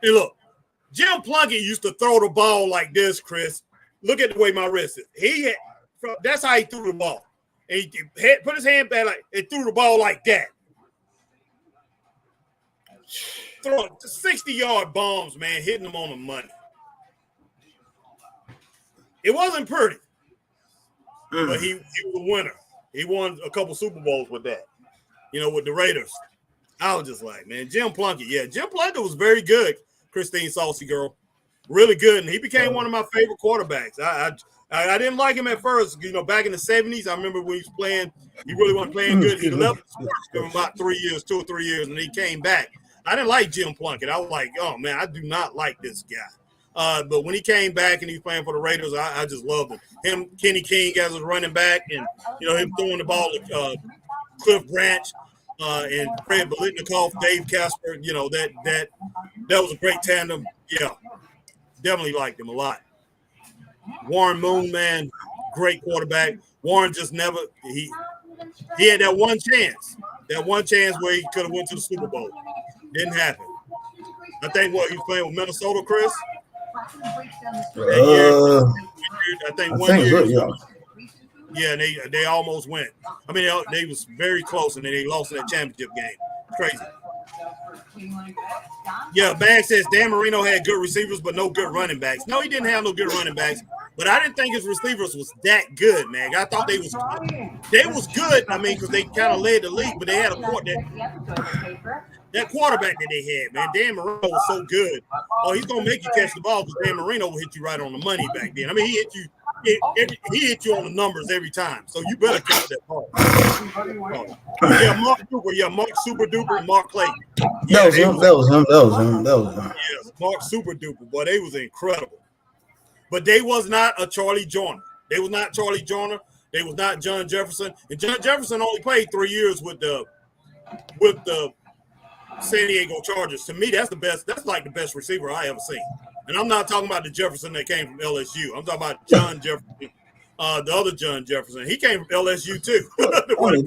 And look, Jim Plunkett used to throw the ball like this, Chris. Look at the way my wrist is. That's how he threw the ball. And he put his hand back and threw the ball like that. Throwing 60-yard bombs, man, hitting them on the money. It wasn't pretty, but he was a winner. He won a couple Super Bowls with that, with the Raiders. I was just like, man, Jim Plunkett. Yeah, Jim Plunkett was very good, Christine Saucy Girl. Really good, and he became one of my favorite quarterbacks. I didn't like him at first. Back in the 70s, I remember when he was playing, he really wasn't playing good. He left the sports for about 2 or 3 years, and he came back. I didn't like Jim Plunkett. I was like, oh, man, I do not like this guy. But when he came back and he was playing for the Raiders, I just loved him. Him, Kenny King as his running back, and, him throwing the ball to Cliff Branch and Fred Biletnikoff, Dave Casper, that was a great tandem. Yeah, definitely liked him a lot. Warren Moon, man, great quarterback. Warren just never he had that one chance where he could have went to the Super Bowl. Didn't happen. I think he was playing with Minnesota, Chris. I think 1 year. Yeah, and they almost went. I mean, they was very close, and then they lost in that championship game. Crazy. Yeah, Bag says Dan Marino had good receivers, but no good running backs. No, he didn't have no good running backs, but I didn't think his receivers was that good, man. I thought they was good. I mean, because they kind of led the league, but they had that quarterback that they had, man. Dan Marino was so good. Oh, he's gonna make you catch the ball because Dan Marino will hit you right on the money back then. I mean, he hit you on the numbers every time, so you better catch that ball. Yeah, Mark Super Duper, Mark Clayton. Yeah, that was him. Yes, Mark Super Duper, boy, they was incredible. But they was not a Charlie Joyner. They was not Charlie Joyner. They was not John Jefferson. And John Jefferson only played 3 years with the San Diego Chargers. To me, that's the best. That's like the best receiver I ever seen. And I'm not talking about the Jefferson that came from LSU. I'm talking about John Jefferson, the other John Jefferson. He came from LSU too. Only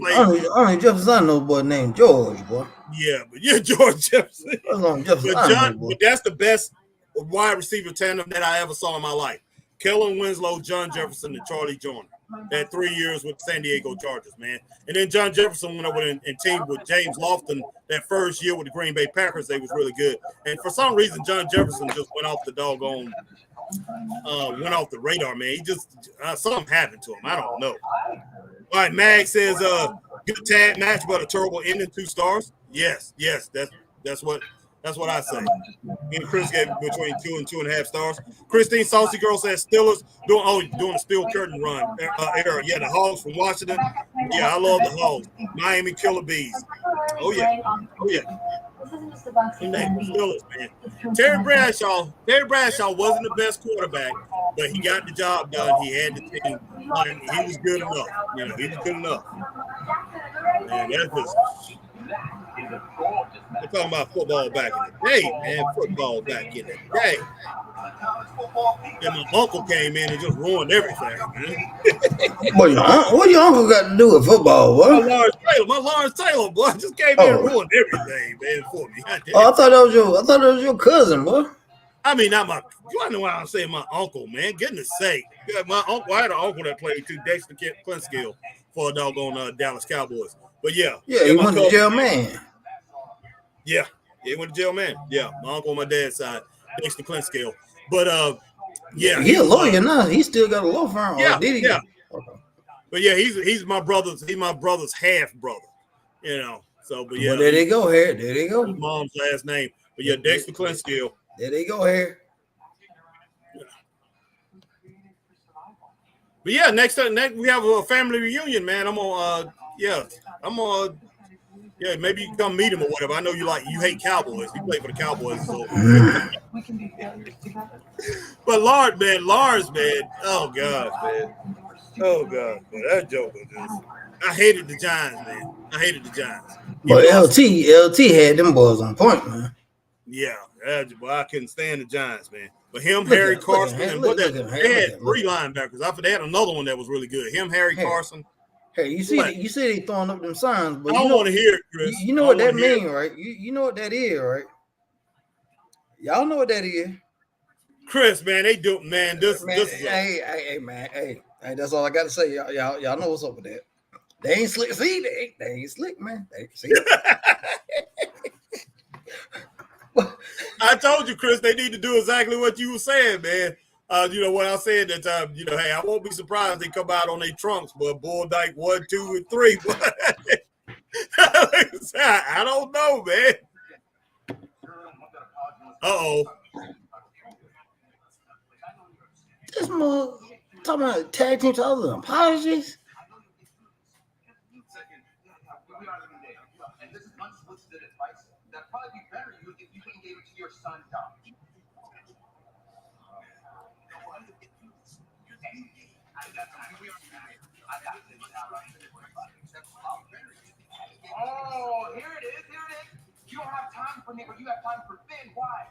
Jefferson, no boy named George, boy. Yeah, but George Jefferson. But that's the best wide receiver tandem that I ever saw in my life. Kellen Winslow, John Jefferson, and Charlie Joyner. Had 3 years with San Diego Chargers, man. And then John Jefferson went over and teamed with James Lofton that first year with the Green Bay Packers. They was really good. And for some reason, John Jefferson just went off the doggone, went off the radar, man. He just, something happened to him. I don't know. All right, Mag says, good tag match, but a terrible ending, 2 stars. Yes, that's what I say. Me and Chris gave between 2 and 2.5 stars. Christine Saucy Girl says Steelers doing a steel curtain run era. Yeah, the Hogs from Washington. Yeah, I love the Hogs. Miami Killer Bees. Oh yeah. Steelers, man. Terry Bradshaw wasn't the best quarterback, but he got the job done. He had the team. He was good enough. He was good enough. Man, that's just. We're talking about football back in the day, man. Football back in the day. And my uncle came in and just ruined everything, man. What your uncle got to do with football, boy? My Lawrence Taylor, boy, just came in and ruined everything, man, for me. I thought that was your cousin, boy. I mean, not my. You know why I'm saying my uncle, man. Goodness sake, my uncle. I had an uncle that played too, Dexter Clinskill, for a doggone Dallas Cowboys. But yeah, he went to jail, man. Yeah, he went to jail, man. Yeah, my uncle on my dad's side, Dexter Clinskill. But yeah, he a lawyer now. He still got a law firm. Yeah, did he? Yeah. Okay. But yeah, he's my brother's. He's my brother's half brother. So, but yeah, well, there they go. There they go. His mom's last name. But yeah, Dexter Clinskill. There they go here. But yeah, next we have a family reunion, man. Maybe you can come meet him or whatever. I know you hate Cowboys. You play for the Cowboys, so. But Lars, man. Oh God, man. That joke was just. I hated the Giants, man. I hated the Giants. But LT had them boys on point, man. Yeah, but I couldn't stand the Giants, man. But Harry Carson, and they had 3 linebackers. They had another one that was really good. Harry Carson. Hey, you see they throwing up them signs, but I don't want to hear it, Chris. You know what that means, right? You know what that is, right? Y'all know what that is. Chris, man, they do, man. This is hey, that's all I got to say. Y'all know what's up with that. They ain't slick. See, they ain't slick, man. I told you, Chris, they need to do exactly what you were saying, man. You know what I said that time. Hey, I won't be surprised if they come out on their trunks, but Bull Dyke 1, 2, and 3. I don't know, man. Uh-oh. This move talking about tag team to other apologies. And this is unsolicited advice. That'd probably be better if you gave it to your son, Dom. Oh, here it is. You don't have time for me, but you have time for Finn. Why?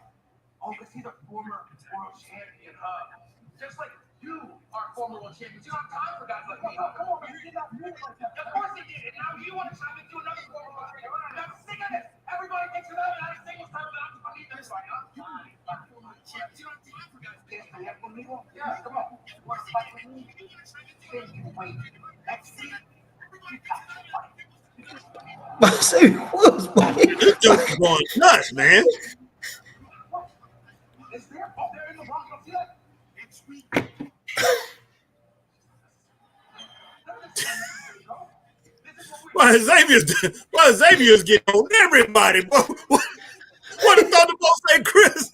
Oh, because he's a former world champion, huh? Just like you are former world champions. You don't have time for guys like me. Come on, you did not move like that. Of course he did. And now you want to chime into another former world champion. I'm sick of this. Everybody thinks about it. I singles time that I'm funny. That's right. You are former world champions. You don't have time for guys like me. Yeah, come on. You want to fight with me? Then you wait. Next season, you got to fight. This joke is going nuts, man. Why Xavier's getting on everybody? What did Thunderbolt say, Chris?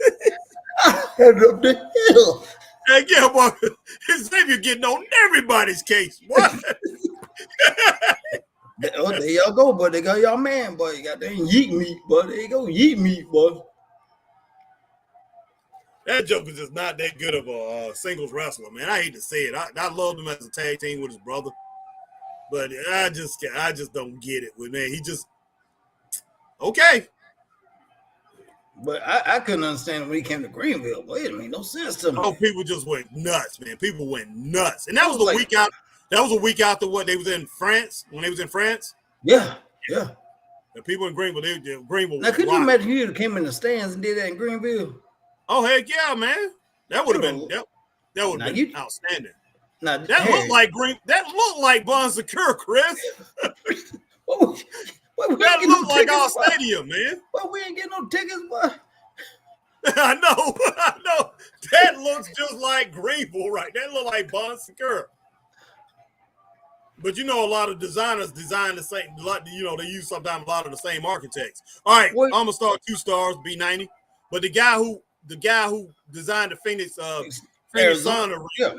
Head up the hill. Hey, yeah, boy. Xavier getting on everybody's case. What? There y'all go, boy. They got y'all man, boy. You got that yeet meat, boy. There you go, yeet meat, boy. That joke is just not that good of a singles wrestler, man. I hate to say it. I loved him as a tag team with his brother, but I just don't get it. With man, he just okay. But I couldn't understand when he came to Greenville. Boy, it made no sense to me. Oh, people just went nuts, man. People went nuts, and that was a week out. That was a week after what they was in France when they was in France. Yeah. The people in Greenville, Greenville. Now, could you imagine you came in the stands and did that in Greenville? Oh heck yeah, man! That would have been that would have been outstanding. Now, that looked like Bon Secure, Chris. That looked like our stadium, man. Well, we ain't getting no tickets, boy. I know. That looks just like Greenville, right? That look like Bon Secure. But a lot of designers design the same. They use sometimes a lot of the same architects. All right, I'm gonna start 2 stars, B90. But the guy who designed the Phoenix Sun arena,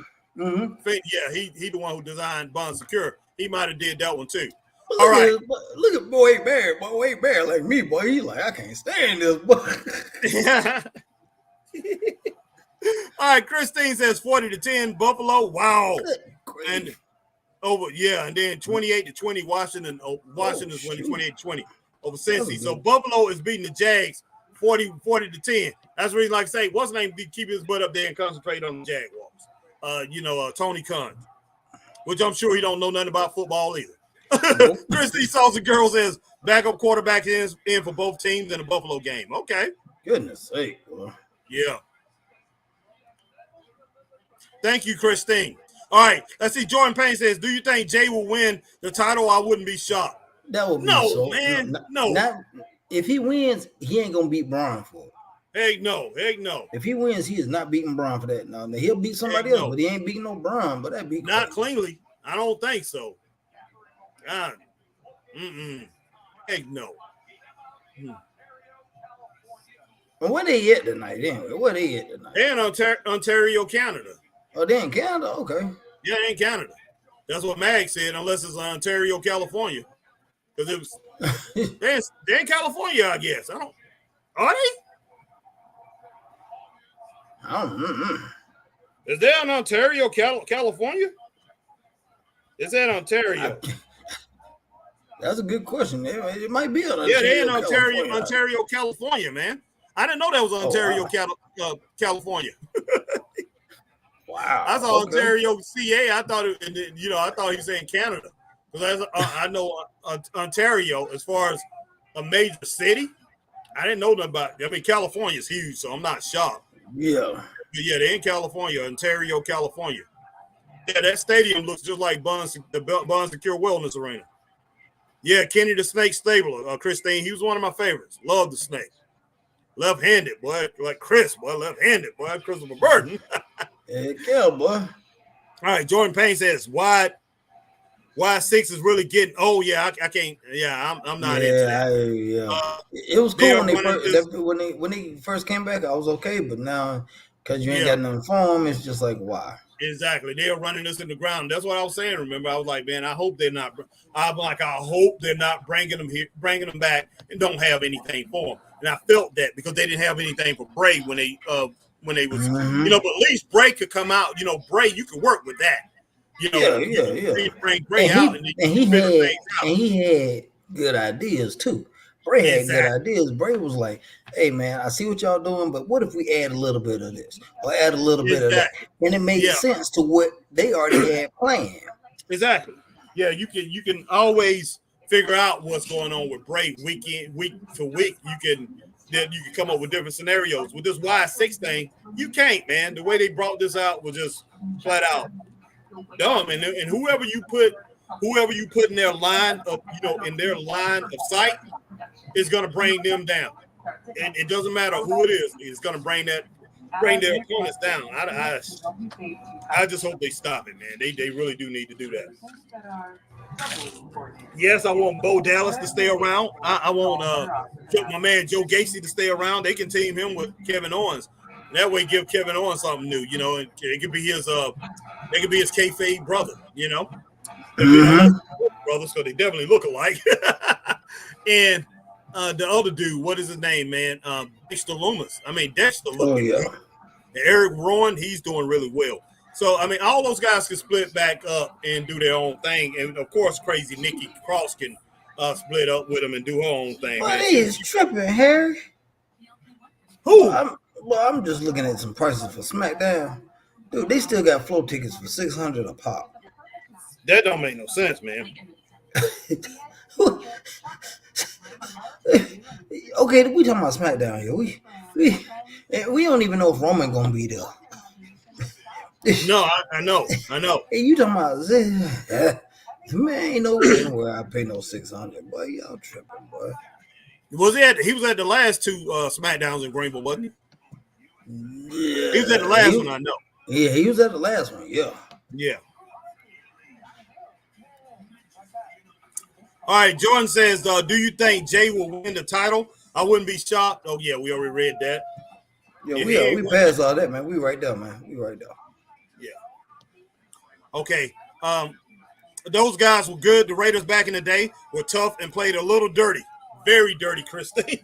he the one who designed Bon Secure. He might have did that one too. All right, look at boy Wade Bear like me, boy. He like I can't stand this, boy. All right, Christine says 40-10 Buffalo. Wow, and then 28-20 Washington. Washington's winning 28-20 over Cincy. So Buffalo is beating the Jags 40-10. That's the reason, like I say, what's his name? Keep his butt up there and concentrate on the Jaguars. Tony Khan, which I'm sure he don't know nothing about football either. Nope. Christy Salsa Girl says backup quarterback in for both teams in the Buffalo game. Okay. Goodness sake, boy. Yeah. Thank you, Christine. All right, let's see. Jordan Payne says, do you think Jay will win the title? I wouldn't be shocked. That would be man. No. If he wins, he ain't going to beat Braun for it. Heck no. If he wins, he is not beating Braun for that. Now he'll beat somebody else, but he ain't beating no Braun. But that'd be not cleanly. I don't think so. God. Heck no. Where they at tonight? Anyway, where they at tonight? They're in Ontario, Canada. Oh, they in Canada? Okay. Yeah, they in Canada. That's what Mag said, unless it's Ontario, California. Because it was they're in California, I guess. I don't. Are they? I don't know. Is there in Ontario, California? Is that Ontario? That's a good question. It might be on Yeah, they're in Ontario, California, man. I didn't know that was Ontario, California. Wow. I saw Ontario, CA. I thought it, I thought he was saying Canada, because I know Ontario as far as a major city. I didn't know nothing about it. I mean, California is huge, so I'm not shocked. Yeah. But yeah, they're in California, Ontario, California. Yeah, that stadium looks just like the Bond Secure Wellness Arena. Yeah, Kenny the Snake Stabler, Christine. He was one of my favorites. Love the Snake. Left-handed, boy. Like Chris, boy. Left-handed, boy. Christopher Burton. Heck yeah, boy. All right, Jordan Payne says, why 6 is really getting, I can't, I'm not into that. It was cool when they first came back. I was okay, but now, because you ain't got nothing for them, it's just like, why? Exactly. They're running us in the ground. That's what I was saying. Remember, I was like, man, I hope they're not bringing them back and don't have anything for them. And I felt that because they didn't have anything for Bray when they was, but at least Bray could come out. Bray, you could work with that. Bring Bray out, and he had good ideas too. Bray had good ideas. Bray was like, "Hey man, I see what y'all doing, but what if we add a little bit of this or add a little bit of that?" And it made sense to what they already had planned. Exactly. Yeah, you can always figure out what's going on with Bray week to week. You can come up with different scenarios. With this Y6 thing, you can't, man. The way they brought this out was just flat out dumb. And whoever you put in their line of sight is going to bring them down. And it doesn't matter who it is. It's going to bring their opponents down. I just hope they stop it, man. They really do need to do that. Yes, I want Bo Dallas to stay around. I want my man Joe Gacy to stay around. They can team him with Kevin Owens. That way, give Kevin Owens something new. And it could be his kayfabe brother. Brothers, so they definitely look alike. And the other dude, what is his name, man? Dexter Lumis. Dexter looking great. Eric Rowan, he's doing really well. So, all those guys can split back up and do their own thing. And, of course, crazy Nikki Cross can split up with them and do her own thing. Well, he is tripping, Harry. Who? I'm just looking at some prices for SmackDown. Dude, they still got floor tickets for $600 a pop. That don't make no sense, man. Okay, we talking about SmackDown here. We don't even know if Roman gonna be there. No, I know. Hey, you talking about man? Ain't no where I pay no $600, boy. Y'all tripping, boy. He was at the last 2 SmackDowns in Greenville, wasn't he? Yeah, he was at the last one, I know. Yeah, he was at the last one. Yeah. All right, Jordan says, do you think Jay will win the title? I wouldn't be shocked. Oh, yeah, we already read that. Yeah, we passed all that, man. We right there, man. We right there. Yeah. Okay. Those guys were good. The Raiders back in the day were tough and played a little dirty. Very dirty, Christine.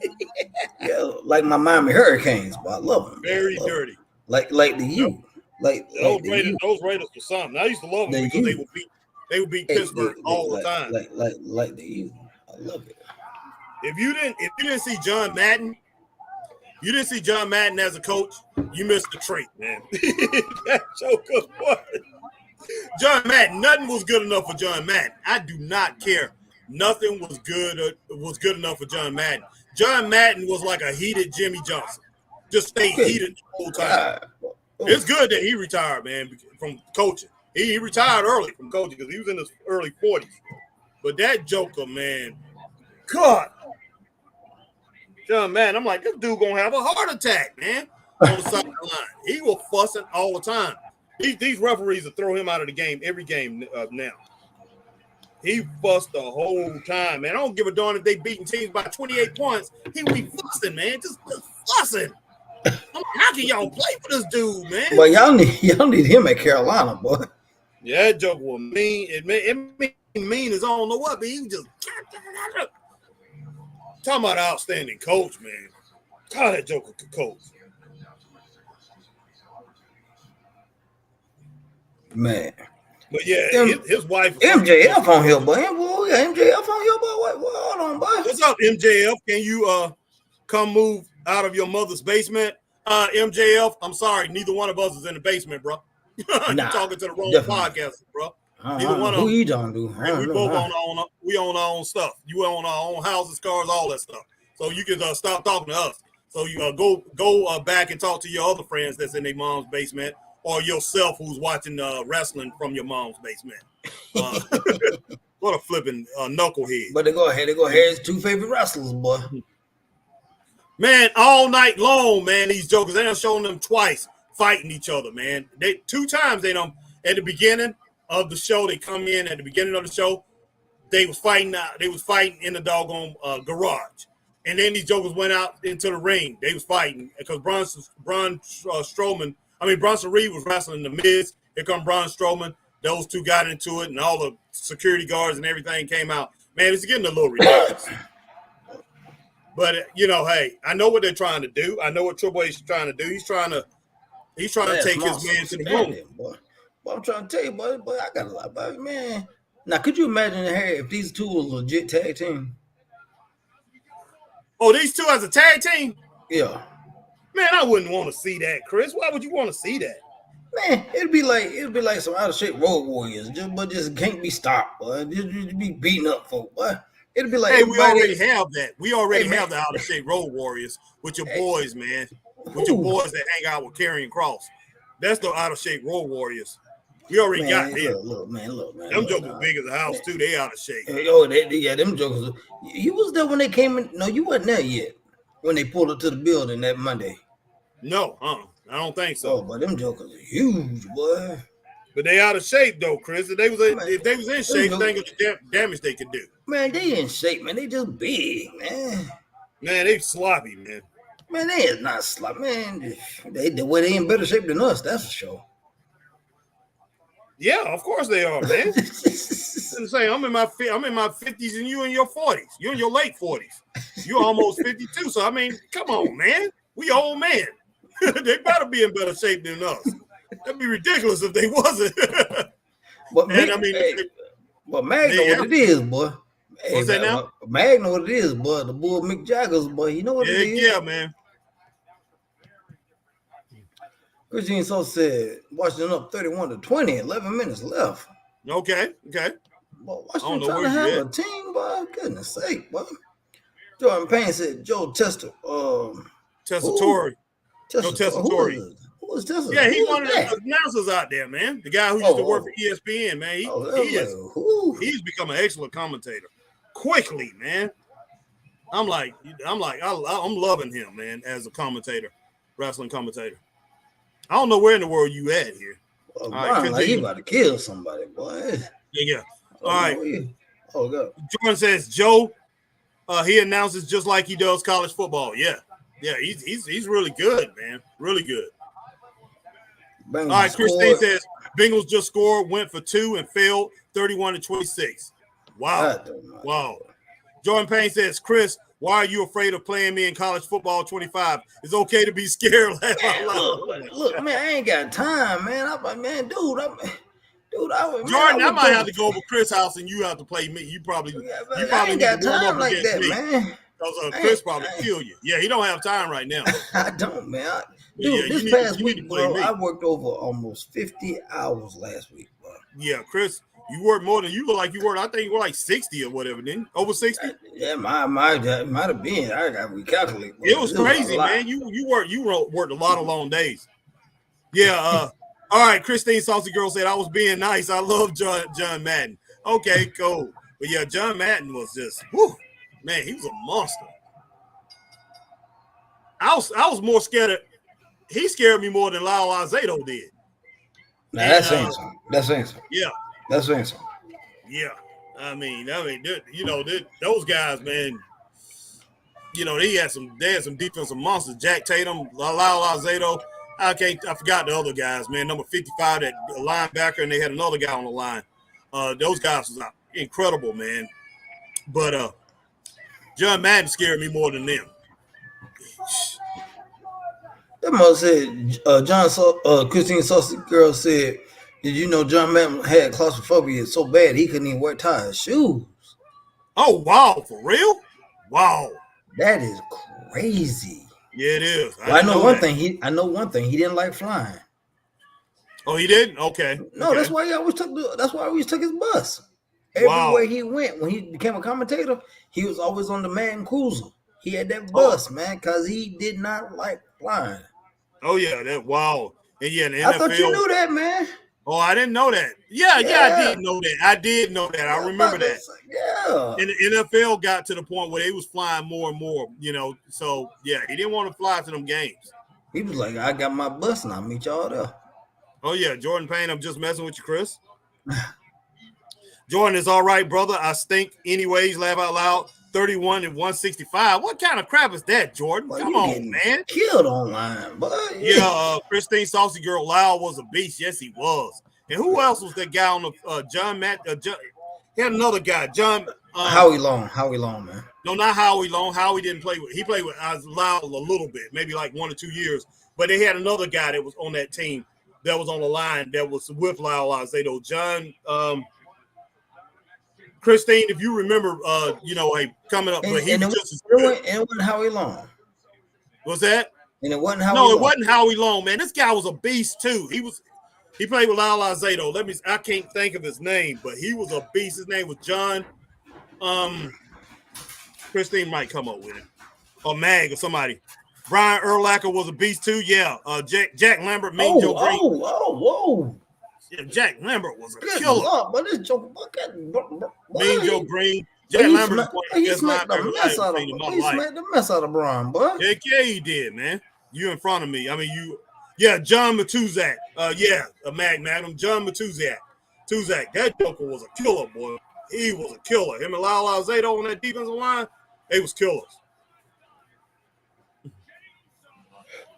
Yeah, like my Miami Hurricanes, but I love them. Very dirty. Like the U. Those Raiders were something. I used to love them because they would beat Pittsburgh all the time. Like the U. I love it. If you didn't see John Madden, as a coach, you missed the trait, man. That joker, boy. John Madden, nothing was good enough for John Madden. I do not care. Nothing was good enough for John Madden. John Madden was like a heated Jimmy Johnson. Just stayed heated the whole time. It's good that he retired, man, from coaching. He retired early from coaching because he was in his early 40s. But that joker, man, God. John Madden, I'm like, this dude going to have a heart attack, man, on the sideline. He was fussing all the time. These referees will throw him out of the game every game now. He fussed the whole time, man. I don't give a darn if they beating teams by 28 points. He be fussing, man. Just fussing. I'm like, how can y'all play for this dude, man? But y'all need him at Carolina, boy. Yeah, that joke was mean. It mean as I don't know what, but he was just talking about an outstanding coach, man. God, that joker could coach. Man. But yeah, his wife MJF on here, boy. MJF on here, boy. What, hold on, boy. What's up, MJF? Can you come move out of your mother's basement? MJF, I'm sorry, neither one of us is in the basement, bro. You're talking to the wrong podcast, bro. Neither one of who you talking to? We both on our own stuff. You own our own houses, cars, all that stuff. So you can stop talking to us. So you go back and talk to your other friends that's in their mom's basement, or yourself who's watching wrestling from your mom's basement. What a flipping knucklehead. But they go ahead. His two favorite wrestlers, boy. Man, all night long, man, these jokers, they done shown them twice fighting each other, man. They 2 times they done at the beginning of the show. They come in at the beginning of the show. They was fighting in the doggone garage. And then these jokers went out into the ring. They was fighting because Bronson Reed was wrestling the Miz. Here come Braun Strowman. Those two got into it, and all the security guards and everything came out. Man, it's getting a little ridiculous. But hey, I know what they're trying to do. I know what Triple H is trying to do. He's trying to take his man to the moon. Boy, I'm trying to tell you, boy, I got a lot about it, man. Now, could you imagine if these two were legit tag team? Oh, these two as a tag team? Yeah. Man, I wouldn't want to see that, Chris. Why would you want to see that? Man, it'd be like some out of shape road warriors, just can't be stopped, boy. Just be beating up folk, boy. It'd be like, hey, we already have that. We already have the out of shape road warriors with your boys, man. With your boys that hang out with Karrion Kross. That's the out of shape road warriors. We already got them. Look, man. Them jokers big as a house too. They out of shape. Them jokers. You was there when they came in. No, you wasn't there yet when they pulled up to the building that Monday. No, I don't think so. Oh, but them jokers are huge, boy. But they out of shape though, Chris. If they was in shape, think of the damage they could do. Man, they in shape, man. They just big, man. Man, they sloppy, man. Man, they is not sloppy, man. They in better shape than us. That's for sure. Yeah, of course they are, man. I'm in my 50s and you in your 40s. You're in your late 40s. You're almost 52. So I mean, come on, man. We old man. They better be in better shape than us. That'd be ridiculous if they wasn't. But Mag know what it is, boy. What's that now? Mag know what it is, boy. The bull Mick Jaggers, boy. You know what it is? Yeah, man. Christine So said, Washington up 31-20, 11 minutes left. Okay. Boy, Washington trying to have a team, boy. Goodness sake, boy. Jordan Payne said, Joe Testatori. Joe Testatori. Who was Testatori? Yeah, he's one of the announcers out there, man. The guy who used to work for ESPN, man. He's become an excellent commentator quickly, man. I'm loving him, man, as a commentator, wrestling commentator. I don't know where in the world you at here. All right, like you about to kill somebody, boy. Yeah. All right. Oh, God. Jordan says Joe. He announces just like he does college football. Yeah. He's really good, man. Really good. Bengals all right, Christine says Bengals just scored, went for 2 and failed 31-26. Wow. Jordan Payne says, Chris, why are you afraid of playing me in college football 25? It's okay to be scared. Look, man, I ain't got time, man. Jordan, I might have to go over Chris' house and you have to play me. You probably ain't got time like that, me. Man. Because Chris probably kill you. Yeah, he don't have time right now. I don't, man. This past week, bro, I worked over almost 50 hours last week, bro. Yeah, Chris, you worked more than you look like you worked. I think you were like 60 or whatever, didn't you? Over 60? Yeah, might have been. I got to recalculate. It was crazy, man. You worked a lot of long days. Yeah. All right, Christine Saucy Girl said, I was being nice. I love John Madden. Okay, cool. But yeah, John Madden was just, man, he was a monster. I was more scared of, he scared me more than Lyle Alzado did. Now that's saying something. Yeah. That's saying something. Yeah. I mean, those guys, man. they had some defensive monsters. Jack Tatum, Lyle Alzado. I forgot the other guys, man. Number 55, that linebacker, and they had another guy on the line. Those guys was incredible, man. But John Madden scared me more than them. That must said Christine Saucy Girl said, did you know John Madden had claustrophobia so bad he couldn't even wear ties shoes? Oh wow, for real? Wow. That is crazy. Yeah, it is. I know one thing. He didn't like flying. Oh, he didn't? Okay. No, that's why he always took his bus. Everywhere he went, when he became a commentator, he was always on the Madden Cruiser. He had that bus, man, because he did not like flying. Oh yeah, that wow. And yeah, the NFL, I thought you knew that, man. Oh, I didn't know that. Yeah, I did know that. I did know that. I remember that. Yeah. And the NFL got to the point where they was flying more and more, So yeah, he didn't want to fly to them games. He was like, I got my bus and I'll meet y'all there. Oh yeah, Jordan Payne, I'm just messing with you, Chris. Jordan is all right, brother. I stink anyways, laugh out loud. 31 and 165. What kind of crap is that, Jordan? Well, come on, man. Killed online, but Christine Saucy Girl Lyle was a beast. Yes, he was. And who else was that guy on the John Matt? He had another guy, John Howie Long, man. No, not Howie Long. Howie didn't play with. He played with Lyle a little bit, maybe like 1 or 2 years. But they had another guy that was on that team that was on the line that was with Lyle Alzado. John. Christine, if you remember, coming up, but he was just as good. And it wasn't Howie Long. Was that? And it wasn't Howie Long. No, it wasn't Howie Long, man. This guy was a beast too. He played with Lyle Alzado. I can't think of his name, but he was a beast. His name was John. Christine might come up with it, or Mag or somebody. Brian Urlacher was a beast too. Yeah. Jack Lambert, Mean Joe Green. Whoa. Yeah, Jack Lambert was a killer. But this Joe Mean Joe Green. Jack Lambert smacked the mess out of Braun, boy. Heck yeah, he did, man. You in front of me. I mean, John Matuzak. Madam. John Matuzak. That joker was a killer, boy. He was a killer. Him and Lyle Alzado on that defensive line, they was killers.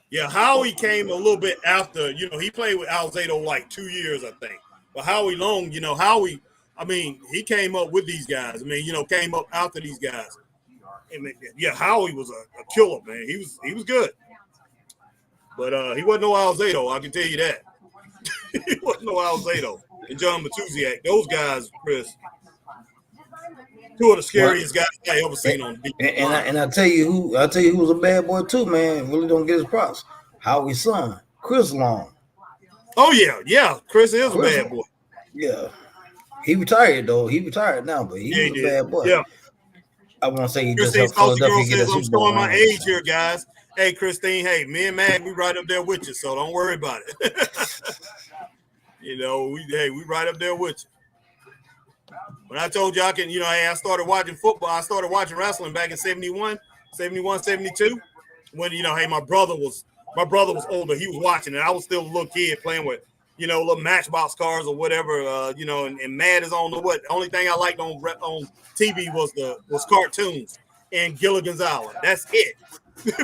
Yeah, Howie came a little bit after, he played with Alzado like 2 years, I think. But Howie Long, Howie, he came up with these guys. Came up after these guys. Howie was a killer, man. He was good. But he wasn't no Alzado, I can tell you that. He wasn't no Alzado. And John Matuziak, those guys, Chris, two of the scariest guys I ever seen on the defense. And I tell you who was a bad boy too, man. Really don't get his props. Howie's son, Chris Long. Oh yeah. Chris is a bad boy. Yeah. He retired though. He retired now, but he was a bad boy. Yeah. I won't say he Christine just helped Philadelphia get a I'm Super Bowl. showing my age here, guys. Hey, Christine. Hey, me and Mag, we right up there with you, so don't worry about it. We right up there with you. When I told you I started watching football, I started watching wrestling back in 71, 72. When my brother was older, he was watching it. I was still a little kid playing with little Matchbox cars or whatever. And Mad is on the only thing I liked on TV was cartoons and Gilligan's Island. That's it.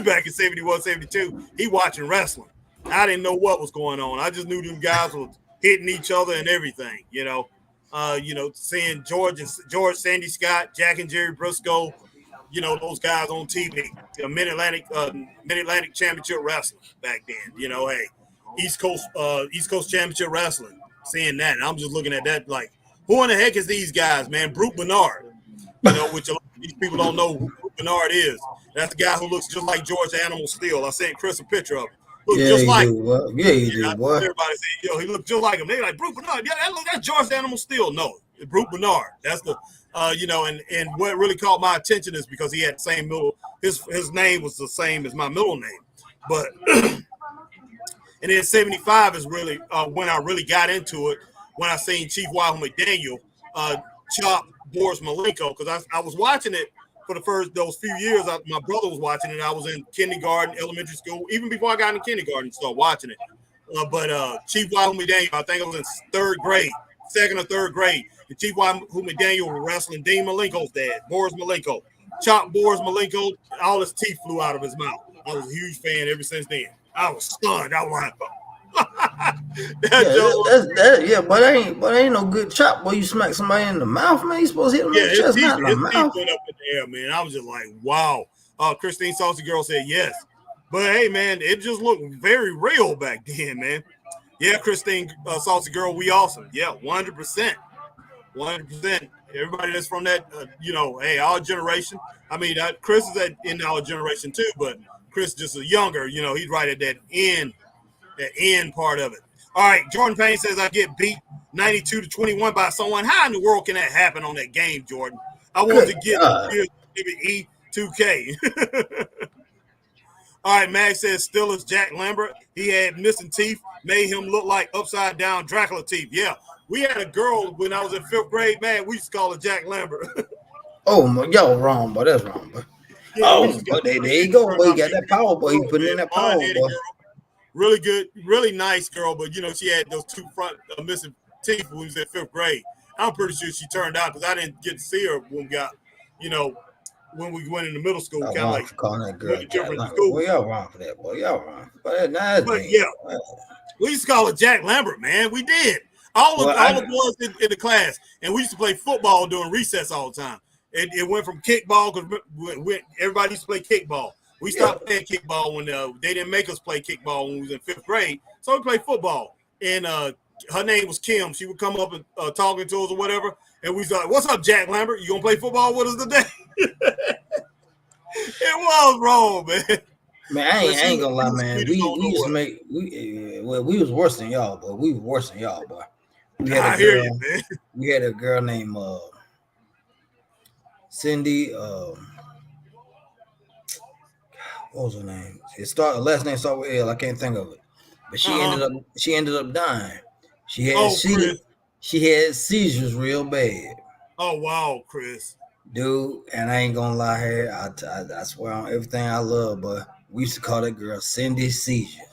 Back in 71, 72, he watching wrestling. I didn't know what was going on. I just knew them guys was hitting each other and everything. Seeing George, Sandy Scott, Jack and Jerry Briscoe, those guys on TV, Mid-Atlantic Championship Wrestling back then, East Coast Championship Wrestling, seeing that. And I'm just looking at that like, who in the heck is these guys, man? Brute Bernard, which a lot of these people don't know who Brute Bernard is. That's the guy who looks just like George the Animal Steel. I sent Chris a picture of him. Look just like him. He do, boy. Everybody say, he looked just like him. They like Brute Bernard. Yeah, that's George the Animal Steel. No, Brute Bernard. That's the and what really caught my attention is because he had the same middle. His name was the same as my middle name, but and then 75 is really when I really got into it. When I seen Chief Wahoo McDaniel chop Boris Malenko, because I was watching it for those few years. My brother was watching it. I was in kindergarten, elementary school, even before I got in kindergarten, started watching it. But Chief Wahoo McDaniel, I think I was in second or third grade. And Chief Wahoo McDaniel was wrestling Dean Malenko's dad, Boris Malenko. chopped Boris Malenko, all his teeth flew out of his mouth. I was a huge fan ever since then. I was stunned. I was like, but ain't no good chop. Boy, you smack somebody in the mouth, man. You supposed to hit them in the chest, not in the mouth. His teeth went up in the air, man. I was just like, wow. Christine Saucy Girl said yes. But hey, man, it just looked very real back then, man. Yeah, Christine Saucy Girl, we awesome. Yeah, 100%. 100%. Everybody that's from that, hey, our generation. I mean, Chris is in our generation too, but Chris just a younger, he's right at that end part of it. All right, Jordan Payne says I get beat 92-21 by someone. How in the world can that happen on that game, Jordan? I want to get E2K. All right, Mag says still is Jack Lambert. He had missing teeth, made him look like upside down Dracula teeth. Yeah, we had a girl when I was in 5th grade, man. We used to call her Jack Lambert. Y'all wrong, boy. That's wrong, boy. Yeah, but there you go, boy. You got that power, boy. You putting in that power, boy. Girl. Really good, really nice girl, but she had those two front missing teeth when we was in 5th grade. I'm pretty sure she turned out because I didn't get to see her when we got, when we went into middle school. Kind of like calling that girl different school. Boy, y'all wrong for that, boy. Y'all wrong. But yeah, we used to call her Jack Lambert, man. We did. All the boys in the class, and we used to play football during recess all the time. It went from kickball because everybody used to play kickball. We stopped playing kickball when they didn't make us play kickball when we was in 5th grade. So we played football. And her name was Kim. She would come up and talking to us or whatever. And we was like, what's up, Jack Lambert? You going to play football with us today? It was wrong, man. Man, I ain't going to lie, man. We used to make – we was worse than y'all, boy. We were worse than y'all, boy. I hear you, man. We had a girl named Cindy what was her name? Last name started with L. I can't think of it. But she ended up dying. She had seizures real bad. Oh wow, Chris. Dude, and I ain't gonna lie here. I swear on everything I love, but we used to call that girl Cindy Seizure.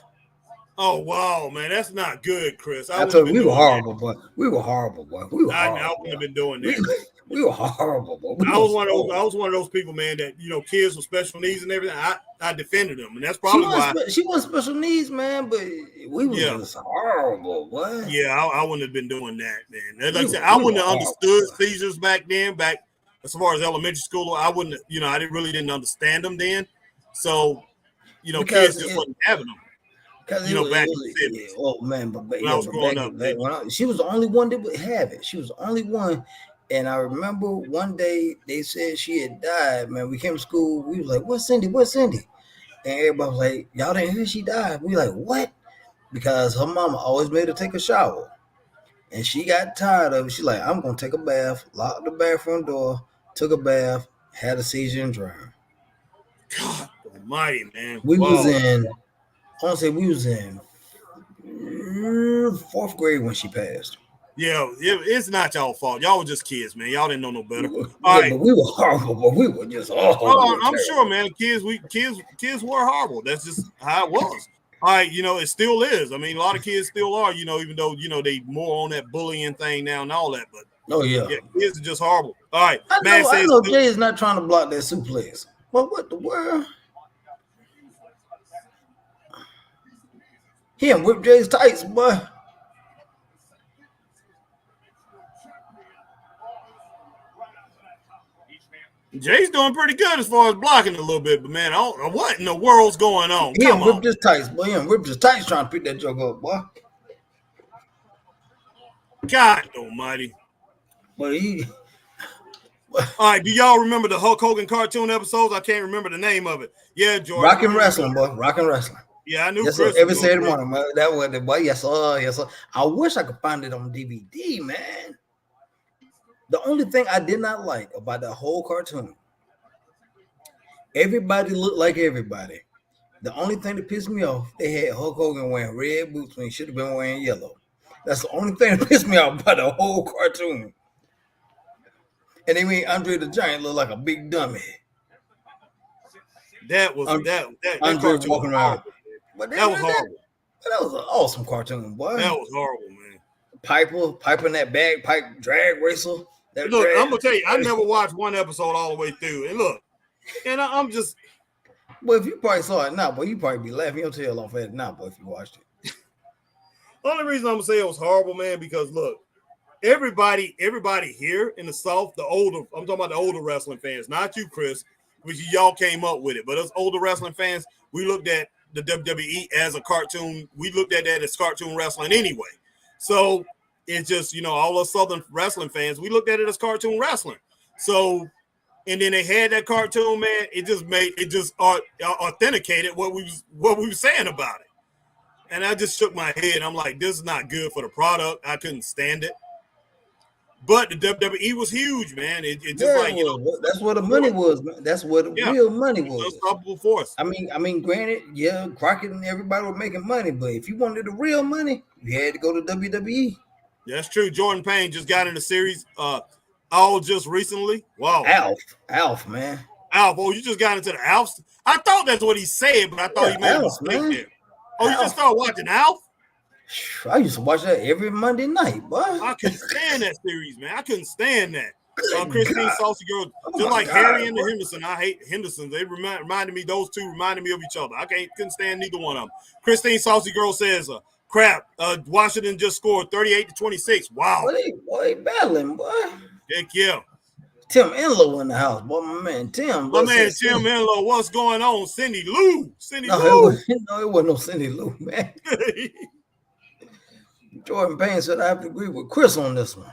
Oh wow, man, that's not good, Chris. I told you we were horrible, boy. We were horrible, boy. I wouldn't have been doing that. We were horrible, boy. I was one of those people, man, that kids with special needs and everything. I defended them, and that's probably why she wasn't special needs, man. But we were just horrible, boy. Yeah, I wouldn't have been doing that, man. Like I said, I wouldn't have understood seizures back then. Back as far as elementary school, I wouldn't. I didn't understand them then. So, kids just wasn't having them. Back in the 70s. Oh man, but when I was growing up, she was the only one that would have it. She was the only one. And I remember one day they said she had died, man. We came to school. We was like, what's Cindy? What's Cindy? And everybody was like, y'all didn't hear she died. We like, what? Because her mama always made her take a shower. And she got tired of it. She's like, I'm going to take a bath, locked the bathroom door, took a bath, had a seizure and drowned. God almighty, man. We was in 4th grade when she passed. Yeah, it's not y'all fault. Y'all were just kids, man. Y'all didn't know no better. But we were horrible. But we were just horrible. I'm sure, man. Kids were horrible. That's just how it was. All right, it still is. I mean, a lot of kids still are. Even though they more on that bullying thing now and all that. But kids are just horrible. All right, I know Jay is not trying to block that suplex. But what the world? He and whip Jay's tights, boy. Jay's doing pretty good as far as blocking a little bit, but man, I don't know what in the world's going on. He whipped his tights, boy. He whipped his tights trying to pick that joke up, boy. God almighty. But all right, do y'all remember the Hulk Hogan cartoon episodes? I can't remember the name of it. Yeah, George. Rockin' Wrestling, boy. Rockin' Wrestling. Yeah, I knew. Yes, Chris every Saturday morning, man. That was the boy. Yes, sir. Yes, sir. I wish I could find it on DVD, man. The only thing I did not like about that whole cartoon, everybody looked like everybody. The only thing that pissed me off, they had Hulk Hogan wearing red boots when he should have been wearing yellow. That's the only thing that pissed me off about the whole cartoon. And they made Andre the Giant look like a big dummy. That was that Andre walking around. But that was horrible. That was an awesome cartoon, boy. That was horrible, man. Piper in that bagpipe drag racer. Look, I'm gonna tell you, I never watched one episode all the way through. And look, And I'm just. Well, if you probably saw it now, boy, you probably be laughing your tail off at it now, boy, if you watched it. Only reason I'm gonna say it was horrible, man, because look, everybody here in the South, I'm talking about the older wrestling fans, not you, Chris, which y'all came up with it, but us older wrestling fans, we looked at the WWE as a cartoon. We looked at that as cartoon wrestling anyway. So it's just, all us Southern wrestling fans, we looked at it as cartoon wrestling. So, and then they had that cartoon, man. It just authenticated what we were saying about it. And I just shook my head. I'm like, this is not good for the product. I couldn't stand it. But the WWE was huge, man. It just that's where the money was, man. That's where the real money was. Unstoppable force. I mean, granted, yeah, Crockett and everybody were making money, but if you wanted the real money, you had to go to WWE. That's true. Jordan Payne just got in the series all just recently. Wow. Alf, man. Alf. Oh, you just got into the Alf? I thought that's what he said, but I thought he made a mistake there. Oh, you just started watching Alf? I used to watch that every Monday night, boy. I couldn't stand that series, man. I couldn't stand that. Christine Saucy Girl, just like Harry and the Henderson. I hate Henderson. They reminded me, those two reminded me of each other. I couldn't stand neither one of them. Christine Saucy Girl says, crap, Washington just scored 38-26. Wow. Boy, battling, boy. Heck yeah. Tim Enlow in the house, boy. My man Tim Enlow, what's going on? Cindy Lou. No, it wasn't no Cindy Lou, man. Jordan Payne said I have to agree with Chris on this one.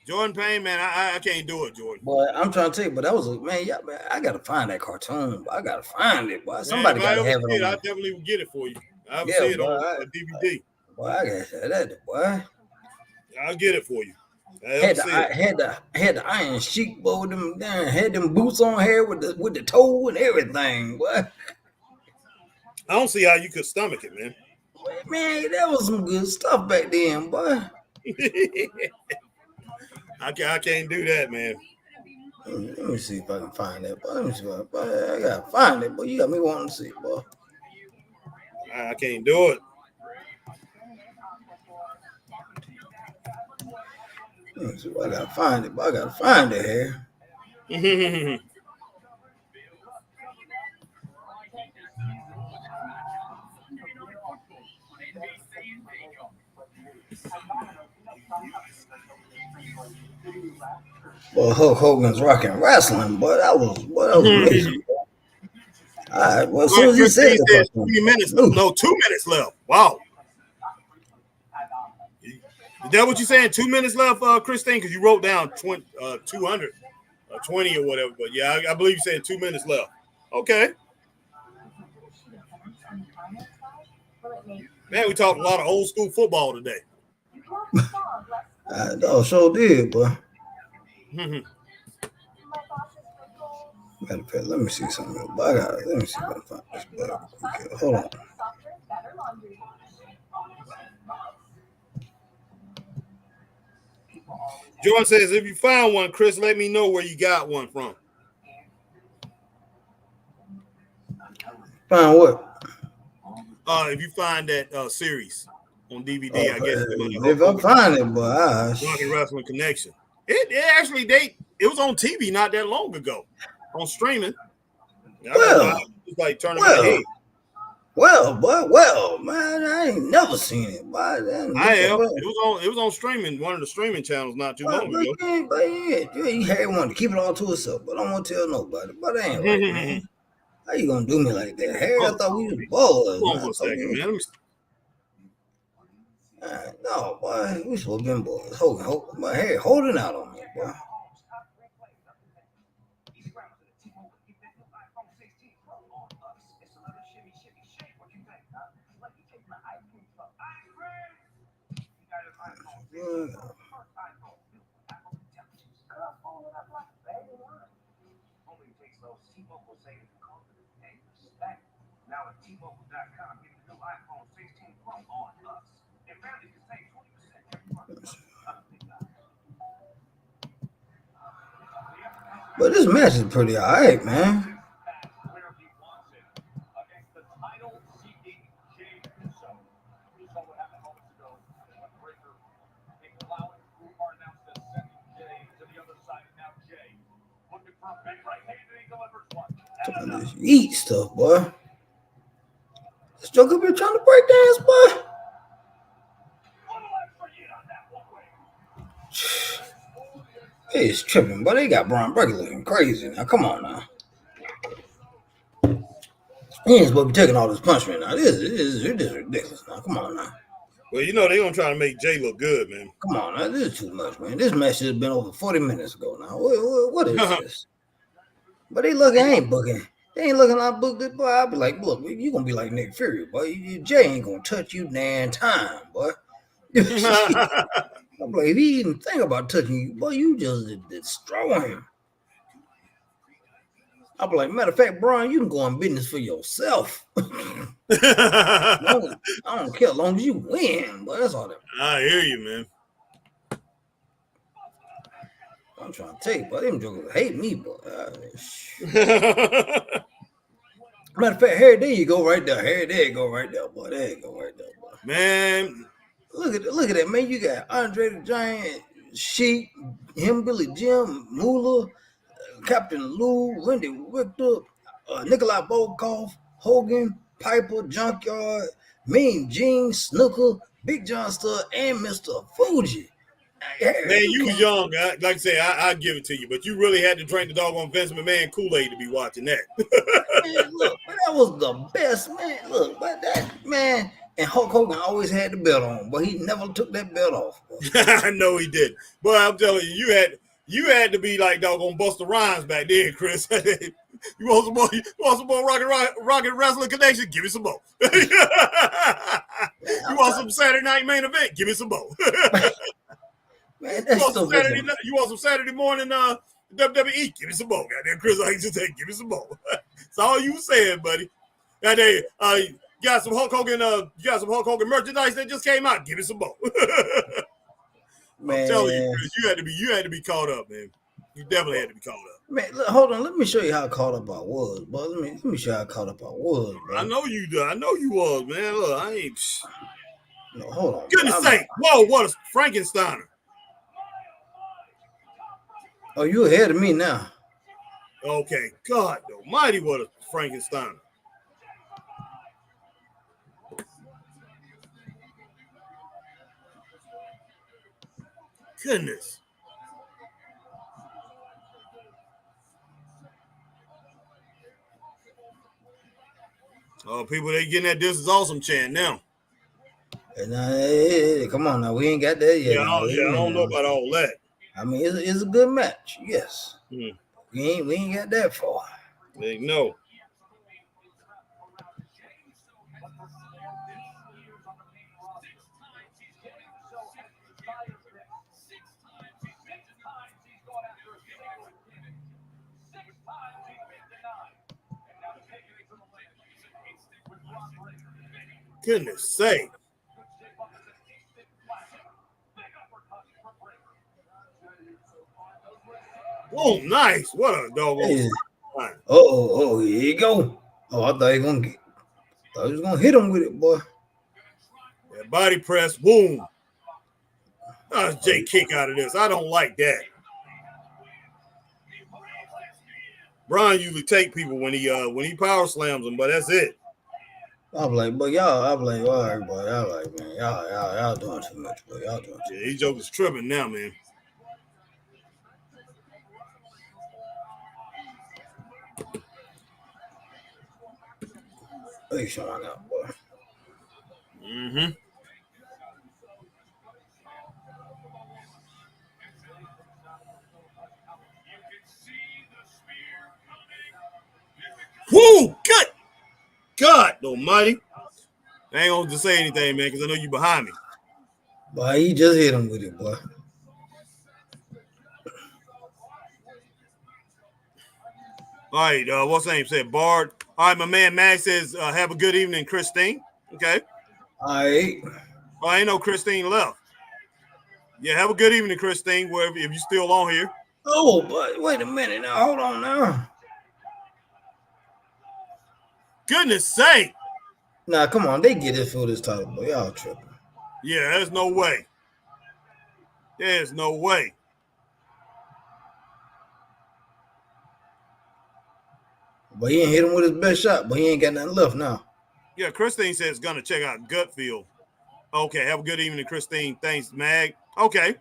Jordan Payne, man, I can't do it, Jordan. Boy, I'm trying to tell you, but that was man, I gotta find that cartoon. I gotta find it, boy. Somebody gotta have it. I definitely will get it for you. I'll see it on DVD. Boy, I gotta have that, boy. I'll get it for you. Had the Iron Sheik, boy, with them down, had them boots on here with the toe and everything, boy. I don't see how you could stomach it, man. Man, that was some good stuff back then, boy. I can't do that, man. Let me see if I can find that, boy. I gotta find it, boy. You got me wanting to see it, boy. I can't do it. Let me see, I gotta find it, boy. I gotta find it here. Well, Hulk Hogan's rocking wrestling, but that was amazing. All right, well, as soon as he said 3 minutes, no, 2 minutes left. Wow. Is that what you're saying? 2 minutes left, Christine? Because you wrote down 200, 20 or whatever. But yeah, I believe you said 2 minutes left. Okay. Man, we talked a lot of old school football today. I sure did, boy. Let me see something. Let me see if I can find this. Okay, hold on. Jordan says, if you find one, Chris, let me know where you got one from. Find what? If you find that series on DVD, I guess. If I find it, boy, Wrestling Connection. It was on TV not that long ago, on streaming. It's like turning my head. Well, man, I ain't never seen it. Boy, I have. It was on streaming, one of the streaming channels not too long ago. But you had one to keep it all to itself, but I don't want to tell nobody. But I ain't right, man. How you gonna do me like that? Harry, I thought we was boys. Hold on for a second, man. No, boy, we supposed to be boys. Hogan, my hair holding out on me, boy. Now at T-Mobile.com, get the new iPhone 16 Pro on us. And families can save 20% every month. But this match is pretty alright, man. Eat stuff, boy. This joke up here trying to break dance, boy. It's tripping, but they got Braun Breaker looking crazy now. Come on now. He ain't supposed to be taking all this punishment now. This is ridiculous now. Come on now. Well, you know they're gonna try to make Jay look good, man. Come on now. This is too much, man. This match should have been over 40 minutes ago now. What is this? But they ain't booking. They ain't looking like booked it, boy. I'll be like, look, you gonna be like Nick Fury, boy. Jay ain't gonna touch you nan time, boy. I'm like, if he even think about touching you, boy, you just destroy him. I'll be like, matter of fact, Braun, you can go on business for yourself. I don't care as long as you win, but that's all that. I hear you, man. I'm trying to tell you, but them jokers hate me, boy. Matter of fact, Harry, there you go right there. Harry, there you go right there, boy. There you go right there, boy. Man. Look at that, man. You got Andre the Giant, Sheik, him, Billy Jim, Moolah, Captain Lou, Wendy Richter, Nikolai Volkov, Hogan, Piper, Junkyard, Mean Gene, Snooker, Big John Studd, and Mr. Fuji. Man, you was young. Like I say, I'll give it to you, but you really had to drink the doggone Vince McMahon Kool-Aid to be watching that. Man, look, that was the best, man. Look, but that, man, and Hulk Hogan always had the belt on, but he never took that belt off. I know he did. But I'm telling you, you had to be like doggone Busta Rhymes back then, Chris. You want some more Rocket Wrestling Connection? Give me some more. You want some Saturday Night Main Event? Give me some more. Man, you want some Saturday morning WWE? Give me some more. Goddamn, Chris, I just say, give me some more. That's all you saying, buddy. And they you got some Hulk Hogan merchandise that just came out. Give me some more. I'm telling you, Chris, you had to be caught up, man. You definitely had to be caught up. Man, look, hold on. Let me show you how caught up I was, bro. Let me show you how caught up I was, bro. I know you do. I know you was, man. Look, I ain't. No, hold on. Goodness sake! Whoa, what a Frankensteiner! Oh, you ahead of me now. Okay, God Almighty, what a Frankensteiner! Goodness. Oh, people, they getting that "This is awesome" chant now. Hey, come on now, we ain't got that yet. Yeah, I don't know about all that. I mean, it's a good match, yes. We ain't got that far. They know. Goodness sake. Oh, nice. What a doggone. Hey. Oh, here you go. Oh, I thought he was gonna hit him with it, boy. Yeah, body press, boom. That's Jay kick out of this. I don't like that. Braun usually take people when he power slams them, but that's it. I'm like, but y'all, all right, boy. Y'all like, man, y'all doing too much, boy. Y'all doing too much. Yeah, these jokers tripping now, man. They showing up, boy. Woo! Good! God Almighty. I ain't gonna just say anything, man, because I know you behind me. Boy, he just hit him with it, boy. All right, what's the name? Said Bard. All right, my man Max says, have a good evening, Christine. Okay. All right. Oh, I ain't know Christine left. Yeah, have a good evening, Christine, wherever if you're still on here. Oh, but wait a minute now. Hold on now. Goodness sake. Nah, come on. They get this for this title, boy. Y'all tripping. Yeah, there's no way. There's no way. But he ain't hit him with his best shot, but he ain't got nothing left now. Yeah, Christine says gonna check out Gutfield. Okay, have a good evening, Christine. Thanks, Mag. Okay.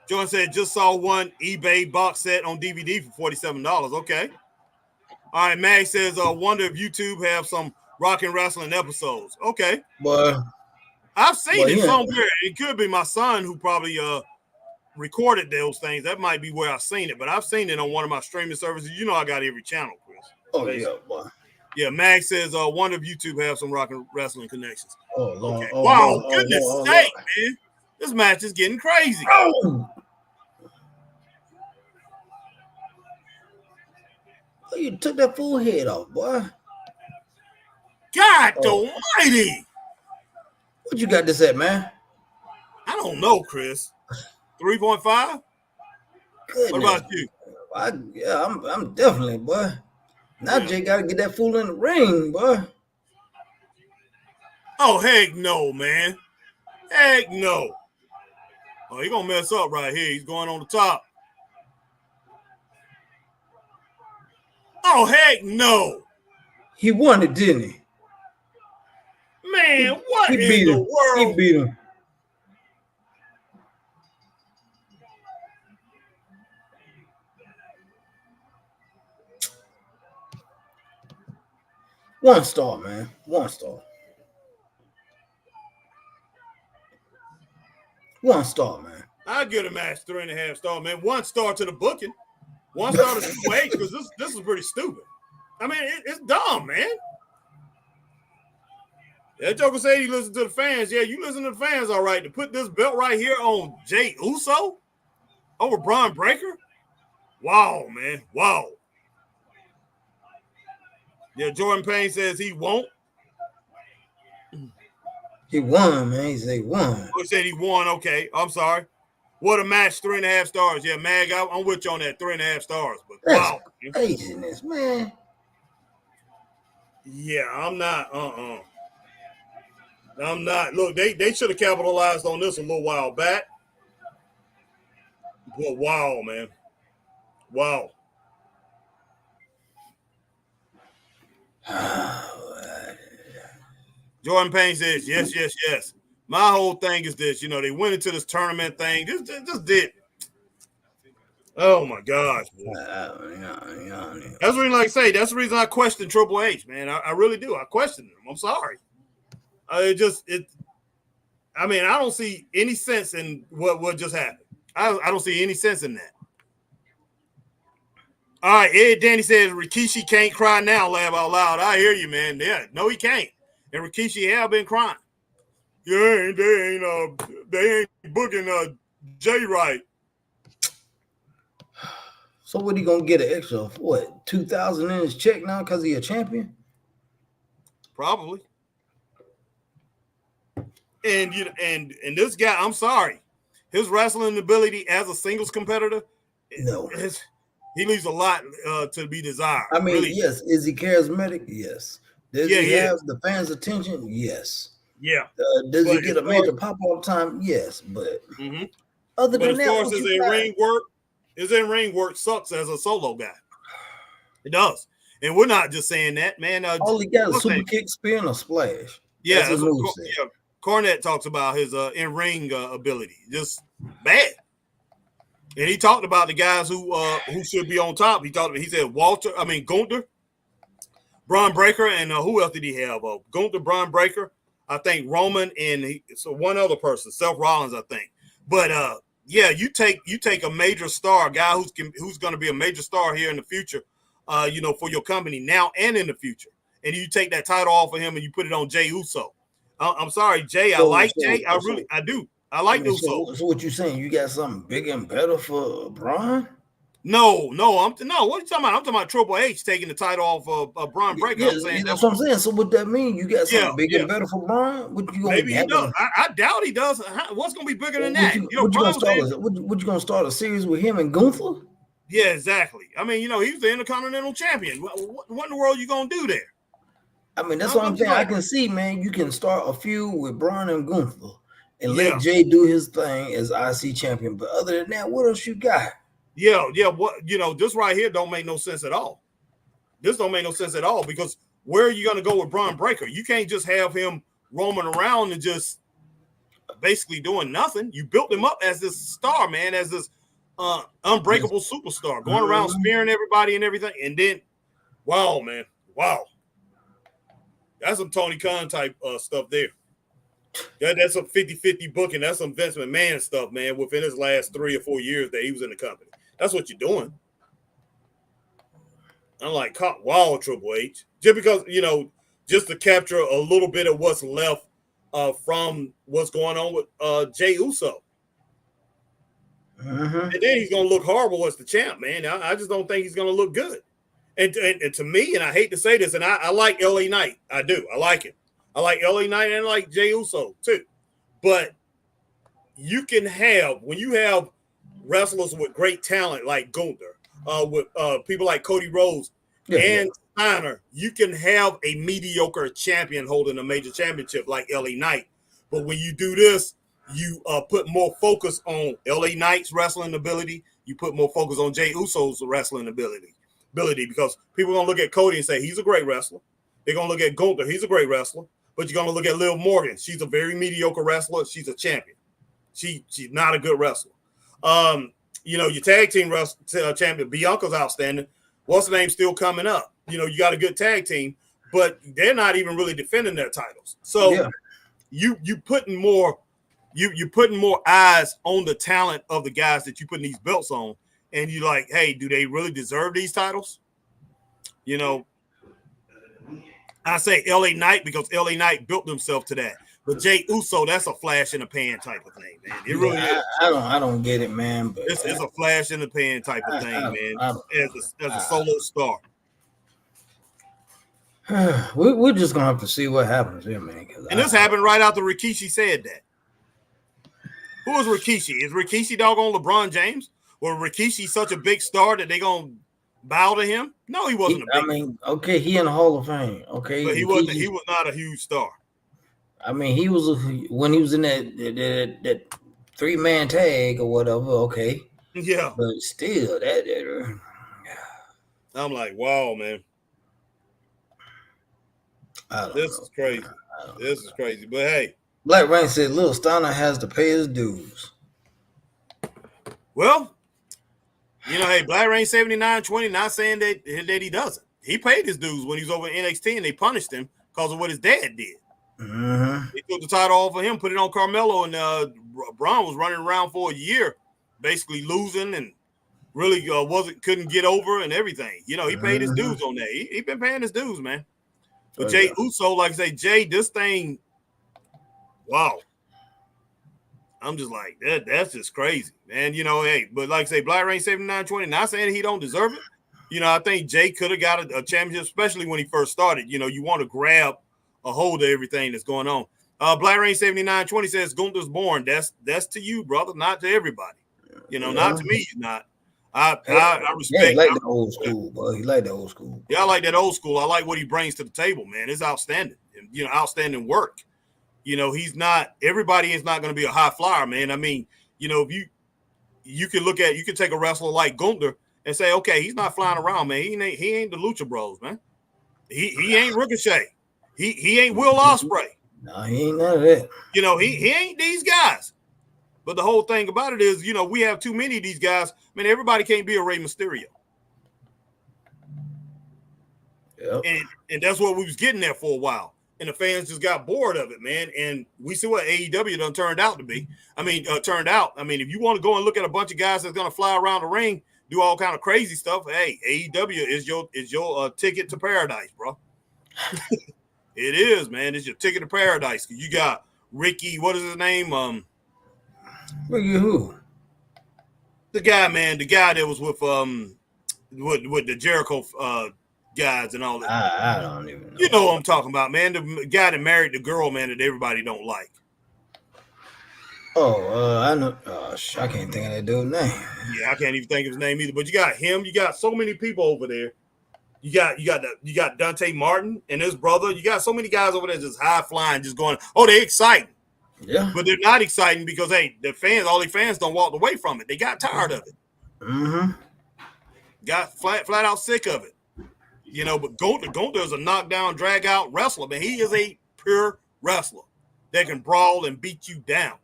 John said just saw one eBay box set on DVD for $47. Okay. All right, Mag says, wonder if YouTube have some rock and wrestling episodes. Okay. Boy, I've seen it somewhere. It could be my son who probably recorded those things. That might be where I've seen it, but I've seen it on one of my streaming services. You know I got every channel, Chris. Oh, basically. Yeah, boy. Yeah, Mag says, wonder if YouTube have some rock and wrestling connections. Oh, Lord. Okay. Oh, wow, Lord, goodness Lord, sake, man. This match is getting crazy. Oh! Oh, you took that full head off, boy. God almighty. What you got this at, man? I don't know, Chris. 3.5? What about you? I'm definitely, boy. Now Jay got to get that fool in the ring, boy. Oh, heck no, man. Heck no. Oh, he going to mess up right here. He's going on the top. Oh, heck no. He won it, didn't he? Man, what in the world? He beat him. One star, man. One star. One star, man. I'll give the match 3.5 stars, man. 1 star to the booking. 1 star to Triple H, because this is pretty stupid. I mean, it's dumb, man. That joker said he listened to the fans. Yeah, you listen to the fans, all right. To put this belt right here on Jey Uso over Braun Breaker? Wow, man. Wow. Yeah, Jordan Payne says he won't. He won, man. He said he won. He said he won. Okay, I'm sorry. What a match, 3.5 stars. Yeah, Mag, I'm with you on that, 3.5 stars. But that's wow, craziness, man. Yeah, I'm not. I'm not. Look, they should have capitalized on this a little while back. But wow, man. Wow. Jordan Payne says, yes. My whole thing is this, they went into this tournament thing. Just did. Oh my gosh, boy. That's the reason, like I say, that's the reason I question Triple H, man. I really do. I question him. I'm sorry. I don't see any sense in what just happened. I don't see any sense in that. All right, Ed Danny says Rikishi can't cry now, laugh out loud. I hear you, man. Yeah, no, he can't. And Rikishi have been crying. Yeah, they ain't booking Jay right. So what, he gonna get an extra what, 2,000 in his check now because he a champion? Probably. And this guy, I'm sorry, his wrestling ability as a singles competitor, he leaves a lot to be desired. I mean, really. Yes. Is he charismatic? Yes. Does he have the fans' attention? Yes. Yeah. Does he get a major pop all the time? Yes. But other than that, as far as his in-ring work sucks as a solo guy. It does. And we're not just saying that, man. All he got is super kick, spear, and a splash. Yeah. Cornette talks about his in-ring ability. Just bad. And he talked about the guys who should be on top. He said Gunther, Braun Breaker, and who else did he have? Gunther, Braun Breaker, I think Roman, and one other person, Seth Rollins, I think. But you take a major star, a guy who's going to be a major star here in the future, for your company now and in the future, and you take that title off of him and you put it on Jey Uso. I'm sorry, Jay. I like Jay. I do. I like Uso. So what you saying? You got something bigger and better for Braun? No. What are you talking about? I'm talking about Triple H taking the title off of Braun Breaker. That's what I'm saying. So what that mean? You got something bigger and better for Braun? Maybe he does. I doubt he does. What's going to be bigger than that? What you going to start a series with him and Gunther? Yeah, exactly. I mean, he's the Intercontinental Champion. What in the world are you going to do there? I mean, that's what I'm saying. I can see, man, you can start a feud with Braun and Gunther and let Jay do his thing as IC champion. But other than that, what else you got? Yeah. What this right here don't make no sense at all. This don't make no sense at all because where are you going to go with Braun Breaker? You can't just have him roaming around and just basically doing nothing. You built him up as this star, man, as this unbreakable superstar, going around spearing everybody and everything. And then, wow, man, wow. That's some Tony Khan type stuff there. That's some 50-50 booking. That's some Vince McMahon stuff, man, within his last 3 or 4 years that he was in the company. That's what you're doing. I'm like, wow, Triple H. Just because, just to capture a little bit of what's left from what's going on with Jey Uso. And then he's going to look horrible as the champ, man. I just don't think he's going to look good. And to me, and I hate to say this, and I like LA Knight. I do. I like him. I like LA Knight and I like Jey Uso too. But you can have, when you have wrestlers with great talent like Gunther, with people like Cody Rhodes and Steiner, you can have a mediocre champion holding a major championship like LA Knight. But when you do this, you put more focus on LA Knight's wrestling ability. You put more focus on Jey Uso's wrestling ability because people are going to look at Cody and say he's a great wrestler. They're going to look at Gunther. He's a great wrestler. But you're going to look at Liv Morgan. She's a very mediocre wrestler. She's a champion. She's not a good wrestler. Your tag team champion, Bianca's outstanding. What's the name still coming up? You got a good tag team, but they're not even really defending their titles. So you putting more eyes on the talent of the guys that you putting these belts on, and you're like, hey, do they really deserve these titles? I say LA Knight because LA Knight built himself to that. But Jey Uso, that's a flash in the pan type of thing, man. It really is. I don't get it, man. But it's a flash in the pan type of thing, man. As a solo star. We're just gonna have to see what happens here, man. And this happened right after Rikishi said that. Who is Rikishi? Is Rikishi doggone LeBron James? Or Rikishi such a big star that they gonna bow to him? No, he wasn't okay, he in the Hall of Fame. Okay, but he wasn't. He was not a huge star. I mean, he was when he was in that 3-man tag or whatever. Okay, yeah, but still, I'm like, wow, man, this is crazy. This is crazy. But hey, Black Rain said, "Little Steiner has to pay his dues." Well, hey, Black Rain 79-20, not saying that he doesn't. He paid his dues when he was over in NXT, and they punished him because of what his dad did. They took the title off of him, put it on Carmelo, and Braun was running around for a year, basically losing and really couldn't get over and everything. He paid his dues on that. He been paying his dues, man. But Jey Uso, like I say, Jey, this thing, wow. I'm just like, that's just crazy, man. Hey, but like I say, Black Rain 79-20, not saying he don't deserve it. I think Jey could have got a championship, especially when he first started. You want to grab a hold of everything that's going on. Black Rain 79-20 says Gunther's born. That's to you, brother, not to everybody. Not to me, he's not. I respect. He like the old school, boy. He like the old school. Yeah, I like that old school. I like what he brings to the table, man. It's outstanding. Outstanding work. He's not. Everybody is not going to be a high flyer, man. I mean, if you can take a wrestler like Gunther and say, okay, he's not flying around, man. He ain't the Lucha Bros, man. He ain't Ricochet. He ain't Will Ospreay. No, he ain't none of that. He ain't these guys. But the whole thing about it is, we have too many of these guys. Man, everybody can't be a Rey Mysterio. Yep. And that's what we was getting there for a while. And the fans just got bored of it, man. And we see what AEW done turned out to be. If you want to go and look at a bunch of guys that's going to fly around the ring, do all kind of crazy stuff, hey, AEW is your ticket to paradise, bro. It is, man. It's your ticket to paradise. You got Ricky, what is his name? Ricky who? The guy, man. The guy that was with the Jericho guys and all that. I don't even know. You know what I'm talking about, man. The guy that married the girl, man, that everybody don't like. I know. I can't think of that dude's name. Yeah, I can't even think of his name either. But you got him. You got so many people over there. You got Dante Martin and his brother. You got so many guys over there just high flying, just going, oh, they're exciting. Yeah. But they're not exciting because, hey, all the fans don't walk away from it. They got tired of it. Mm-hmm. Got flat out sick of it. But Gunther is a knockdown, drag out wrestler, man. He is a pure wrestler that can brawl and beat you down.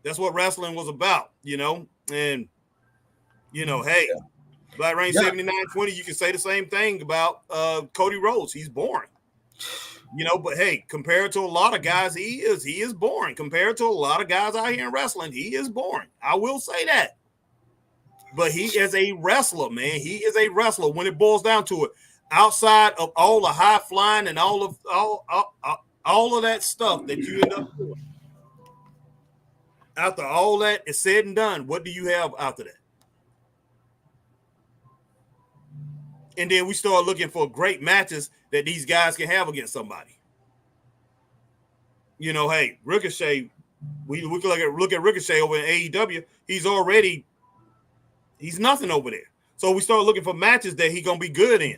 That's what wrestling was about, and hey, Black Reign 7920, you can say the same thing about Cody Rhodes. He's boring. But hey, compared to a lot of guys, he is boring. Compared to a lot of guys out here in wrestling, he is boring. I will say that. But he is a wrestler, man. He is a wrestler when it boils down to it. Outside of all the high flying and all of that stuff that you end up doing. After all that is said and done, what do you have after that? And then we start looking for great matches that these guys can have against somebody. Hey, Ricochet, we can look at Ricochet over in AEW. He's nothing over there. So we start looking for matches that he's gonna be good in.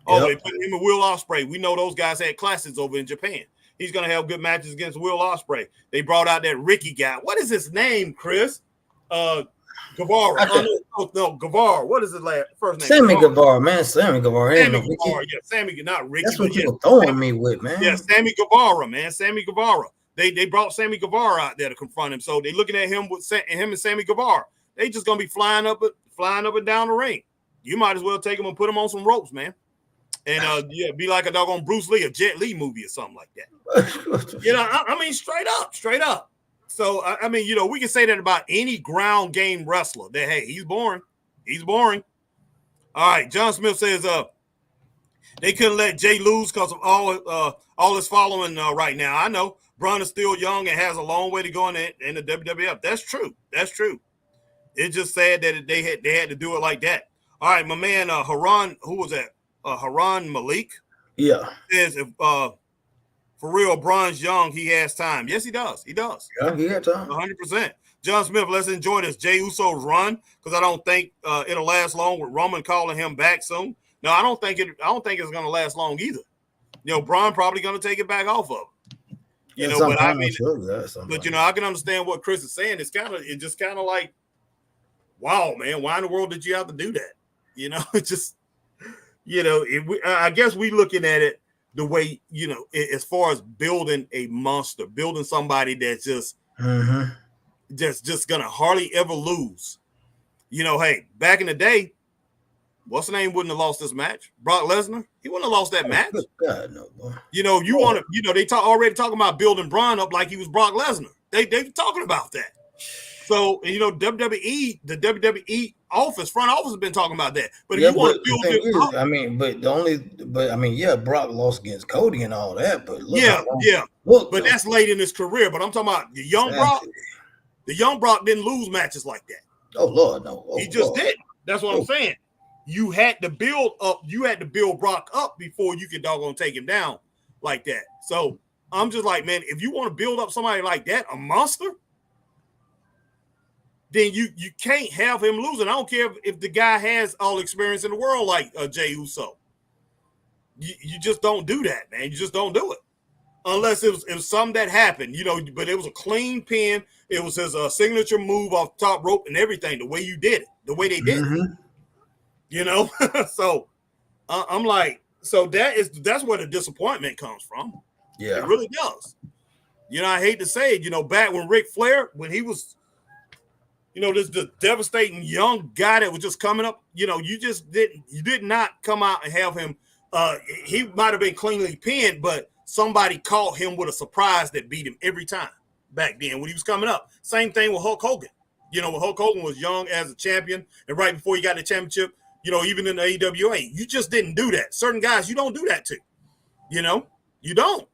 Oh, they put him in Will Ospreay. We know those guys had classes over in Japan. He's gonna have good matches against Will Ospreay. They brought out that Ricky guy. What is his name, Chris? Guevara. No, Guevara. What is his first name? Sammy Guevara, man. Sammy Guevara. Sammy Guevara. Yeah, Sammy, not Ricky. That's what you were throwing me with, man. Yeah, Sammy Guevara, man. Sammy Guevara. They brought Sammy Guevara out there to confront him. So they looking at him with him and Sammy Guevara. They just gonna be flying up and down the ring. You might as well take him and put him on some ropes, man. And be like a doggone Bruce Lee, a Jet Li movie or something like that. I mean, straight up. So I mean, we can say that about any ground game wrestler. That hey, he's boring. All right, John Smith says they couldn't let Jay lose because of all his following right now. I know Braun is still young and has a long way to go in the WWF. That's true. It's just sad that they had to do it like that. All right, my man Haran, who was that? Haran Malik. Yeah. Says if for real, Braun's young, he has time. Yes, he does. Yeah, he has time. 100%. John Smith, let's enjoy this Jey Uso's run because I don't think it'll last long with Roman calling him back soon. No, I don't think it's going to last long either. Braun probably going to take it back off of him. But I mean, I can understand what Chris is saying. It's just kind of like, wow, man, why in the world did you have to do that? It just, I guess we looking at it the way, as far as building a monster, building somebody that's just gonna hardly ever lose. Hey, back in the day, what's the name wouldn't have lost this match? Brock Lesnar, he wouldn't have lost that match. God, no, boy. They already talking about building Braun up like he was Brock Lesnar. They talking about that. So, WWE, the WWE front office has been talking about that. But if you want to build it up, Brock lost against Cody and all that. But but that's late in his career. But I'm talking about the young Brock. The young Brock didn't lose matches like that. Oh Lord, no. He just did. That's what I'm saying. You had to build up. You had to build Brock up before you could doggone take him down like that. So I'm just like, man, if you want to build up somebody like that, a monster, then you can't have him losing. I don't care if the guy has all experience in the world like Jey Uso. You just don't do that, man. You just don't do it. Unless it was something that happened, but it was a clean pin. It was his signature move off the top rope and everything, the way you did it, the way they did it. So I'm like, so that's where the disappointment comes from. Yeah. It really does. I hate to say it, back when Ric Flair, when he was this devastating young guy that was just coming up, you did not come out and have him. He might have been cleanly pinned, but somebody caught him with a surprise that beat him every time back then when he was coming up. Same thing with Hulk Hogan. When Hulk Hogan was young as a champion and right before he got the championship, even in the AWA, you just didn't do that. Certain guys, you don't do that to. You don't.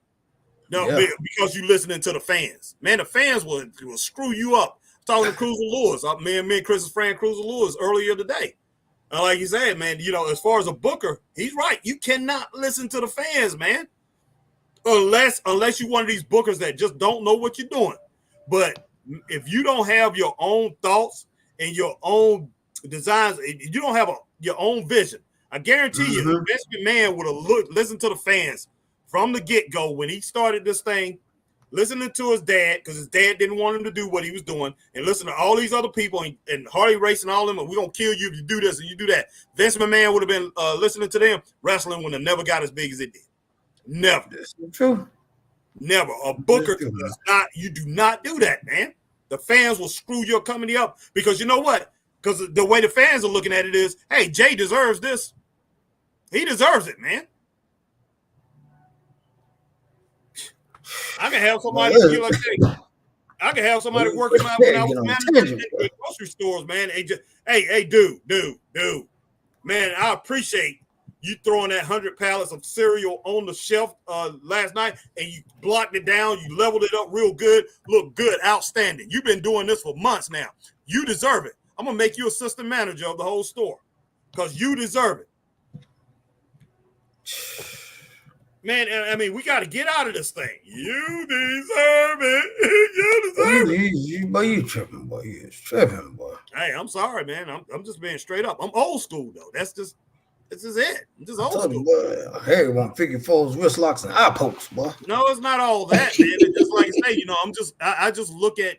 No, because you listening to the fans. Man, the fans will screw you up. Talking to Cruiser Lewis, me and Chris's friend Cruiser Lewis earlier today. Like you said, man, as far as a booker, he's right. You cannot listen to the fans, man, unless you're one of these bookers that just don't know what you're doing. But if you don't have your own thoughts and your own designs, if you don't have your own vision, I guarantee you, Vince McMahon would have listened to the fans from the get-go when he started this thing. listening to his dad because his dad didn't want him to do what he was doing, and listen to all these other people and Harley Race and all them. We're gonna kill you if you do this and you do that. Vince McMahon would have been listening to them. Wrestling would have never got as big as it did. Never. That's true. Never. A booker does not. You do not do that, man. The fans will screw your company up because you know what? Because the way the fans are looking at it is, hey, Jay deserves this. He deserves it, man. I can have somebody feel like Jay. I can have somebody working out when I was managing at grocery stores, man. Hey, dude. Man, I appreciate you throwing that 100 pallets of cereal on the shelf last night, and you blocked it down. You leveled it up real good. Look good, outstanding. You've been doing this for months now. You deserve it. I'm going to make you assistant manager of the whole store because you deserve it. Man, I mean, we got to get out of this thing. You deserve it. You deserve it. Boy, you tripping, boy. You tripping, boy. Hey, I'm sorry, man. I'm just being straight up. I'm old school, though. This is it. I'm just old school. Boy, Harry want figure fours, wrist locks, and eye pokes, boy. No, it's not all that, man. It's just like I say, I just look at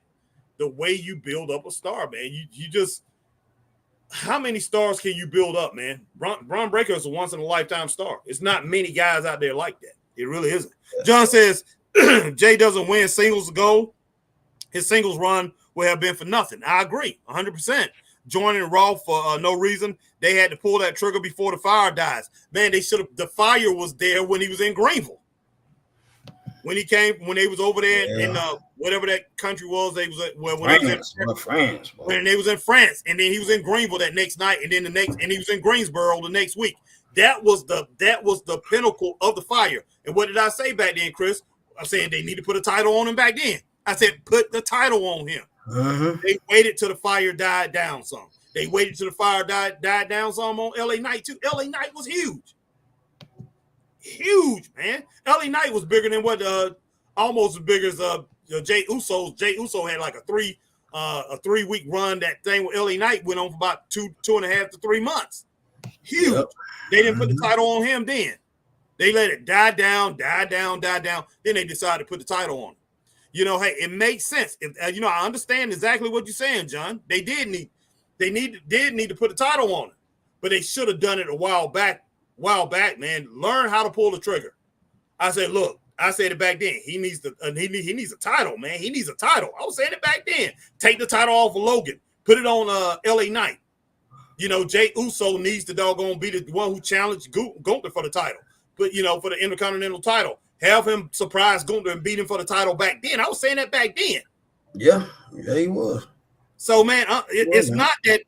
the way you build up a star, man. You just, how many stars can you build up, man? Braun Breaker is a once-in-a-lifetime star. It's not many guys out there like that. It really isn't. John says, Jay doesn't win singles gold. His singles run will have been for nothing. I agree, 100%. Joining Raw for no reason. They had to pull that trigger before the fire dies. Man, they should have. The fire was there when he was in Greenville. When he came, when they was over there in whatever that country was, they was when they was in France, and then he was in Greenville that next night, and then and he was in Greensboro the next week. That was the pinnacle of the fire. And what did I say back then, Chris? I said they need to put a title on him back then. I said put the title on him. They waited till the fire died down some. They waited till the fire died down some on LA Knight too. LA Knight was huge. Huge, man. LA Knight was bigger than what almost as big as Jay Uso. Jay Uso had like a 3-week run. That thing with LA Knight went on for about 2.5 to 3 months. Huge. Yep. They didn't put the title on him then. They let it die down. Then they decided to put the title on him. You know, hey, it makes sense. If I understand exactly what you're saying, John. They did need to put the title on him, but they should have done it a while back, man. Learn how to pull the trigger. I said it back then. He needs a title, man. He needs a title. I was saying it back then. Take the title off of Logan. Put it on LA Knight. You know, Jay Uso needs to doggone be the one who challenged Gunther for the title. But for the Intercontinental title. Have him surprise Gunther and beat him for the title back then. I was saying that back then. Yeah, he was. So, man, it's not that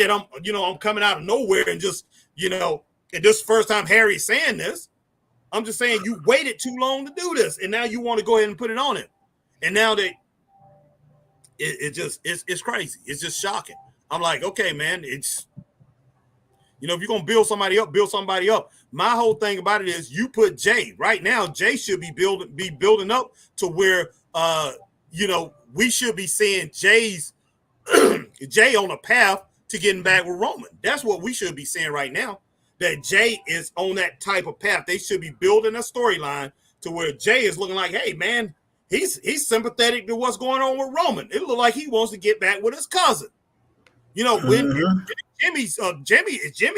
I'm coming out of nowhere and just and this is the first time Harry's saying this. I'm just saying you waited too long to do this, and now you want to go ahead and put it on him. And now that it's crazy. It's just shocking. I'm like, okay, man, it's if you're gonna build somebody up. My whole thing about it is you put Jay right now. Jay should be building up to where we should be seeing Jay on a path to getting back with Roman. That's what we should be seeing right now. That Jay is on that type of path. They should be building a storyline to where Jay is looking like, hey, man, he's sympathetic to what's going on with Roman. It looks like he wants to get back with his cousin. When Jimmy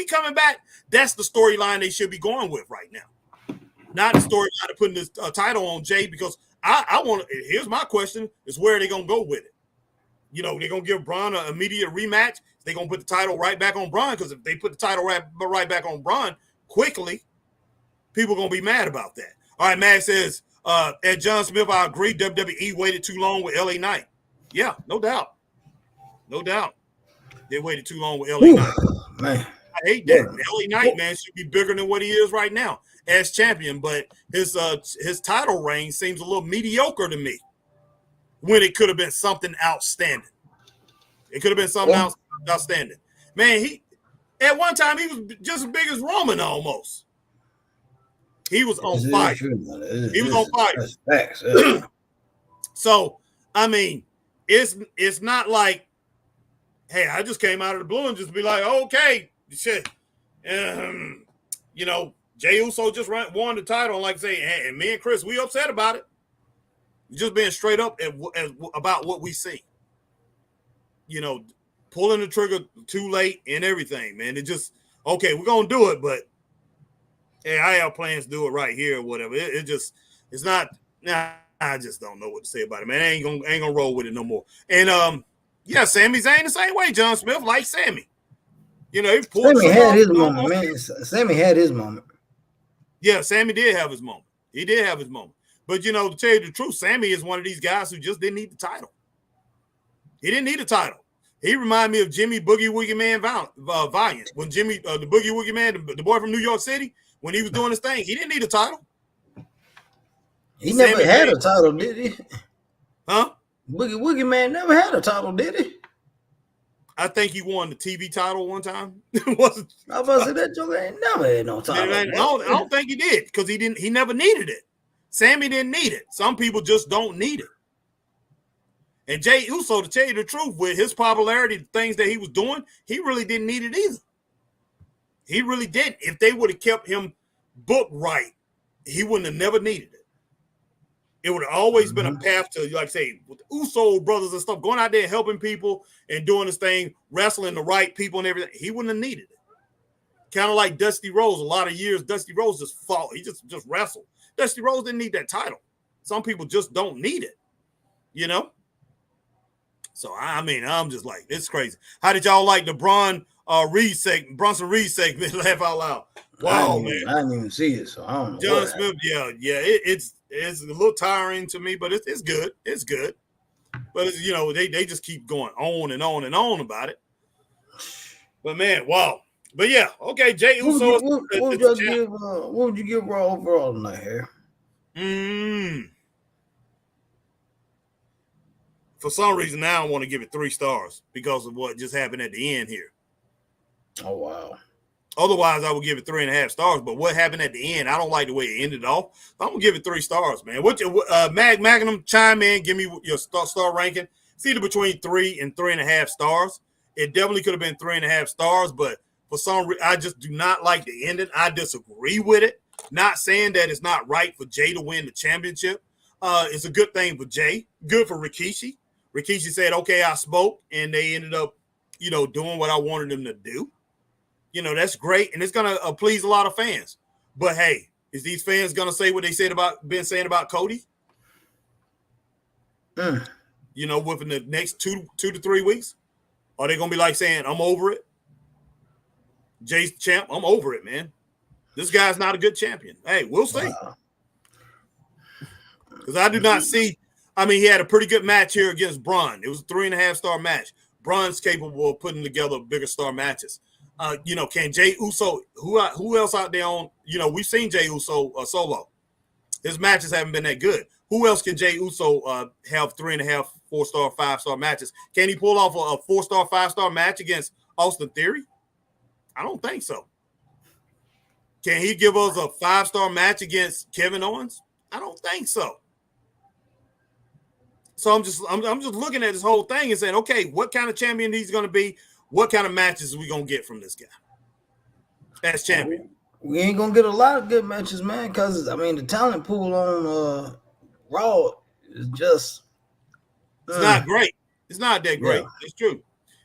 coming back, that's the storyline they should be going with right now. Not the storyline of putting this title on Jay, because I want to. Here's my question: is where are they gonna go with it? They're gonna give Braun an immediate rematch. They're gonna put the title right back on Braun, because if they put the title right back on Braun quickly, people are gonna be mad about that. All right, Matt says, at John Smith, I agree. WWE waited too long with LA Knight. Yeah, no doubt. They waited too long with LA Knight. Man. I hate that. LA Knight, man, should be bigger than what he is right now as champion, but his title reign seems a little mediocre to me when it could have been something outstanding. It could have been something outstanding. Man, at one time he was just as big as Roman almost. He was on fire. He was on fire. Facts. So, I mean, it's not like, hey, I just came out of the blue and just be like, okay, shit. Jay Uso just won the title, and like say, hey, and me and Chris, we upset about it. Just being straight up about what we see. You know, pulling the trigger too late and everything, man. It just, okay, we're going to do it, but hey, I have plans to do it right here or whatever. It's not, I just don't know what to say about it, man. I ain't gonna roll with it no more. And, yeah, Sami Zayn the same way. John Smith like Sami. You know, he pulled Sami had his moment, man. Sami had his moment. Yeah, Sami did have his moment. He did have his moment. But, you know, to tell you the truth, Sami is one of these guys who just didn't need the title. He didn't need a title. He reminded me of Jimmy Boogie Woogie Man Valiant. When Jimmy, the Boogie Woogie Man, the boy from New York City, when he was doing his thing, he didn't need a title. He never had a title, did he? Huh? Boogie Woogie Man never had a title, did he? I think he won the TV title one time. I was about to say that joke ain't never had no title. I don't think he did because he never needed it. Sami didn't need it. Some people just don't need it. And Jey Uso, to tell you the truth, with his popularity, the things that he was doing, he really didn't need it either. He really didn't. If they would have kept him booked right, he wouldn't have never needed it. It would have always been a path to, like say, with the Uso brothers and stuff, going out there helping people and doing his thing, wrestling the right people and everything. He wouldn't have needed it. Kind of like Dusty Rhodes. A lot of years, Dusty Rhodes just fought. He just wrestled. Dusty Rhodes didn't need that title. Some people just don't need it, you know? So, I mean, I'm just like, it's crazy. How did y'all like the Bronson Reed segment? Laugh out loud. Wow, man. I didn't even see it, so I don't know. John Smith, yeah, it's a little tiring to me, but it's good. It's good. But, it's, you know, they just keep going on and on and on about it. But, man, wow. But, yeah, okay, Jey Uso. What would you give Raw overall tonight here? For some reason, now I want to give it 3 stars because of what just happened at the end here. Oh, wow. Otherwise, I would give it 3.5 stars. But what happened at the end, I don't like the way it ended off. I'm going to give it 3 stars, man. Magnum, chime in, give me your star ranking. It's either between 3 and 3.5 stars. It definitely could have been 3.5 stars, but for some reason, I just do not like the ending. I disagree with it. Not saying that it's not right for Jey to win the championship. It's a good thing for Jey. Good for Rikishi. Rikishi said, okay, I spoke, and they ended up, you know, doing what I wanted them to do. You know, that's great, and it's going to please a lot of fans. But, hey, is these fans going to say what they been saying about Cody? You know, within the next 2 to 3 weeks? Are they going to be like saying, I'm over it? Jey's the champ. I'm over it, man. This guy's not a good champion. Hey, we'll see. Because I do not see. I mean, he had a pretty good match here against Braun. It was a 3.5 star match. Braun's capable of putting together bigger star matches. You know, can Jey Uso, who else out there on, you know, we've seen Jey Uso solo. His matches haven't been that good. Who else can Jey Uso have 3.5, 4-star, 5-star matches? Can he pull off a 4-star, 5-star match against Austin Theory? I don't think so. Can he give us a 5-star match against Kevin Owens? I don't think so. So I'm just looking at this whole thing and saying, okay, what kind of champion he's going to be? What kind of matches are we going to get from this guy as champion? We ain't going to get a lot of good matches, man, because, I mean, the talent pool on Raw is just... It's not great. It's not that great. Yeah. It's true.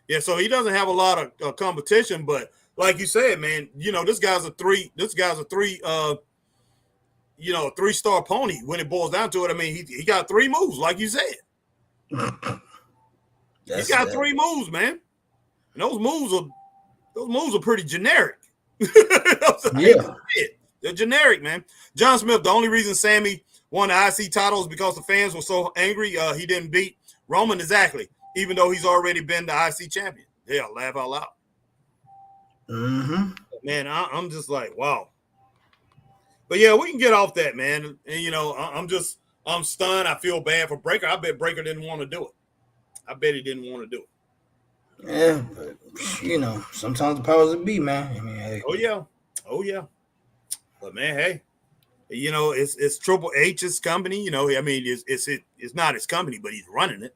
Yeah, so he doesn't have a lot of competition, but like you said, man, you know, this guy's a 3-star pony when it boils down to it. I mean, he got 3 moves, like you said. He's got 3 moves, man. And those moves are pretty generic. Yeah. They're generic, man. John Smith, the only reason Sami won the IC title is because the fans were so angry he didn't beat Roman, exactly, even though he's already been the IC champion. Yeah, laugh out loud. Man, I'm just like, wow. But yeah, we can get off that, man. And you know, I'm stunned. I feel bad for Breaker. I bet Breaker didn't want to do it. I bet he didn't want to do it. Yeah, but you know, sometimes the powers that be, man. I mean, hey. Oh yeah. But man, hey, you know, it's Triple H's company. You know, I mean, it's not his company, but he's running it.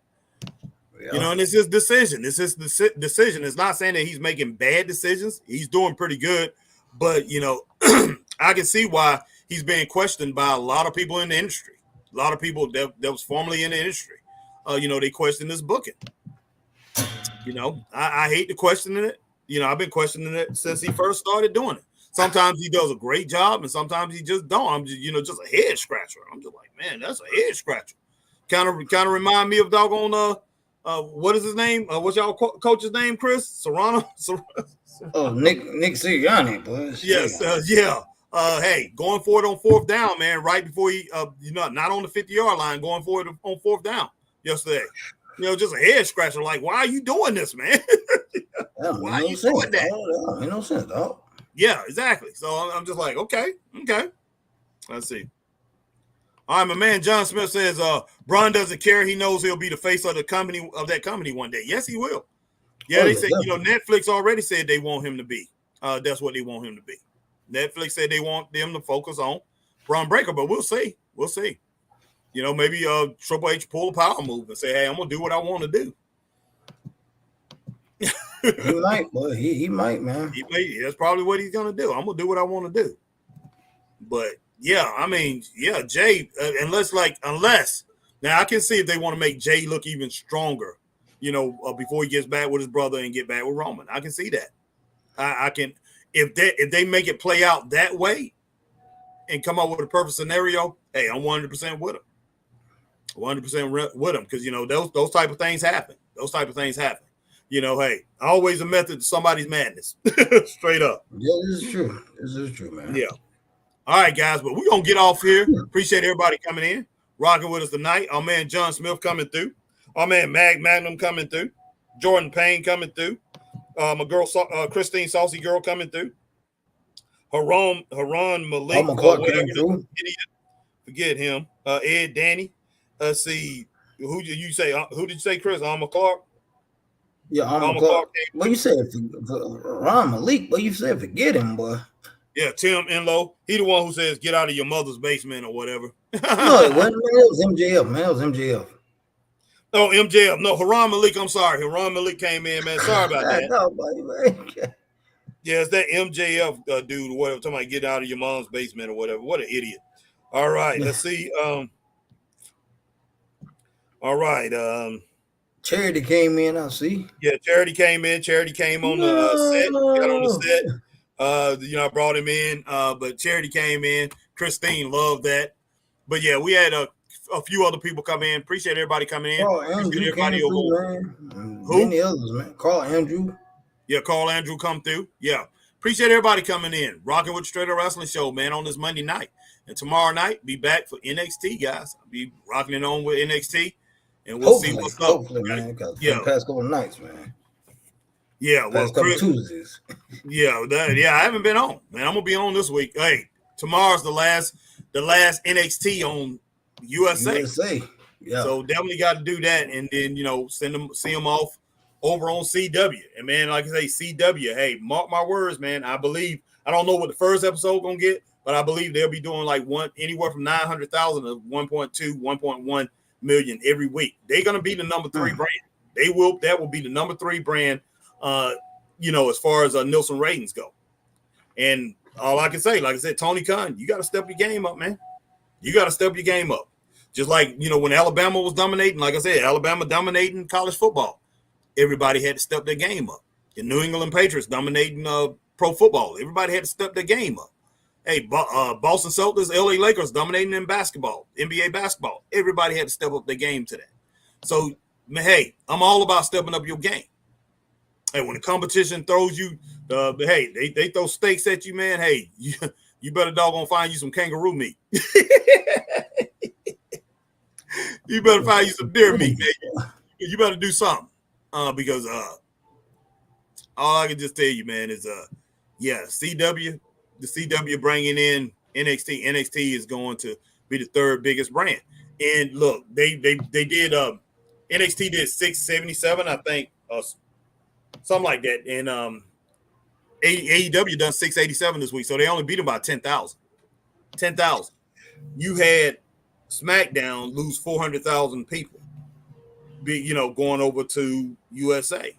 Yeah. You know, and it's his decision. It's his decision. It's not saying that he's making bad decisions. He's doing pretty good, but you know, I can see why he's being questioned by a lot of people in the industry. a lot of people that was formerly in the industry, they question this booking. I hate to question it. I've been questioning it since he first started doing it. Sometimes he does a great job, and sometimes he just don't. I'm just, just a head scratcher. I'm just like, man, that's a head scratcher. Kind of remind me of doggone what is his name? What's y'all coach's name? Chris Serrano. Oh, Nick Sirianni, boy. Yes, yeah. Hey, going for it on fourth down, man. Right before he, not on the 50-yard line, going for it on fourth down yesterday. Just a head scratcher. Like, why are you doing this, man? Why are you doing that? Ain't no sense, dog. Yeah, exactly. So I'm just like, okay. Let's see. All right, my man John Smith says, Braun doesn't care. He knows he'll be the face of that company one day. Yes, he will. Yeah, they said, Netflix already said they want him to be. That's what they want him to be. Netflix said they want them to focus on Braun Breaker, but we'll see. We'll see. Maybe Triple H pull a power move and say, hey, I'm going to do what I want to do. He might, boy. He might, man. That's probably what he's going to do. I'm going to do what I want to do. But, yeah, I mean, yeah, Jay, unless, now I can see if they want to make Jay look even stronger, before he gets back with his brother and get back with Roman. I can see that. I can, if they make it play out that way and come up with a perfect scenario, hey, I'm 100% with them. 100% with them because, those type of things happen. Hey, always a method to somebody's madness. Straight up. Yeah, this is true, man. Yeah. All right, guys, but we're going to get off here. Appreciate everybody coming in, rocking with us tonight. Our man John Smith coming through. Our man Magnum coming through. Jordan Payne coming through. My girl, Christine Saucy Girl coming through. Haran Malik. Forget him. Ed Danny. Let's see. Who did you say? Who did you say, Chris? Alma Clark? Yeah, Alma Clark. Well, you said Haran Malik, but you said forget him, boy. Yeah, Tim Enlow. He the one who says get out of your mother's basement or whatever. No, it wasn't. It was MJF, man. It was MJF. Oh, MJF. No, Haran Malik. I'm sorry. Haran Malik came in, man. Sorry about that. Nobody, man. Yeah, it's that MJF dude or whatever. Talking about get out of your mom's basement or whatever. What an idiot. All right, let's see. All right. Charity came in, I see. Yeah, Charity came in. Charity came on the set. Got on the set. I brought him in. But Charity came in. Christine loved that. But yeah, we had a few other people come in. Appreciate everybody coming in. Carl Andrew came through, man. Who? Many others, man. Carl Andrew. Yeah, Carl Andrew come through. Yeah. Appreciate everybody coming in. Rocking with the Straight Up Wrestling Show, man, on this Monday night. And tomorrow night, be back for NXT, guys. I'll be rocking it on with NXT. And we'll see what's up. Hopefully, man. For the past couple of nights, man. Yeah, well, couple Tuesdays. Yeah, I haven't been on, man. I'm gonna be on this week. Hey, tomorrow's the last NXT on USA. Yeah. So definitely got to do that, and then see them off over on CW. And man, like I say, CW. Hey, mark my words, man. I believe. I don't know what the first episode gonna get, but I believe they'll be doing like anywhere from 900,000 to 1.2, 1.1 million every week. They're gonna be the number 3 brand. That will be the number 3 brand. As far as Nielsen ratings go. And all I can say, like I said, Tony Khan, you got to step your game up, man. You got to step your game up. Just like, when Alabama was dominating, like I said, Alabama dominating college football. Everybody had to step their game up. The New England Patriots dominating pro football. Everybody had to step their game up. Hey, Boston Celtics, LA Lakers dominating in basketball, NBA basketball. Everybody had to step up their game to that. So, hey, I'm all about stepping up your game. Hey, when the competition throws you, they throw steaks at you, man. Hey, you better doggone find you some kangaroo meat. You better find you some deer meat, man. You better do something, because all I can just tell you, man, is CW, the CW bringing in NXT. NXT is going to be the 3rd biggest brand. And look, they did NXT did 677, I think. Something like that. And AEW done 687 this week, so they only beat them by 10,000. 10,000. You had SmackDown lose 400,000 people, going over to USA.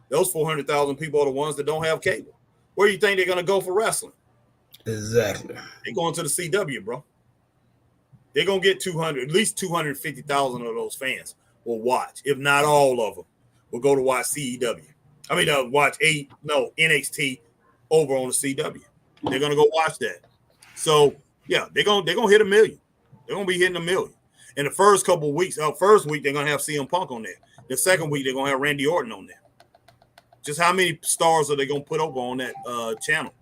Those 400,000 people are the ones that don't have cable. Where do you think they're going to go for wrestling? Exactly. They're going to the CW, bro. they're gonna get 200, at least 250,000 of those fans will watch, if not all of them, will go to watch CEW. I mean, watch NXT over on the CW. They're gonna go watch that. So yeah, they're gonna hit 1 million. They're gonna be hitting 1 million. In the first couple of weeks, first week they're gonna have CM Punk on there. The second week they're gonna have Randy Orton on there. Just how many stars are they gonna put over on that channel?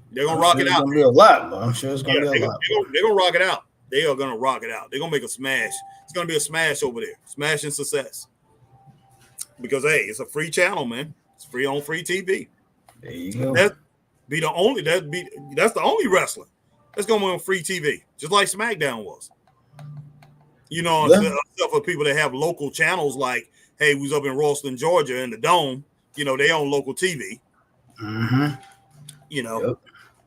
They're gonna rock it out. It's gonna be a lot, but I'm sure it's gonna be a lot. They're gonna rock it out. They are gonna rock it out. They're gonna make a smash. It's gonna be a smash over there. Smash and success. Because hey, it's a free channel, man. It's free on free TV. There you go. That's the only wrestling that's gonna be on free TV, just like SmackDown was. You know, except for people that have local channels, like hey, who's up in Ralston, Georgia, in the Dome. You know, they own local TV. Mm-hmm. You know,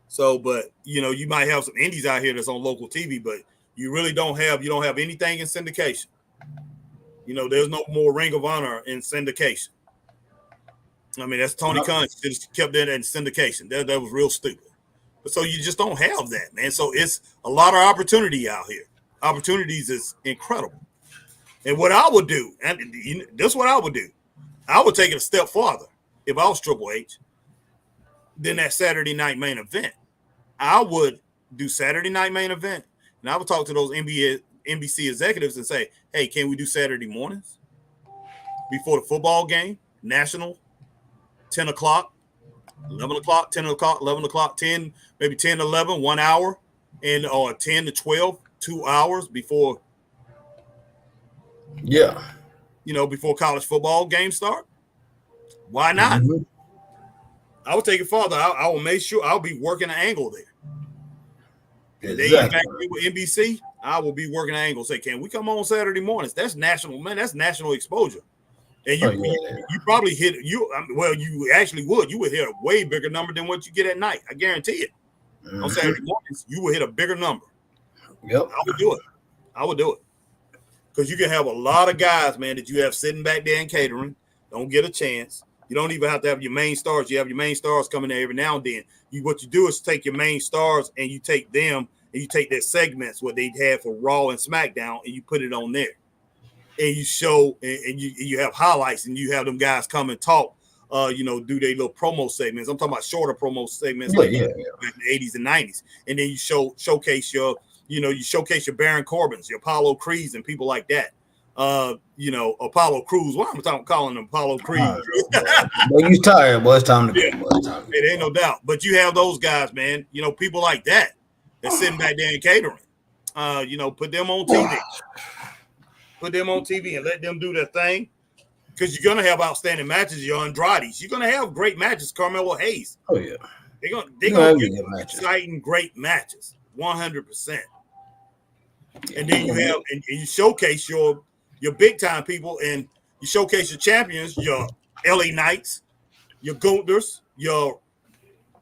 so but you know, you might have some indies out here that's on local TV, but you really don't have anything in syndication. You know, there's no more Ring of Honor in syndication. I mean, that's Tony Khan just kept that in syndication. That was real stupid. But so you just don't have that, man. So it's a lot of opportunity out here. Opportunities is incredible. And what I would do, and this is what I would do, I would take it a step farther if I was Triple H than that Saturday night main event. I would do Saturday night main event, and I would talk to those NBC executives and say, hey, can we do Saturday mornings before the football game, national, 10 o'clock, 11 o'clock, 10 o'clock, 11 o'clock, 10, maybe 10 to 11, 1 hour, and or 10 to 12, 2 hours before, before college football games start. Why not? Mm-hmm. I will take it farther. I will make sure I'll be working an angle there. Exactly. They back with NBC, I will be working an angle. Say, can we come on Saturday mornings? That's national, man. That's national exposure. And you probably hit you actually would. You would hit a way bigger number than what you get at night. I guarantee it. Mm-hmm. On Saturday mornings, you will hit a bigger number. Yep. I would do it. Because you can have a lot of guys, man, that you have sitting back there in catering, don't get a chance. You don't even have to have your main stars. You have your main stars coming there every now and then. What you do is take your main stars and you take them and you take their segments, what they had for Raw and SmackDown, and you put it on there. And you show and you have highlights and you have them guys come and talk, do their little promo segments. I'm talking about shorter promo segments back in the 80s and 90s. And then you showcase your Baron Corbins, your Apollo Creeds and people like that. Apollo Crews. Why am I calling them Apollo Creed? Well, you tired, boy. It's time to go. It ain't no doubt. But you have those guys, man. You know, people like that sitting back there in catering. Put them on TV. Put them on TV and let them do their thing. Because you're gonna have outstanding matches. Your Andrades. You're gonna have great matches. Carmelo Hayes. Oh yeah. They're gonna give exciting, great matches. 100%. And then you have and you showcase your big time people, and you showcase your champions, your LA Knights, your Gunther's, your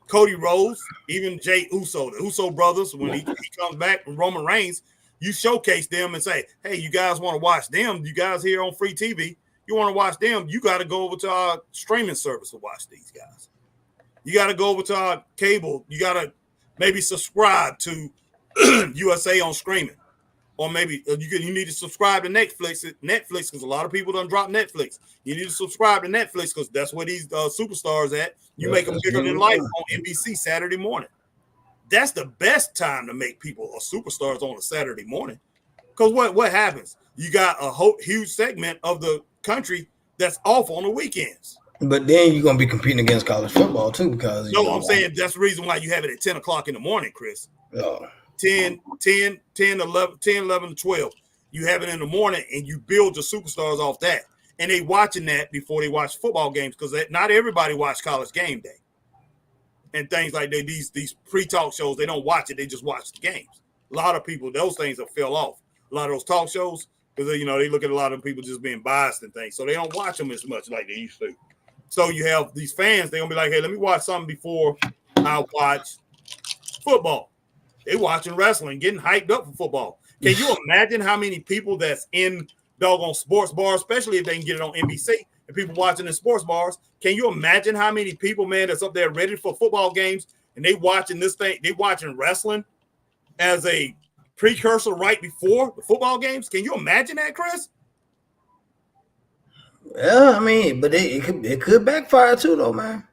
Cody Rhodes, even Jey Uso, the Uso brothers. When he comes back from Roman Reigns, you showcase them and say, hey, you guys want to watch them? You guys here on free TV, you want to watch them? You got to go over to our streaming service to watch these guys. You got to go over to our cable. You got to maybe subscribe to USA on streaming. Or maybe you need to subscribe to Netflix because a lot of people done drop Netflix. You need to subscribe to Netflix because that's where these superstars at. You make them bigger than life on NBC Saturday morning. That's the best time to make people superstars on a Saturday morning. Because what happens? You got a huge segment of the country that's off on the weekends. But then you're going to be competing against college football too. Because I'm saying that's the reason why you have it at 10 o'clock in the morning, Chris. Oh. 10, 11 to 12. You have it in the morning and you build your superstars off that. And they watching that before they watch football games because not everybody watch College Game Day. And things like that, these pre-talk shows, they don't watch it, they just watch the games. A lot of people, those things have fell off. A lot of those talk shows, because they look at a lot of people just being biased and things. So they don't watch them as much like they used to. So you have these fans, they're gonna be like, hey, let me watch something before I watch football. They watching wrestling, getting hyped up for football. Can you imagine how many people that's in doggone sports bars, especially if they can get it on NBC, and people watching in sports bars? Can you imagine how many people, man, that's up there ready for football games and they watching this thing? They watching wrestling as a precursor right before the football games. Can you imagine that, Chris? Yeah, I mean, but it could backfire too, though, man.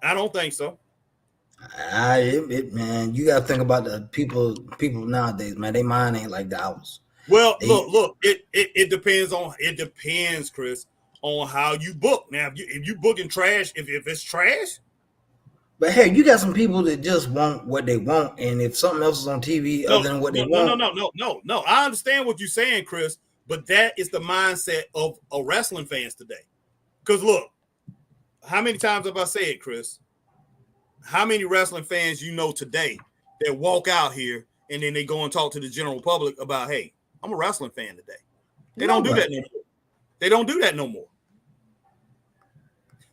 I don't think so. Man, you gotta think about the people nowadays, man. Their mind ain't like ours. Well, look. It depends, Chris, on how you book. Now, if you booking trash, if it's trash. But hey, you got some people that just want what they want, and if something else is on TV other than what they want, no. I understand what you're saying, Chris, but that is the mindset of wrestling fans today. Because look, how many times have I said, Chris? How many wrestling fans you know today that walk out here and then they go and talk to the general public about, hey, I'm a wrestling fan today? They don't do that no more. They don't do that no more.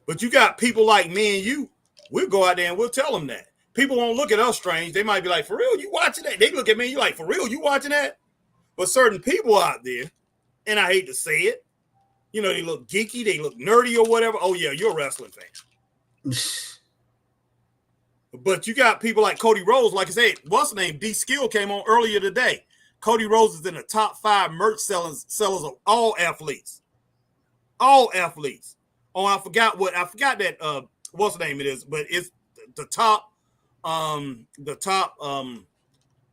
But you got people like me and you. We'll go out there and we'll tell them that. People won't look at us strange. They might be like, for real, you watching that? They look at me and you're like, for real, you watching that? But certain people out there, and I hate to say it, you know, they look geeky, they look nerdy or whatever. Oh, yeah, you're a wrestling fan. But you got people like Cody Rhodes, like I said, what's the name? D-Skill came on earlier today. Cody Rhodes is in the top 5 merch sellers of all athletes. All athletes. Oh, I forgot that what's the name it is, but it's the top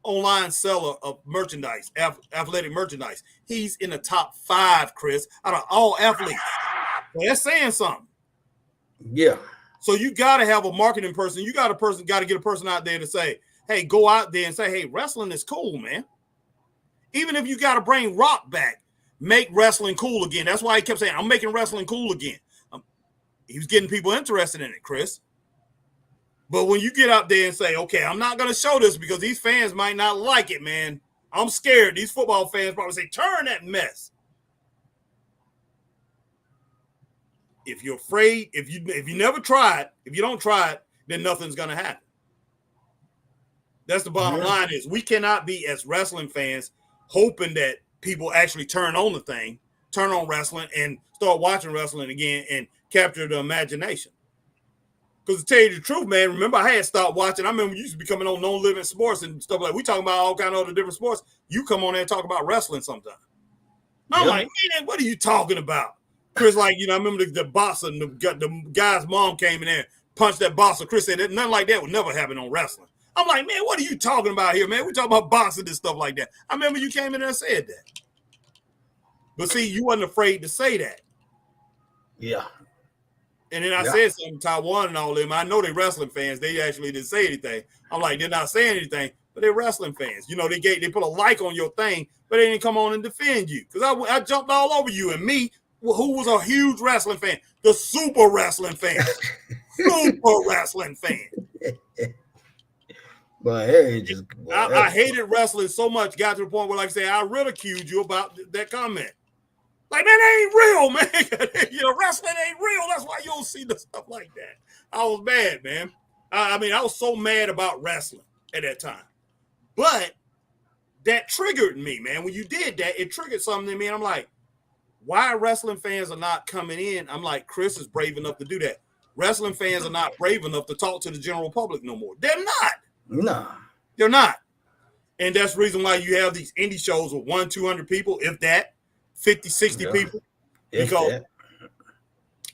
online seller of merchandise, athletic merchandise. He's in the top 5, Chris, out of all athletes. Well, that's saying something. Yeah. So you got to have a marketing person. You got to get a person out there to say, hey, go out there and say, hey, wrestling is cool, man. Even if you got to bring Rock back, make wrestling cool again. That's why he kept saying, I'm making wrestling cool again. He was getting people interested in it, Chris. But when you get out there and say, okay, I'm not going to show this because these fans might not like it, man. I'm scared. These football fans probably say, turn that mess. If you're afraid, if you never try it, if you don't try it, then nothing's going to happen. That's the bottom line is we cannot be, as wrestling fans, hoping that people actually turn on the thing, turn on wrestling and start watching wrestling again and capture the imagination. Because to tell you the truth, man, remember I had stopped watching. I remember you used to be coming on No Living Sports and stuff like that. We talking about all kind of other different sports. You come on there and talk about wrestling sometimes. I'm like, man, what are you talking about? Chris, like, you know, I remember the boxer and the guy's mom came in there, punched that boxer. Chris said that nothing like that would never happen on wrestling. I'm like, man, what are you talking about here, man? We talking about boxing and stuff like that. I remember you came in there and said that. But see, you wasn't afraid to say that. Yeah. And then I said something to Taiwan and all them. I know they're wrestling fans. They actually didn't say anything. I'm like, they're not saying anything, but they're wrestling fans. You know, they put a like on your thing, but they didn't come on and defend you. Because I jumped all over you and me, who was a huge wrestling fan, the super wrestling fan. Super wrestling fan. But hey, I hated wrestling so much, got to the point where, like I say, I ridiculed you about that comment. Like, man, that ain't real, man. You know, wrestling ain't real. That's why you don't see the stuff like that. I was mad, man. I mean, I was so mad about wrestling at that time. But that triggered me, man. When you did that, it triggered something in me. And I'm like, why wrestling fans are not coming in? I'm like, Chris is brave enough to do that. Wrestling fans are not brave enough to talk to the general public no more. They're not. No. They're not. And that's the reason why you have these indie shows with 100-200 people, if that. 50, 60 people, because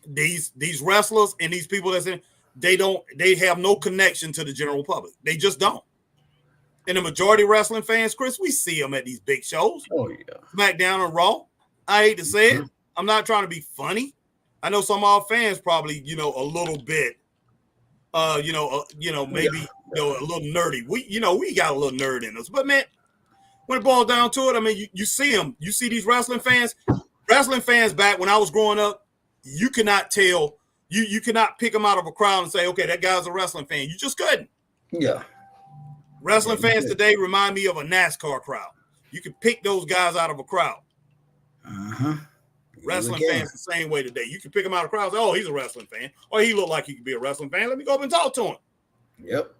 these wrestlers and these people that's in, they have no connection to the general public. They just don't. And the majority of wrestling fans, Chris, we see them at these big shows. Oh yeah, SmackDown and Raw. I hate to say it. I'm not trying to be funny. I know some of our fans probably, you know, a little bit, maybe a little nerdy. We got a little nerd in us, but man. When it boils down to it, I mean, you see them. You see these wrestling fans. Wrestling fans back when I was growing up, you cannot tell. You cannot pick them out of a crowd and say, okay, that guy's a wrestling fan. You just couldn't. Yeah. Wrestling fans today remind me of a NASCAR crowd. You can pick those guys out of a crowd. Wrestling fans the same way today. You can pick them out of a crowd and say, oh, he's a wrestling fan. Or he looked like he could be a wrestling fan. Let me go up and talk to him. Yep.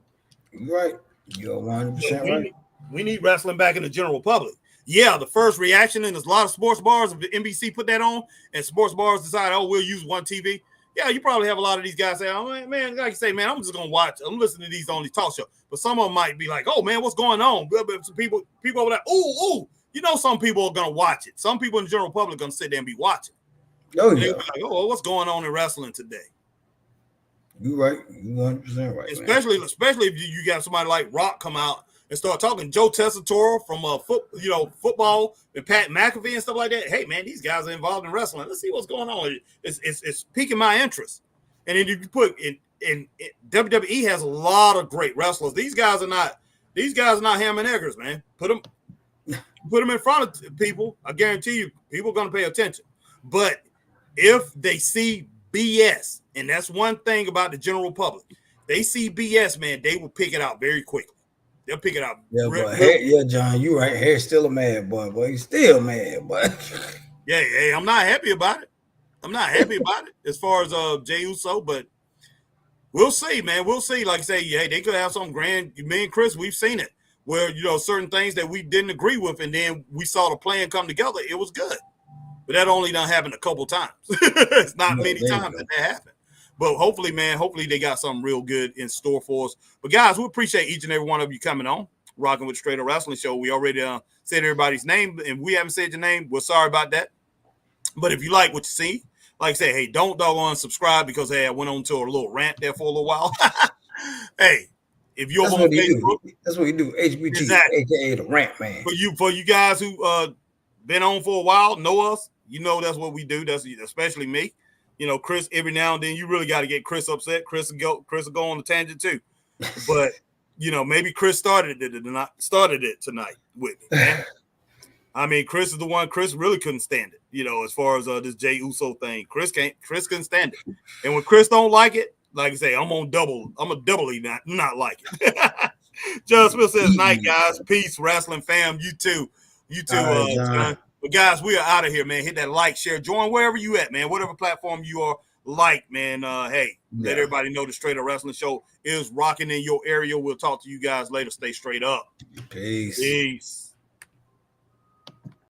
You're right. You're 100% right. We need wrestling back in the general public. Yeah, the first reaction, and there's a lot of sports bars, if the NBC put that on, and sports bars decide, oh, we'll use one TV. yeah, you probably have a lot of these guys say, oh, man, like you say, man, I'm just going to watch. I'm listening to these on these talk shows. But some of them might be like, oh, man, what's going on? But some people over there, ooh. You know, some people are going to watch it. Some people in the general public are going to sit there and be watching. Oh, and yeah. They'll be like, oh, what's going on in wrestling today? You're right. You're 100% right, especially if you got somebody like Rock come out and start talking. Joe Tessitore from football and Pat McAfee and stuff like that. Hey, man, these guys are involved in wrestling. Let's see what's going on. It's piquing my interest. And then you put in WWE has a lot of great wrestlers. These guys are not ham and eggers, man. Put them in front of people. I guarantee you, people are going to pay attention. But if they see BS, and that's one thing about the general public, they see BS, man, they will pick it out very quickly. They'll pick it out. Yeah, John, you right. Harry's still a mad boy, He's still mad, boy. Yeah, I'm not happy about it. As far as Jey Uso, but we'll see, man. We'll see. Like I say, yeah, they could have some grand. Me and Chris, we've seen it where certain things that we didn't agree with, and then we saw the plan come together. It was good. But that only done happened a couple times. It's not many times that happened. But hopefully, man, they got something real good in store for us. But, guys, we appreciate each and every one of you coming on, rocking with the Straight Up Wrestling Show. We already said everybody's name, and we haven't said your name. We're sorry about that. But if you like what you see, like I say, hey, don't doggone subscribe because, hey, I went on to a little rant there for a little while. Hey, if you're on Facebook. That's what you do. HBT, exactly. A.K.A. the rant man. For you guys who been on for a while, know us, that's what we do. That's especially me. Chris, every now and then you really got to get Chris upset. Chris will go on a tangent too. But maybe Chris started it tonight with me, man. I mean, Chris is the one. Chris really couldn't stand it, as far as this Jey Uso thing. Chris couldn't stand it. And when Chris don't like it, like I say, I'm a doubly not like it. John Smith says, night, guys. Peace, wrestling fam. You too, John. But guys, we are out of here, man. Hit that like, share, join wherever you at, man. Whatever platform you are man. Let everybody know the Straight Up Wrestling Show is rocking in your area. We'll talk to you guys later. Stay straight up. Peace.